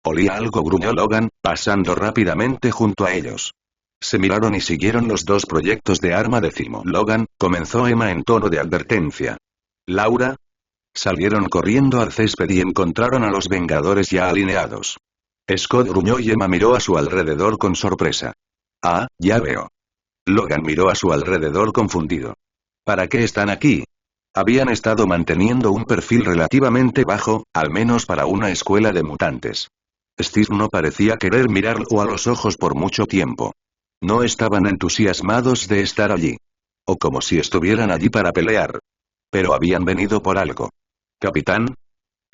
Olía algo, gruñó Logan, pasando rápidamente junto a ellos. Se miraron y siguieron los dos proyectos de arma. Logan, comenzó Emma en tono de advertencia. Laura. Salieron corriendo al césped y encontraron a los Vengadores ya alineados. Scott gruñó y Emma miró a su alrededor con sorpresa. Ah, ya veo. Logan miró a su alrededor confundido. ¿Para qué están aquí? Habían estado manteniendo un perfil relativamente bajo, al menos para una escuela de mutantes. Steve no parecía querer mirarlo a los ojos por mucho tiempo. No estaban entusiasmados de estar allí. O como si estuvieran allí para pelear. Pero habían venido por algo. ¿Capitán?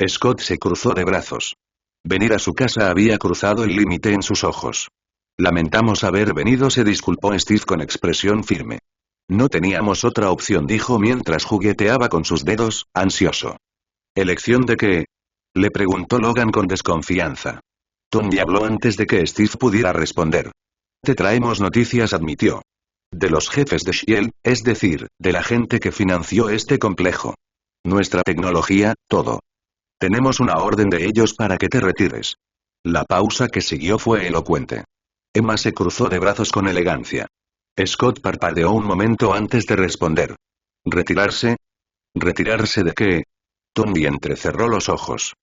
Scott se cruzó de brazos. Venir a su casa había cruzado el límite en sus ojos. Lamentamos haber venido, se disculpó Steve con expresión firme. No teníamos otra opción, dijo mientras jugueteaba con sus dedos, ansioso. ¿Elección de qué? Le preguntó Logan con desconfianza. Tony habló antes de que Steve pudiera responder. Te traemos noticias, admitió. De los jefes de S.H.I.E.L.D., es decir, de la gente que financió este complejo. Nuestra tecnología, todo. Tenemos una orden de ellos para que te retires. La pausa que siguió fue elocuente. Emma se cruzó de brazos con elegancia. Scott parpadeó un momento antes de responder. ¿Retirarse? ¿Retirarse de qué? Tony entrecerró los ojos.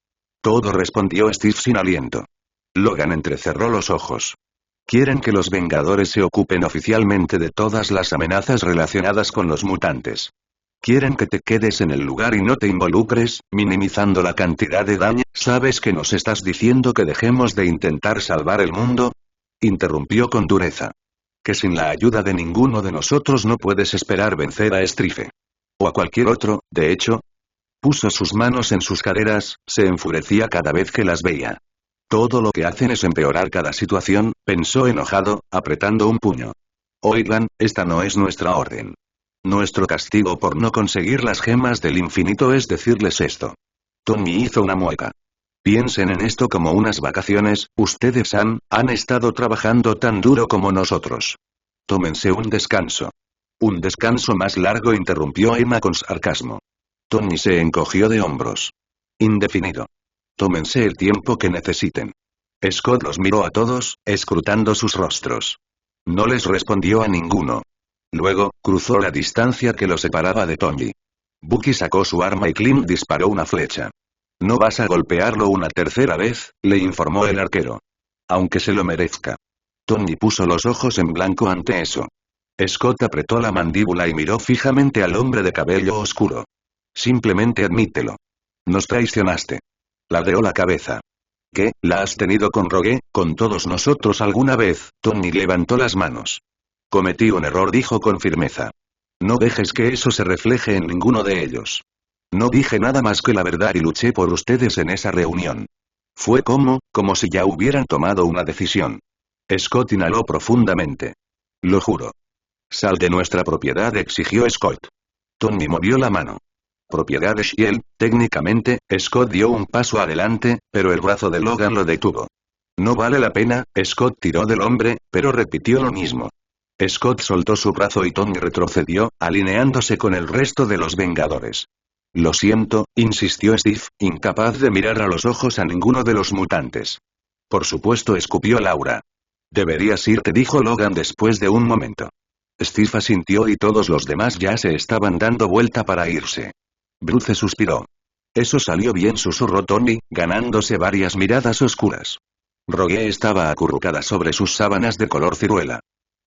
Todo, respondió Steve sin aliento. Logan entrecerró los ojos. Quieren que los Vengadores se ocupen oficialmente de todas las amenazas relacionadas con los mutantes. Quieren que te quedes en el lugar y no te involucres, minimizando la cantidad de daño. ¿Sabes que nos estás diciendo que dejemos de intentar salvar el mundo? Interrumpió con dureza. Que sin la ayuda de ninguno de nosotros no puedes esperar vencer a Strife. O a cualquier otro, de hecho. Puso sus manos en sus caderas, se enfurecía cada vez que las veía. Todo lo que hacen es empeorar cada situación, pensó enojado, apretando un puño. Oigan, esta no es nuestra orden. Nuestro castigo por no conseguir las gemas del infinito es decirles esto. Tony hizo una mueca. Piensen en esto como unas vacaciones, ustedes han estado trabajando tan duro como nosotros. Tómense un descanso. Un descanso más largo, interrumpió Emma con sarcasmo. Tony se encogió de hombros. Indefinido. Tómense el tiempo que necesiten. Scott los miró a todos, escrutando sus rostros. No les respondió a ninguno. Luego, cruzó la distancia que lo separaba de Tony. Bucky sacó su arma y Clint disparó una flecha. No vas a golpearlo una tercera vez, le informó el arquero. Aunque se lo merezca. Tony puso los ojos en blanco ante eso. Scott apretó la mandíbula y miró fijamente al hombre de cabello oscuro. Simplemente admítelo. Nos traicionaste. Ladeó la cabeza. ¿Qué, la has tenido con Rogue, con todos nosotros alguna vez? Tony levantó las manos. Cometí un error, dijo con firmeza. No dejes que eso se refleje en ninguno de ellos. No dije nada más que la verdad y luché por ustedes en esa reunión. Fue como si ya hubieran tomado una decisión. Scott inhaló profundamente. Lo juro. Sal de nuestra propiedad, exigió Scott. Tony movió la mano. Propiedad de Shield, técnicamente, Scott dio un paso adelante, pero el brazo de Logan lo detuvo. No vale la pena, Scott tiró del hombre, pero repitió lo mismo. Scott soltó su brazo y Tony retrocedió, alineándose con el resto de los Vengadores. Lo siento, insistió Steve, incapaz de mirar a los ojos a ninguno de los mutantes. Por supuesto, escupió Laura. Deberías irte, dijo Logan después de un momento. Steve asintió y todos los demás ya se estaban dando vuelta para irse. Bruce suspiró. Eso salió bien, susurró Tony, ganándose varias miradas oscuras. Rogue estaba acurrucada sobre sus sábanas de color ciruela.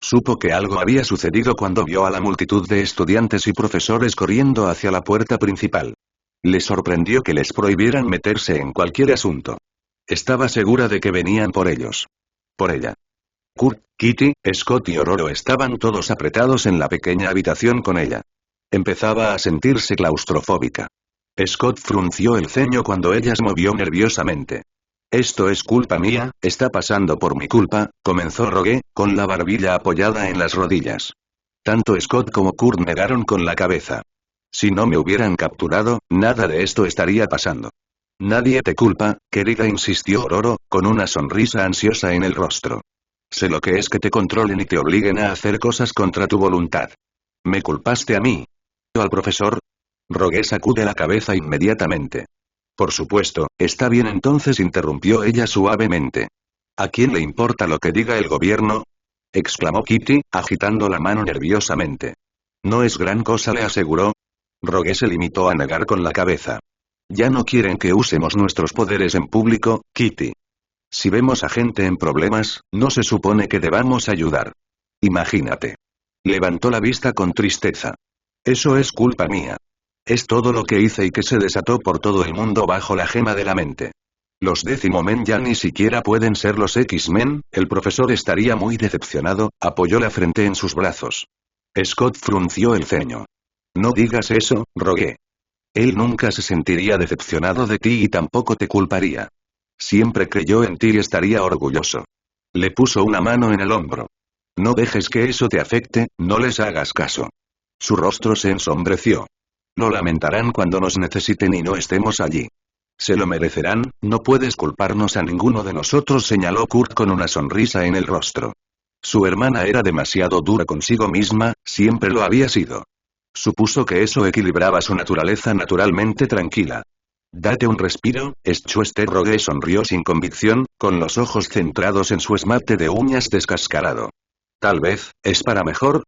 Supo que algo había sucedido cuando vio a la multitud de estudiantes y profesores corriendo hacia la puerta principal. Le sorprendió que les prohibieran meterse en cualquier asunto. Estaba segura de que venían por ellos. Por ella. Kurt, Kitty, Scott y Ororo estaban todos apretados en la pequeña habitación con ella. Empezaba a sentirse claustrofóbica. Scott frunció el ceño cuando ella se movió nerviosamente. Esto es culpa mía, está pasando por mi culpa, comenzó Rogue, con la barbilla apoyada en las rodillas. Tanto Scott como Kurt negaron con la cabeza. Si no me hubieran capturado, nada de esto estaría pasando. Nadie te culpa, querida, insistió Ororo, con una sonrisa ansiosa en el rostro. Sé lo que es que te controlen y te obliguen a hacer cosas contra tu voluntad. ¿Me culpaste a mí? ¿Al profesor? Rogue sacude la cabeza inmediatamente. Por supuesto, está bien, entonces, interrumpió ella suavemente. ¿A quién le importa lo que diga el gobierno? Exclamó Kitty, agitando la mano nerviosamente. No es gran cosa, le aseguró. Rogue se limitó a negar con la cabeza. Ya no quieren que usemos nuestros poderes en público, Kitty. Si vemos a gente en problemas, no se supone que debamos ayudar. Imagínate. Levantó la vista con tristeza. Eso es culpa mía. Es todo lo que hice y que se desató por todo el mundo bajo la gema de la mente. Los Décimo Men ya ni siquiera pueden ser los X-Men, el profesor estaría muy decepcionado, apoyó la frente en sus brazos. Scott frunció el ceño. No digas eso, Rogue. Él nunca se sentiría decepcionado de ti y tampoco te culparía. Siempre creyó en ti y estaría orgulloso. Le puso una mano en el hombro. No dejes que eso te afecte, no les hagas caso. Su rostro se ensombreció. Lo lamentarán cuando nos necesiten y no estemos allí. Se lo merecerán, no puedes culparnos a ninguno de nosotros, señaló Kurt con una sonrisa en el rostro. Su hermana era demasiado dura consigo misma, siempre lo había sido. Supuso que eso equilibraba su naturaleza naturalmente tranquila. Date un respiro, Schwester. Rogue sonrió sin convicción, con los ojos centrados en su esmalte de uñas descascarado. Tal vez, ¿es para mejor?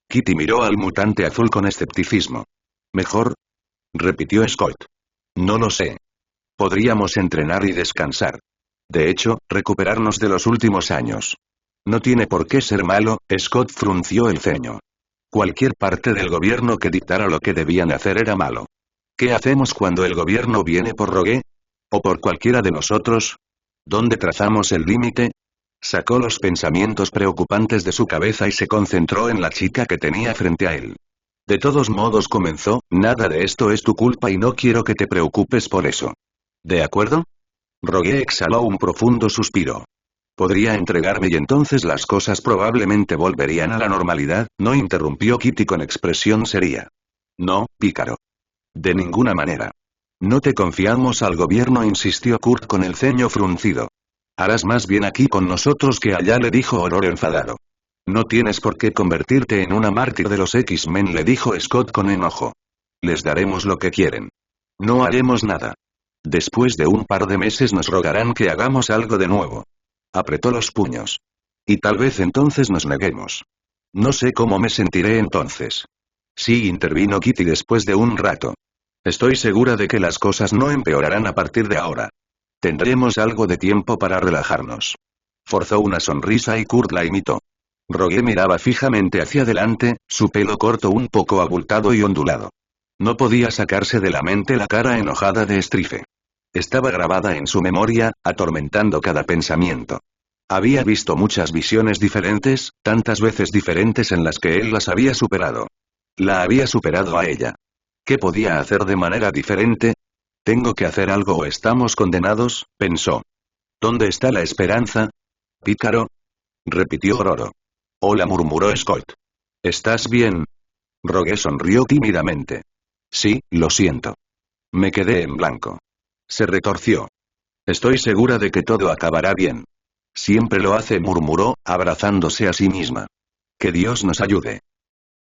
Kitty miró al mutante azul con escepticismo. ¿Mejor? Repitió Scott. No lo sé. Podríamos entrenar y descansar. De hecho, recuperarnos de los últimos años. No tiene por qué ser malo, Scott frunció el ceño. Cualquier parte del gobierno que dictara lo que debían hacer era malo. ¿Qué hacemos cuando el gobierno viene por Rogue? ¿O por cualquiera de nosotros? ¿Dónde trazamos el límite? Sacó los pensamientos preocupantes de su cabeza y se concentró en la chica que tenía frente a él. De todos modos comenzó, nada de esto es tu culpa y no quiero que te preocupes por eso. ¿De acuerdo? Rogue exhaló un profundo suspiro. Podría entregarme y entonces las cosas probablemente volverían a la normalidad, no interrumpió Kitty con expresión seria. No, pícaro. De ninguna manera. No te confiamos al gobierno, insistió Kurt con el ceño fruncido. Harás más bien aquí con nosotros que allá, le dijo Aurora enfadado. No tienes por qué convertirte en una mártir de los X-Men, le dijo Scott con enojo. Les daremos lo que quieren. No haremos nada. Después de un par de meses nos rogarán que hagamos algo de nuevo. Apretó los puños. Y tal vez entonces nos neguemos. No sé cómo me sentiré entonces. Sí, intervino Kitty después de un rato. Estoy segura de que las cosas no empeorarán a partir de ahora. Tendremos algo de tiempo para relajarnos. Forzó una sonrisa y Kurt la imitó. Rogue miraba fijamente hacia adelante, su pelo corto un poco abultado y ondulado. No podía sacarse de la mente la cara enojada de Strife. Estaba grabada en su memoria, atormentando cada pensamiento. Había visto muchas visiones diferentes, tantas veces diferentes en las que él las había superado. La había superado a ella. ¿Qué podía hacer de manera diferente? Tengo que hacer algo o estamos condenados, pensó. ¿Dónde está la esperanza? ¿Pícaro? Repitió Ororo. Hola, murmuró Scott. ¿Estás bien? Rogue sonrió tímidamente. Sí, lo siento. Me quedé en blanco. Se retorció. Estoy segura de que todo acabará bien. Siempre lo hace, murmuró, abrazándose a sí misma. Que Dios nos ayude.